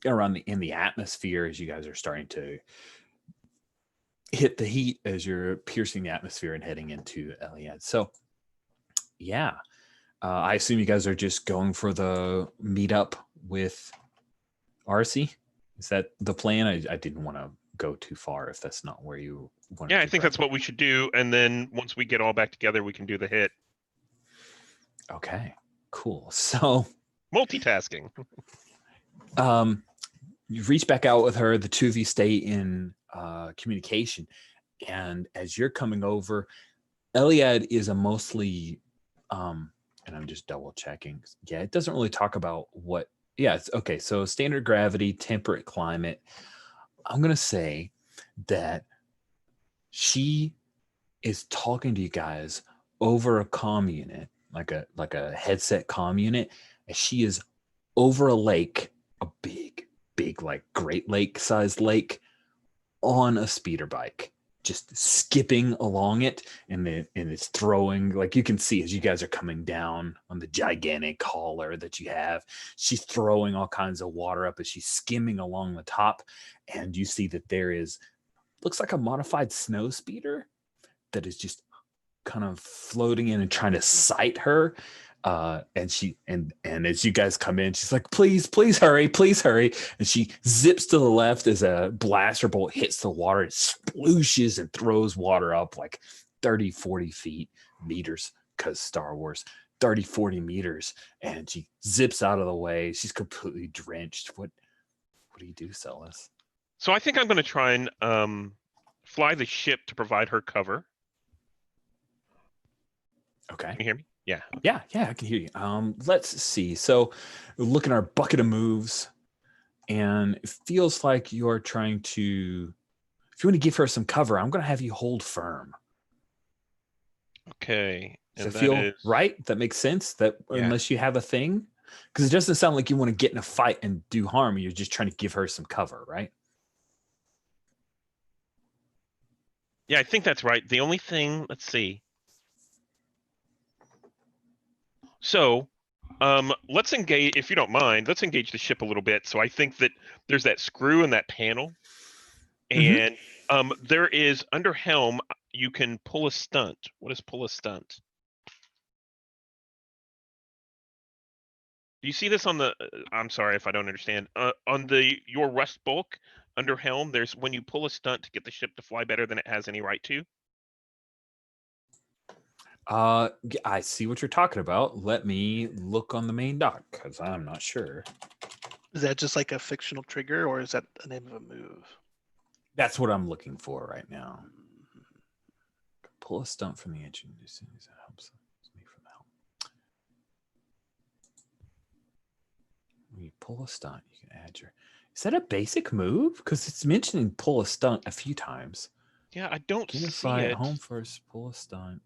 around in the atmosphere as you guys are starting to hit the heat as you're piercing the atmosphere and heading into Eliad. So yeah. I assume you guys are just going for the meetup with RC. Is that the plan? I didn't want to go too far if that's not where you want to. Yeah, I think that's what we should do. And then once we get all back together, we can do the hit. Okay, cool. So multitasking. You reach back out with her. The two of you stay in communication. And as you're coming over, Eliad is a mostly and I'm just double checking. Yeah, it doesn't really talk about what. Yeah, it's okay. So standard gravity, temperate climate. I'm going to say that she is talking to you guys over a comm unit, like a headset comm unit, and she is over a lake, a big like Great Lake sized lake, on a speeder bike. just skipping along it, and it's throwing, like you can see as you guys are coming down on the gigantic hauler that you have, she's throwing all kinds of water up as she's skimming along the top, and you see that there is, looks like a modified snow speeder that is just kind of floating in and trying to sight her. And she and as you guys come in, she's like, please hurry, and she zips to the left as a blaster bolt hits the water. It splooshes and throws water up like 30-40 meters, because Star Wars, 30-40 meters, and she zips out of the way. She's completely drenched. What do you do, Celis? So I think I'm going to try and fly the ship to provide her cover. Okay. Can you hear me? Yeah. Yeah, I can hear you. Let's see. So look at our bucket of moves, and it feels like you're trying to, if you want to give her some cover, I'm going to have you hold firm. Okay. Does And it feel is... right? That makes sense? That unless you have a thing? Because it doesn't sound like you want to get in a fight and do harm. You're just trying to give her some cover, right? Yeah, I think that's right. The only thing, let's see. So, let's engage, if you don't mind, let's engage the ship a little bit. So I think that there's that screw in that panel, and there is under helm, you can pull a stunt. What is pull a stunt? Do you see this on the, I'm sorry if I don't understand, on your rust bulk under helm, there's when you pull a stunt to get the ship to fly better than it has any right to. I see what you're talking about. Let me look on the main dock, because I'm not sure. Is that just like a fictional trigger, or is that the name of a move? That's what I'm looking for right now. Pull a stunt from the engine as soon as it helps me from the helm. When you pull a stunt, you can add your. Is that a basic move? Because it's mentioning pull a stunt a few times. Yeah, I don't see Unify it. at home first, pull a stunt.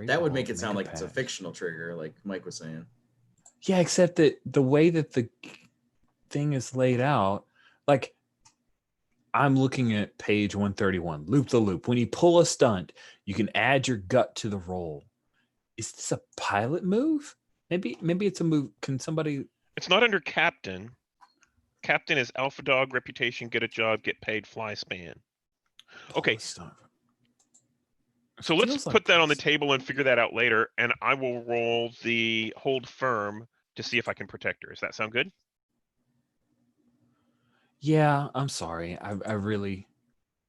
That would make it sound like it's a fictional trigger, like Mike was saying. Yeah, except that the way that the thing is laid out, like I'm looking at page 131, loop the loop. When you pull a stunt, you can add your gut to the roll. Is this a pilot move? Maybe it's a move. Can somebody? It's not under captain. Captain is alpha dog, reputation, get a job, get paid, fly span. Okay. So let's put that on the table and figure that out later, and I will roll the hold firm to see if I can protect her. Does that sound good? Yeah, I'm sorry. I really.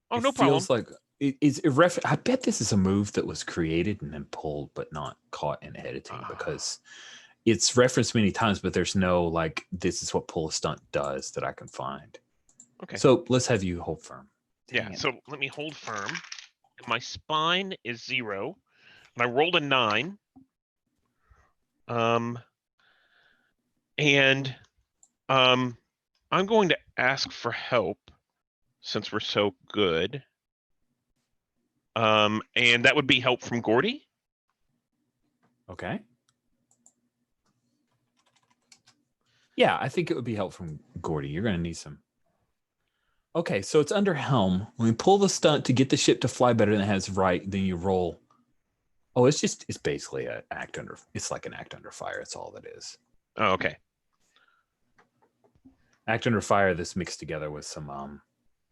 Oh, it no problem. Feels like I bet this is a move that was created and then pulled, but not caught in editing, because it's referenced many times, but there's no like this is what pull a stunt does that I can find. Okay. So let's have you hold firm. Yeah. So let me hold firm. My spine is 0, and I rolled a 9. I'm going to ask for help since we're so good. And that would be help from Gordy. Okay. Yeah, I think it would be help from Gordy. You're going to need some. Okay, so it's under helm. When we pull the stunt to get the ship to fly better than it has right, then you roll. Oh, it's basically an act under. It's like an act under fire. It's all that is. Oh, okay. Act under fire. This mixed together with some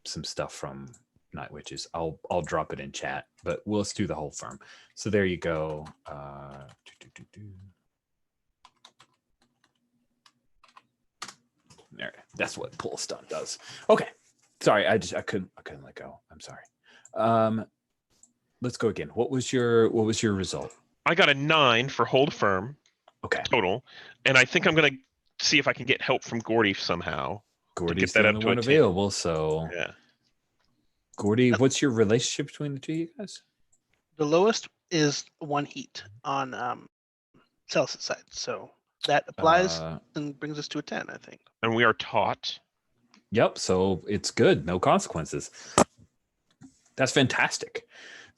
stuff from Night Witches. I'll drop it in chat, but let's do the whole firm. So there you go. There. That's what pull stunt does. Okay. Sorry, I couldn't let go. I'm sorry. Let's go again. What was your result? I got a 9 for hold firm. Okay. Total. And I think I'm gonna see if I can get help from Gordy somehow. Gordy's the only one available, so yeah. Gordy, what's your relationship between the two of you guys? The lowest is 1 heat on Celis' side, so that applies and brings us to a 10, I think. And we are taught. Yep, so it's good. No consequences. That's fantastic.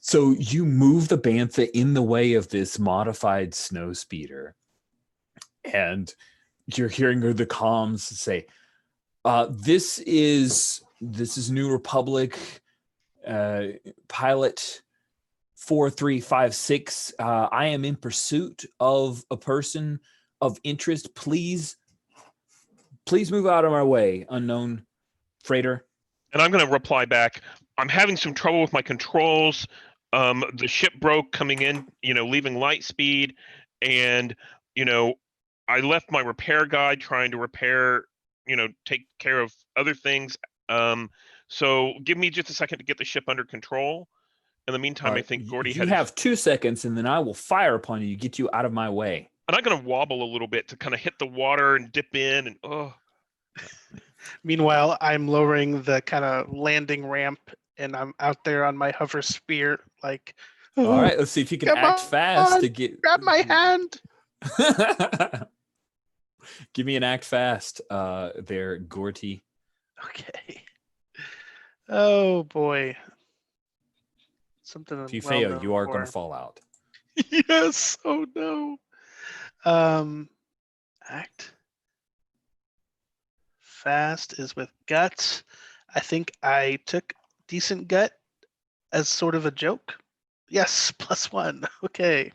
So you move the bantha in the way of this modified snow speeder, and you're hearing the comms say, this is New Republic. Pilot 4356, I am in pursuit of a person of interest. Please move out of my way, unknown freighter. And I'm going to reply back. I'm having some trouble with my controls. The ship broke coming in, leaving light speed. And, I left my repair guide trying to repair, take care of other things. So give me just a second to get the ship under control. In the meantime, I think Gordy You have 2 seconds, and then I will fire upon you, get you out of my way. And I'm going to wobble a little bit to kind of hit the water and dip in. And Meanwhile, I'm lowering the kind of landing ramp, and I'm out there on my hover spear, like. All right, let's see if you can Come act fast on, to get. Grab my hand. Give me an act fast, there, Gorty. Okay. Oh boy. Something. If you well fail, known you are for. going to fall out. Yes. Oh no. Act fast is with guts. I think I took decent gut as sort of a joke. Yes, +1. Okay.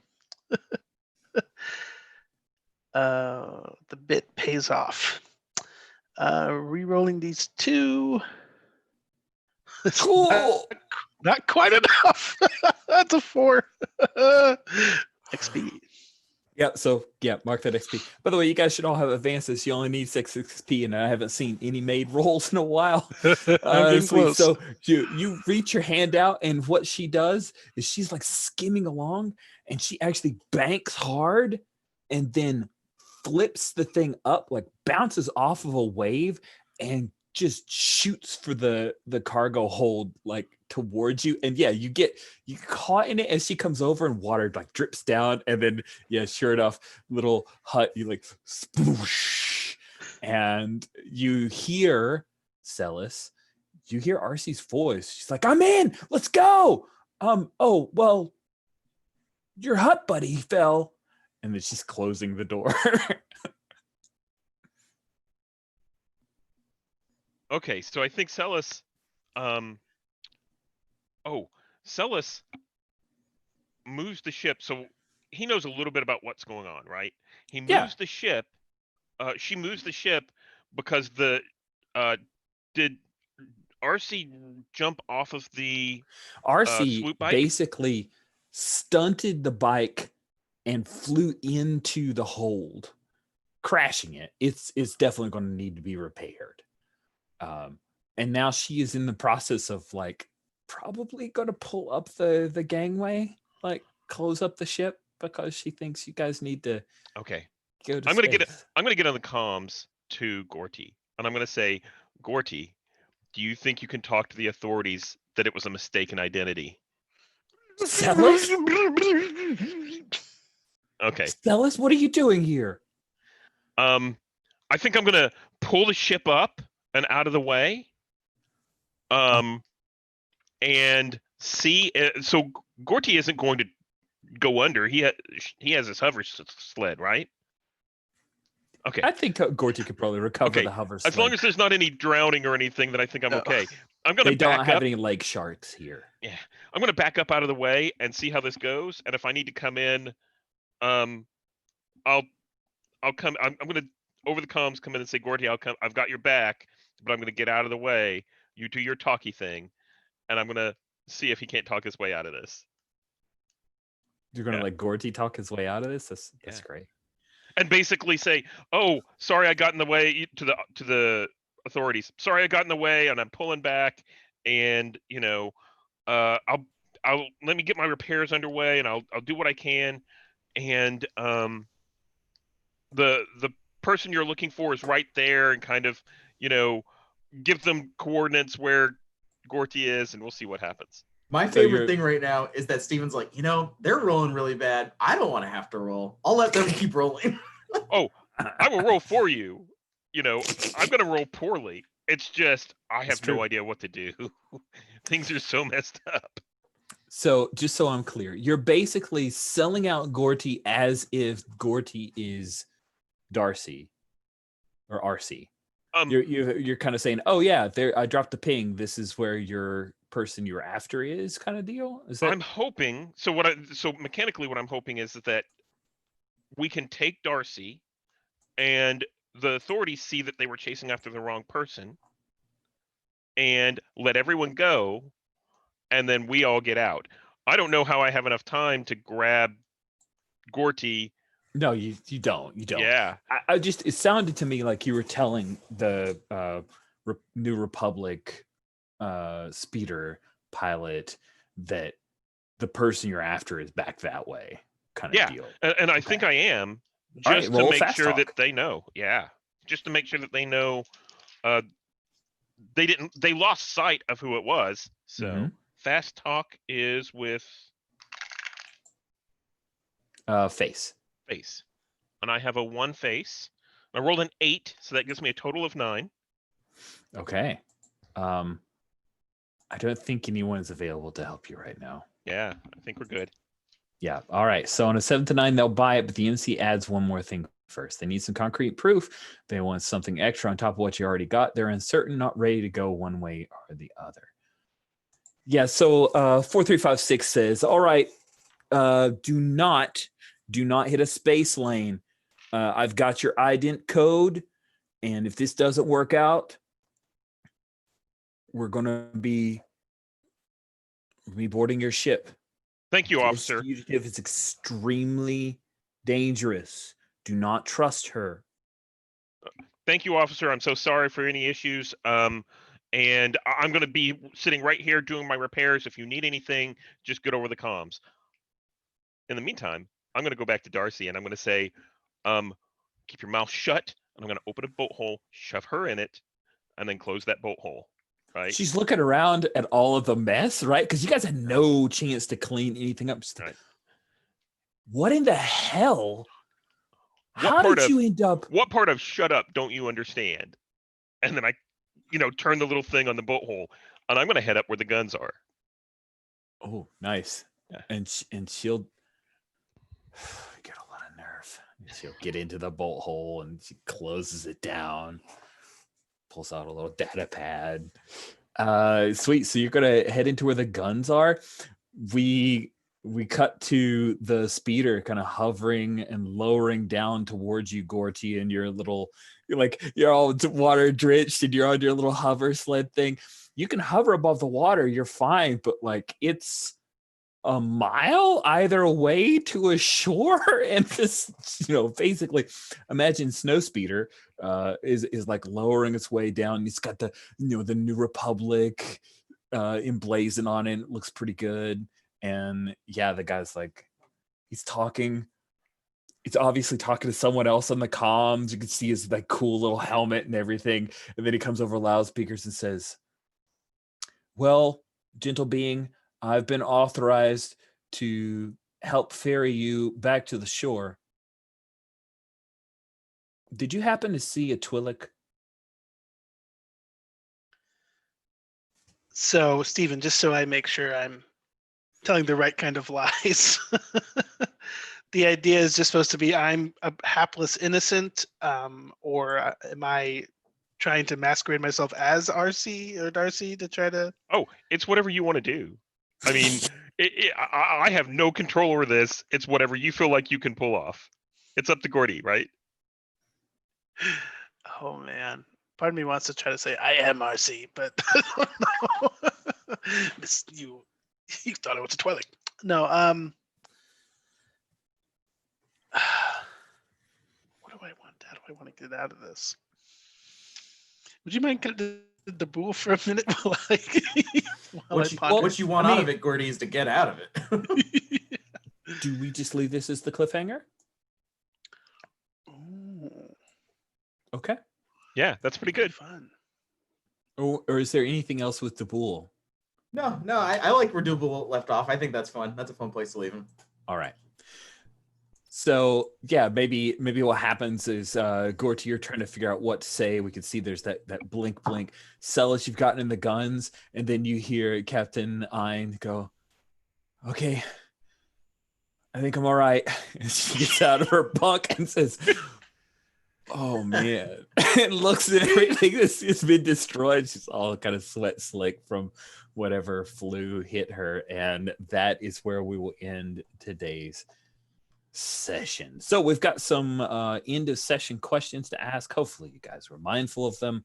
The bit pays off. Re-rolling these 2. Cool. Not quite enough. That's a 4. XP. Yeah, so mark that XP. By the way, you guys should all have advances. You only need 6 XP, and I haven't seen any made rolls in a while. I'm getting close. So you reach your hand out, and what she does is she's like skimming along, and she actually banks hard, and then flips the thing up, like bounces off of a wave, and just shoots for the cargo hold, like towards you. And yeah, you caught in it as she comes over, and water like drips down, and then sure enough, little hut, you like sploosh, and you hear Celis, you hear RC's voice. She's like, I'm in, let's go. Oh well, your hut buddy fell. And then she's closing the door. Okay, so I think Celis, Celis moves the ship. So he knows a little bit about what's going on, right? He moves the ship. She moves the ship because did RC jump off of the RC swoop bike? basically stunted the bike and flew into the hold, crashing it. It's definitely going to need to be repaired. And now she is in the process of like probably going to pull up the gangway, like close up the ship, because she thinks you guys need to. Okay. Go to I'm gonna space. I'm gonna get on the comms to Gorty, and I'm gonna say, Gorty, do you think you can talk to the authorities that it was a mistaken identity? Celis? Okay. Celis, what are you doing here? I think I'm gonna pull the ship up and out of the way. And see. So Gorty isn't going to go under. He has his hover sled, right? Okay. I think Gorty could probably recover the hover sled. As long as there's not any drowning or anything, then I think I'm okay. I'm gonna. They don't have any lake sharks here. Yeah, I'm gonna back up out of the way and see how this goes. And if I need to come in, I'll come. I'm gonna over the comms come in and say, Gorty, I'll come. I've got your back, but I'm gonna get out of the way. You do your talky thing, and I'm gonna see if he can't talk his way out of this. You're gonna let Gorty talk his way out of this? That's great. And basically say, "Oh, sorry, I got in the way to the authorities. Sorry, I got in the way, and I'm pulling back. And I'll let me get my repairs underway, and I'll do what I can. And the person you're looking for is right there, and kind of give them coordinates where Gorty is, and we'll see what happens." My favorite thing right now is that Steven's like, they're rolling really bad. I don't want to have to roll. I'll let them keep rolling. Oh, I will roll for you. I'm going to roll poorly. It's just, I have no idea what to do. Things are so messed up. So just so I'm clear, you're basically selling out Gorty as if Gorty is Darcy or RC. You're kind of saying, oh yeah, there I dropped the ping. This is where your person you're after is, kind of deal. Is that? I'm hoping. So mechanically, what I'm hoping is that we can take Darcy, and the authorities see that they were chasing after the wrong person, and let everyone go, and then we all get out. I don't know how I have enough time to grab Gorty. No, you don't. You don't. Yeah. I just, it sounded to me like you were telling the New Republic speeder pilot that the person you're after is back that way, kind of deal. And I think I am, All just right, to roll make fast sure talk. that they know. Yeah, just to make sure that they know. They lost sight of who it was. So Mhm. fast talk is with Face. face, and I have a 1 face. I rolled an 8, so that gives me a total of 9. Okay. I don't think anyone is available to help you right now. Yeah, I think we're good. Yeah. All right. So on a 7 to 9, they'll buy it, but the MC adds one more thing first. They need some concrete proof. They want something extra on top of what you already got. They're uncertain, not ready to go one way or the other. Yeah. So 4356 says, all right, do not hit a space lane. I've got your ident code, and if this doesn't work out, we're going to be boarding your ship. Thank you, This officer. fugitive is extremely dangerous. Do not trust her. Thank you, officer. I'm so sorry for any issues. And I'm going to be sitting right here doing my repairs. If you need anything, just get over the comms. In the meantime, I'm going to go back to Darcy and I'm going to say, keep your mouth shut. And I'm going to open a bolt hole, shove her in it, and then close that bolt hole. Right? She's looking around at all of the mess, right? Because you guys had no chance to clean anything up. Right. What in the hell? What How part did of- you end up? What part of shut up don't you understand? And then I, turn the little thing on the bolt hole, and I'm going to head up where the guns are. Oh, nice. Yeah. And she'll get a lot of nerve. She'll get into the bolt hole and she closes it down, pulls out a little data pad. Sweet. So you're gonna head into where the guns are. We cut to the speeder kind of hovering and lowering down towards you, Gorty, and you're all water drenched and you're on your little hover sled thing. You can hover above the water, you're fine, but it's a mile either way to a shore. And this, basically imagine snow speeder is like lowering its way down. It's got the New Republic emblazoned on it. It looks pretty good. And yeah, the guy's he's talking. It's obviously talking to someone else on the comms. You can see his cool little helmet and everything. And then he comes over loudspeakers and says, well, gentle being, I've been authorized to help ferry you back to the shore. Did you happen to see a Twi'lek? So, Stephen, just so I make sure I'm telling the right kind of lies, the idea is just supposed to be I'm a hapless innocent, or am I trying to masquerade myself as RC or Darcy to try to? Oh, it's whatever you want to do. I mean, I have no control over this. It's whatever you feel like you can pull off. It's up to Gordy, right? Oh man, part of me wants to try to say I am RC, but I don't know. You thought I was a Twi'lek. No. What do I want? How do I want to get out of this? Would you mind cutting the bull for a minute while What you want out of it, Gordy, is to get out of it. Do we just leave this as the cliffhanger? Ooh, Okay. Yeah, that's pretty good. fun. Or is there anything else with Dabul? No, I like where Duble left off. I think that's fun. That's a fun place to leave him. All right. So yeah, maybe what happens is Gorty, you're trying to figure out what to say. We can see there's that blink. Celis, you've gotten in the guns, and then you hear Captain Ein go, okay, I think I'm all right. And she gets out of her bunk and says, Oh man, it looks at everything that's been destroyed. She's all kind of sweat slick from whatever flu hit her, and that is where we will end today's session. So we've got some end of session questions to ask. Hopefully you guys were mindful of them.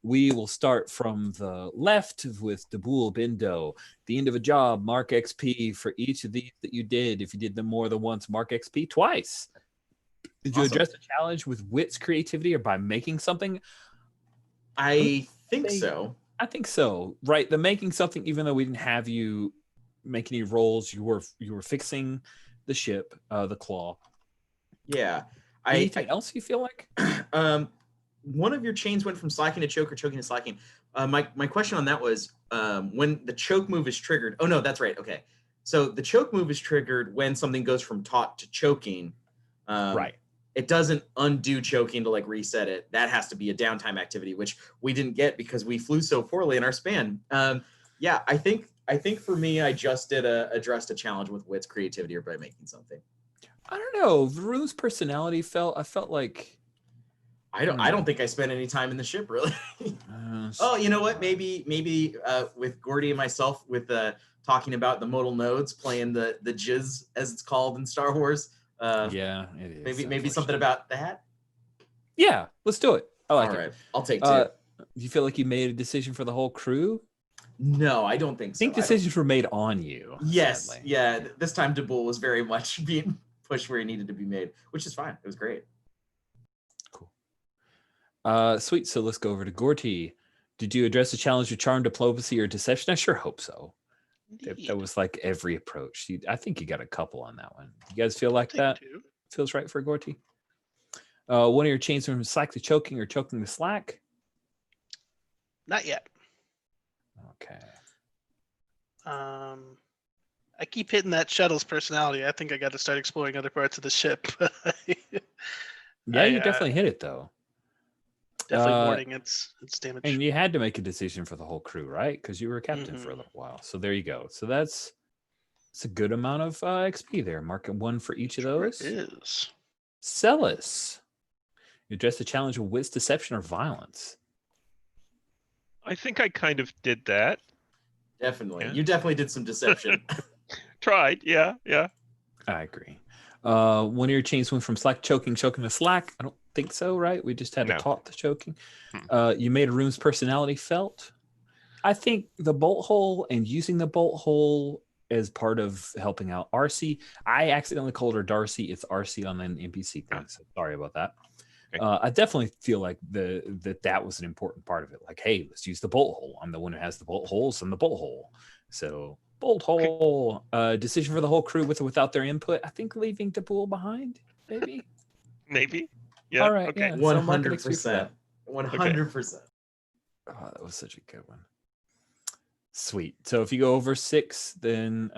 We will start from the left with Dabul Bindo. The end of a job, mark XP for each of these that you did. If you did them more than once, mark XP twice. Did you address the challenge with wits, creativity, or by making something? I think so. I think so. Right. The making something, even though we didn't have you make any rolls, you were fixing the ship, the claw. Yeah. Anything else you feel like? One of your chains went from slacking to choke or choking to slacking. My question on that was when the choke move is triggered. Oh no, that's right. Okay. So the choke move is triggered when something goes from taut to choking. Right. It doesn't undo choking to like reset it. That has to be a downtime activity, which we didn't get because we flew so poorly in our span. Yeah, I think for me, I just addressed a challenge with wits, creativity, or by making something. I don't know. Rune's personality I felt like I don't think I spent any time in the ship really. Oh, you know what? Maybe with Gordy and myself with talking about the modal nodes, playing the jizz as it's called in Star Wars. Yeah, it is. Maybe something about that. Yeah, let's do it. I like All it. right, I'll take two. You feel like you made a decision for the whole crew? No, I don't think so. I think decisions were made on you. Yes, sadly. yeah. This time Dabul was very much being pushed where he needed to be made, which is fine. It was great. Cool. Sweet. So let's go over to Gorty. Did you address the challenge of charm, diplomacy, or deception? I sure hope so. That was like every approach. I think you got a couple on that one. You guys feel like that feels right for Gorty? One of your chains from slack to choking or choking to slack? Not yet. Okay. I keep hitting that shuttle's personality. I think I got to start exploring other parts of the ship. Yeah, you definitely hit it though. Definitely warning its damage. And you had to make a decision for the whole crew, right? Because you were a captain for a little while. So there you go. So that's a good amount of XP there. Mark one for each of those. It is. Celis. You address the challenge of wits, deception, or violence. I think I kind of did that. Definitely. Yeah. You definitely did some deception. Tried, yeah. I agree. One of your chains went from slack choking to slack. I don't think so, right? We just had to taught the choking. You made a room's personality felt. I think the bolt hole and using the bolt hole as part of helping out RC. I accidentally called her Darcy. It's RC on an NPC thing. So sorry about that. Okay. I definitely feel like that was an important part of it. Like, hey, let's use the bolt hole. I'm the one who has the bolt holes and the bolt hole. So bolt hole, decision for the whole crew with or without their input. I think leaving the pool behind, maybe. Maybe. Yeah. All right. Okay. Yeah. 100%. 100%. Oh, that was such a good one. Sweet. So if you go over 6, then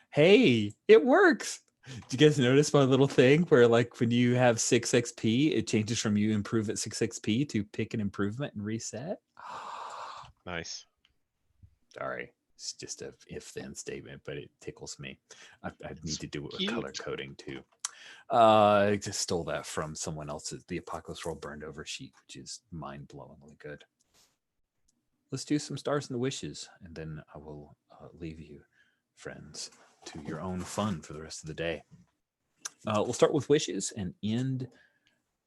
hey, it works. Did you guys notice my little thing where like when you have 6 XP, it changes from you improve at 6 XP to pick an improvement and reset? Nice. Sorry. It's just a if-then statement, but it tickles me. I need to do Cute. a color coding too. I just stole that from someone else's The Apocalypse World Burned Over sheet, which is mind-blowingly good. Let's do some stars and the wishes, and then I will leave you, friends, to your own fun for the rest of the day. We'll start with wishes and end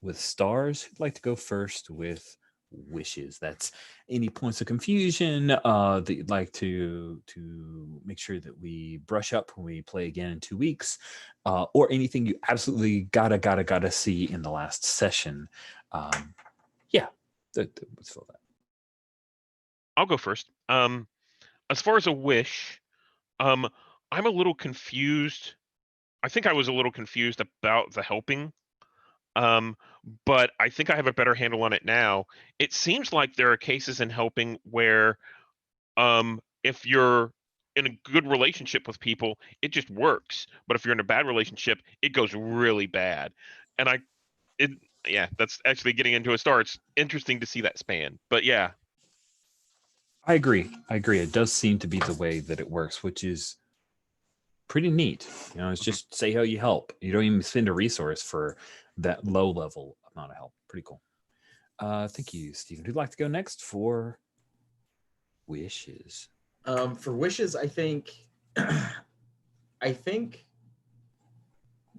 with stars. Who'd like to go first with wishes? That's any points of confusion that you'd like to make sure that we brush up when we play again in 2 weeks, or anything you absolutely gotta see in the last session. Let's fill that. I'll go first. As far as a wish, I'm a little confused. I think I was a little confused about the helping. But I think I have a better handle on it now. It seems like there are cases in helping where if you're in a good relationship with people, it just works. But if you're in a bad relationship, it goes really bad. And that's actually getting into a star. It's interesting to see that span. But yeah. I agree. It does seem to be the way that it works, which is pretty neat. It's just say how you help. You don't even spend a resource for that low level amount of help. Pretty cool. Thank you, Stephen. Who'd like to go next for wishes? For wishes, I think I think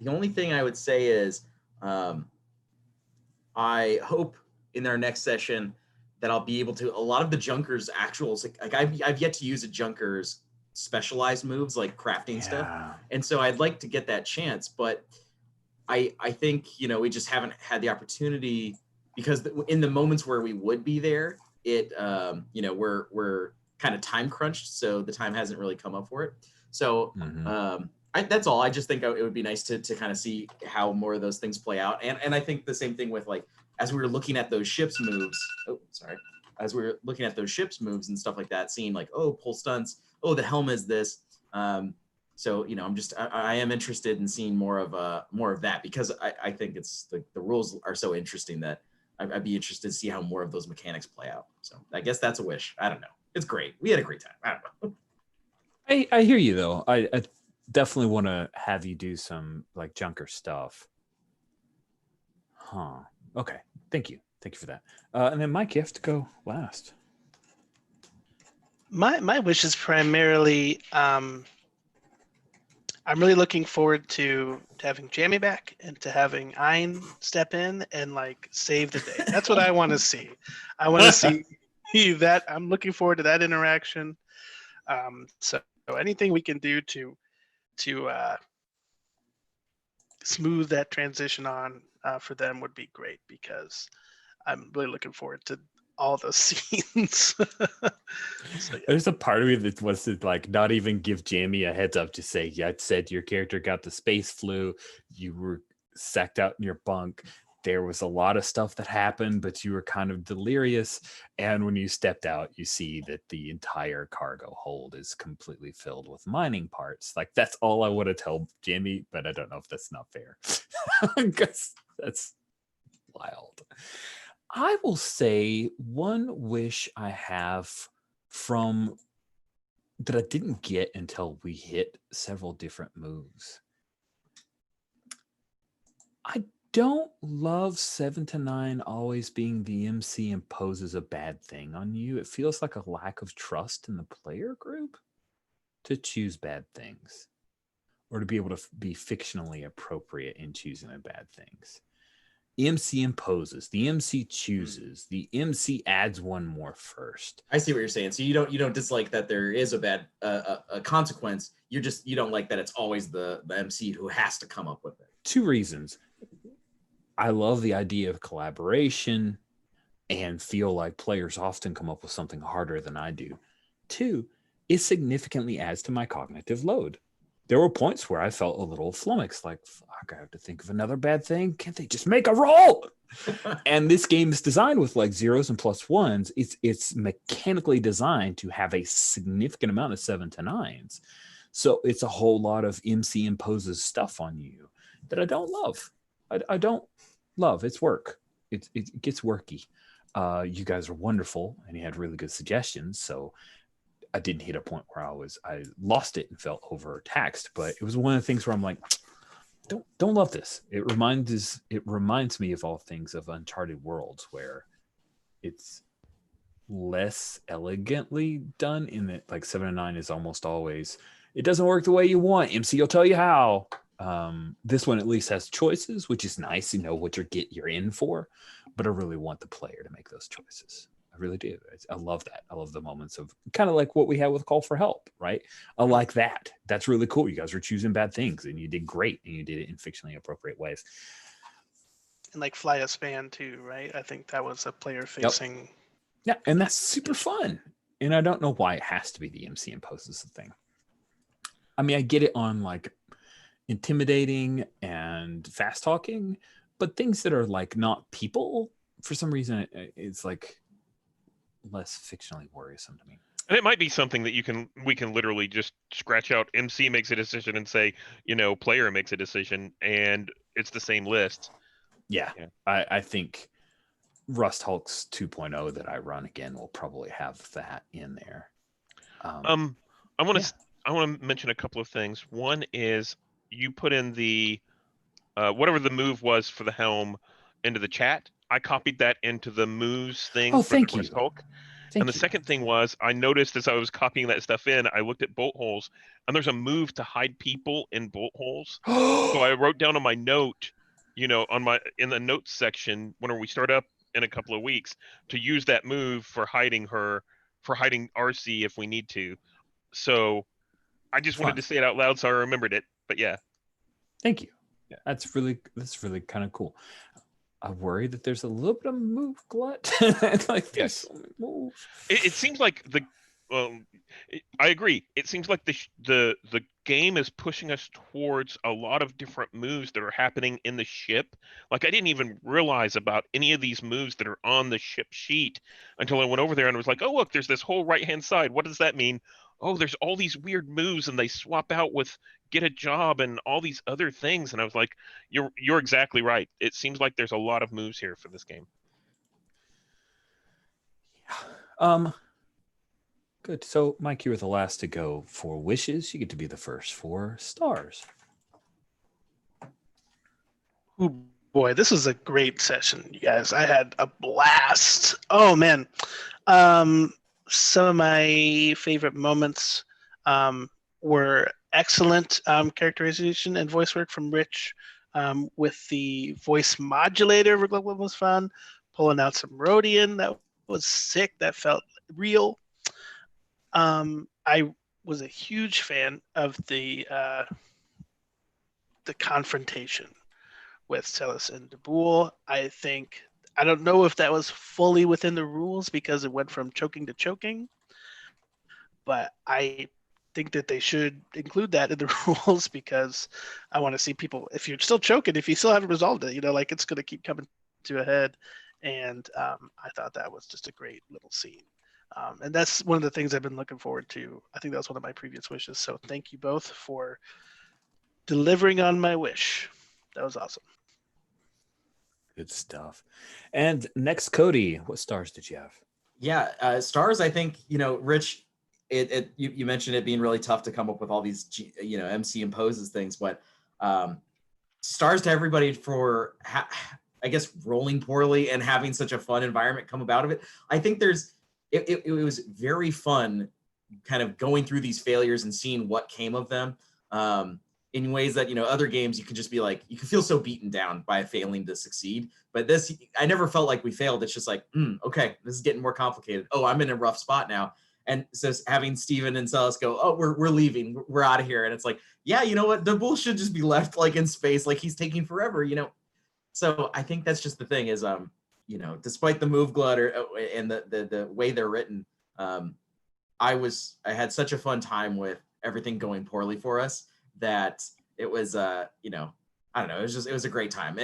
the only thing I would say is I hope in our next session that I'll be able to, a lot of the Junker's actuals, like I've yet to use a Junker's specialized moves like crafting stuff. And so I'd like to get that chance, but I think, we just haven't had the opportunity, because in the moments where we would be there, we're kind of time crunched. So the time hasn't really come up for it. So that's all. I just think it would be nice to kind of see how more of those things play out. And I think the same thing with, like, as we were looking at those ships moves, as we were looking at those ships moves and stuff like that, seeing like, oh, pull stunts, oh, the helm is this. So, I am interested in seeing more of that, because I think it's the rules are so interesting that I'd be interested to see how more of those mechanics play out. So I guess that's a wish. I don't know. It's great. We had a great time. I don't know. I hear you though. I definitely want to have you do some like Junker stuff. Huh. Okay. Thank you for that. And then Mike, you have to go last. My wish is primarily I'm really looking forward to having Jamie back and to having Ein step in and like save the day. That's what I want to see. I want to see that. I'm looking forward to that interaction. So anything we can do to smooth that transition on for them would be great, because I'm really looking forward to all those scenes. So, yeah. There's a part of me that wants to like not even give Jamie a heads up, to say, yeah, it said your character got the space flu, you were sacked out in your bunk, there was a lot of stuff that happened, but you were kind of delirious, and when you stepped out, you see that the entire cargo hold is completely filled with mining parts. Like, that's all I want to tell Jamie, but I don't know if that's not fair, because that's wild. I will say one wish I have from that I didn't get until we hit several different moves. I don't love 7 to 9 always being the MC imposes a bad thing on you. It feels like a lack of trust in the player group to choose bad things, or to be able to be fictionally appropriate in choosing the bad things. MC imposes, the MC chooses, the MC adds one more first. I see what you're saying. So you don't dislike that there is a bad a consequence. You don't like that it's always the MC who has to come up with it. 2 reasons. I love the idea of collaboration and feel like players often come up with something harder than I do. 2, it significantly adds to my cognitive load. There were points where I felt a little flummoxed, like, fuck, I have to think of another bad thing. Can't they just make a roll? And this game is designed with like zeros and plus ones. It's mechanically designed to have a significant amount of 7 to 9s. So it's a whole lot of MC imposes stuff on you that I don't love. I don't love. It's work. It gets worky. You guys are wonderful, and you had really good suggestions. So I didn't hit a point where I lost it and felt overtaxed, but it was one of the things where I'm like, don't love this. It reminds me of all things of Uncharted Worlds, where it's less elegantly done in that like 7 and 9 is almost always, it doesn't work the way you want. MC will tell you how. This one at least has choices, which is nice. You know what you're in for, but I really want the player to make those choices. I really do. I love that. I love the moments of kind of like what we had with Call for Help, right? I like that. That's really cool. You guys were choosing bad things, and you did great, and you did it in fictionally appropriate ways. And like Fly a Span too, right? I think that was a player facing. Yep. Yeah, and that's super fun. And I don't know why it has to be the MC imposes the thing. I mean, I get it on like intimidating and fast talking, but things that are like not people, for some reason, it's like less fictionally worrisome to me. And it might be something that we can literally just scratch out. MC makes a decision and say, player makes a decision, and it's the same list. Yeah. I think Rust Hulk's 2.0 that I run again will probably have that in there. I want to mention a couple of things. One is you put in the whatever the move was for the helm, into the chat. I copied that into the moves thing Oh, for thank the you. West Hulk. Thank And the you. second thing was, I noticed as I was copying that stuff in, I looked at bolt holes, and there's a move to hide people in bolt holes. So I wrote down on my note, in the notes section, when we start up in a couple of weeks, to use that move for hiding RC if we need to. So I just wanted Fun. to say it out loud so I remembered it. But yeah. Thank you. Yeah. That's really kind of cool. I worry that there's a little bit of move glut. Like there's so many moves. It seems like I agree. It seems like the game is pushing us towards a lot of different moves that are happening in the ship. Like I didn't even realize about any of these moves that are on the ship sheet until I went over there and was like, oh look, there's this whole right-hand side. What does that mean? Oh, there's all these weird moves and they swap out with get a job and all these other things. And I was like, you're exactly right. It seems like there's a lot of moves here for this game. Yeah. Good. So, Mike, you were the last to go for wishes. You get to be the first for stars. Oh boy, this was a great session, you guys. I had a blast. Oh man. Some of my favorite moments were excellent characterization and voice work from Rich with the voice modulator was fun. Pulling out some Rhodian, that was sick. That felt real. I was a huge fan of the confrontation with Celis and Daboul. I don't know if that was fully within the rules because it went from choking to choking, but I think that they should include that in the rules because I want to see people, if you're still choking, if you still haven't resolved it, like it's going to keep coming to a head. And I thought that was just a great little scene. And that's one of the things I've been looking forward to. I think that was one of my previous wishes. So thank you both for delivering on my wish. That was awesome. Good stuff. And next, Cody, what stars did you have? Yeah, stars. I think Rich. You mentioned it being really tough to come up with all these MC imposes things, but stars to everybody for I guess rolling poorly and having such a fun environment come about of it. I think it was very fun, kind of going through these failures and seeing what came of them. In ways that other games you can just be like, you can feel so beaten down by failing to succeed, but this, I never felt like we failed. It's just like, okay, this is getting more complicated. Oh, I'm in a rough spot now. And so having Steven and Celis go, oh, we're leaving, we're out of here, and it's like, yeah, you know what, Daboul should just be left like in space, like he's taking forever. So I think that's just the thing is despite the move glut and the way they're written, I had such a fun time with everything going poorly for us that it was I don't know, it was a great time.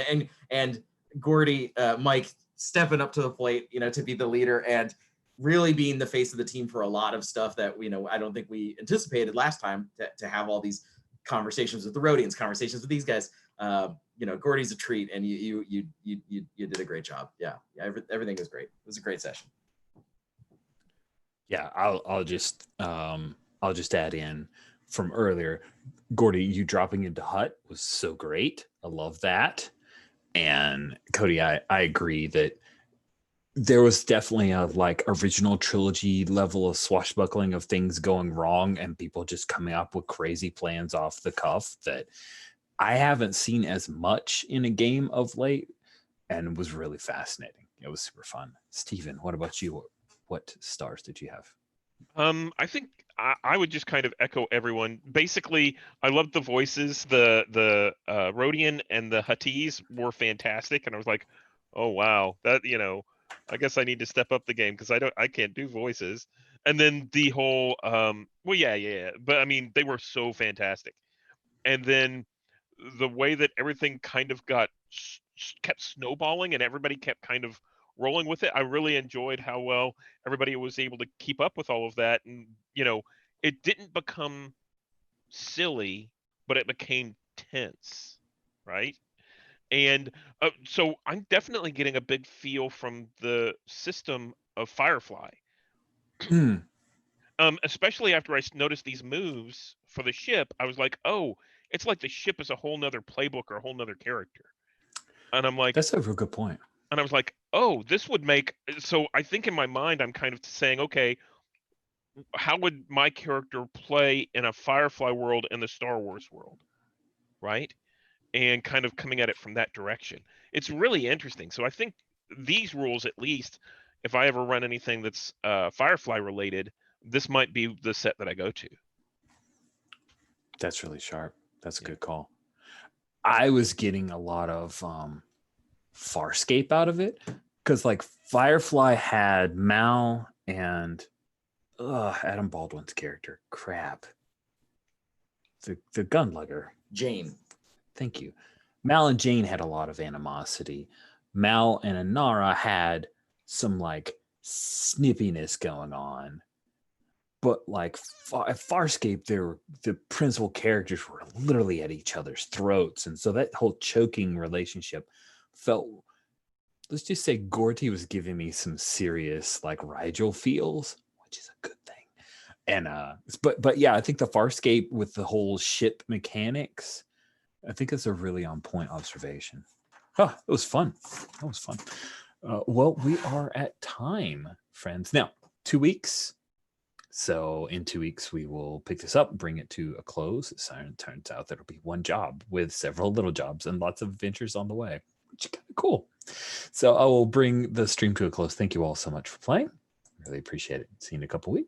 And Gordy, Mike stepping up to the plate, to be the leader and really being the face of the team for a lot of stuff that I don't think we anticipated last time, to have all these conversations with the Rhodians, conversations with these guys. Gordy's a treat, and you did a great job. Yeah, everything was great. It was a great session. Yeah, I'll just add in from earlier, Gordy, you dropping into Hut was so great. I love that. And Cody, I agree that there was definitely a original trilogy level of swashbuckling of things going wrong and people just coming up with crazy plans off the cuff that I haven't seen as much in a game of late, and it was really fascinating. It was super fun. Steven, what about you? What stars did you have? I think I would just kind of echo everyone. Basically, I loved the voices. The Rhodian and the Huttese were fantastic, and I was like, oh wow, that I guess I need to step up the game because I can't do voices. And then the whole well yeah, but I mean they were so fantastic. And then the way that everything kind of kept snowballing and everybody kept kind of rolling with it. I really enjoyed how well everybody was able to keep up with all of that. And, it didn't become silly, but it became tense, right? And so I'm definitely getting a big feel from the system of Firefly. Especially after I noticed these moves for the ship, I was like, oh, it's like the ship is a whole nother playbook or a whole nother character. And I'm like, That's a real good point. and I was like, oh, this would make. So I think in my mind, I'm kind of saying, okay, how would my character play in a Firefly world and the Star Wars world, right? And kind of coming at it from that direction. It's really interesting. So I think these rules, at least, if I ever run anything that's Firefly related, this might be the set that I go to. That's really sharp. That's a Yeah. good call. I was getting a lot of Farscape out of it because like Firefly had Mal and Adam Baldwin's character. Crap. The gun lugger. Jane. Thank you. Mal and Jane had a lot of animosity. Mal and Anara had some like snippiness going on. But like at Farscape, the principal characters were literally at each other's throats. And so that whole choking relationship felt, let's just say Gorty was giving me some serious like Rigel feels, which is a good thing. And but yeah, I think the Farscape with the whole ship mechanics, I think that's a really on point observation. Oh, it was fun. That was fun. Well, we are at time, friends. Now, 2 weeks. So in 2 weeks, we will pick this up, bring it to a close. It turns out there'll be one job with several little jobs and lots of adventures on the way, which is kind of cool. So I will bring the stream to a close. Thank you all so much for playing. Really appreciate it. See you in a couple weeks.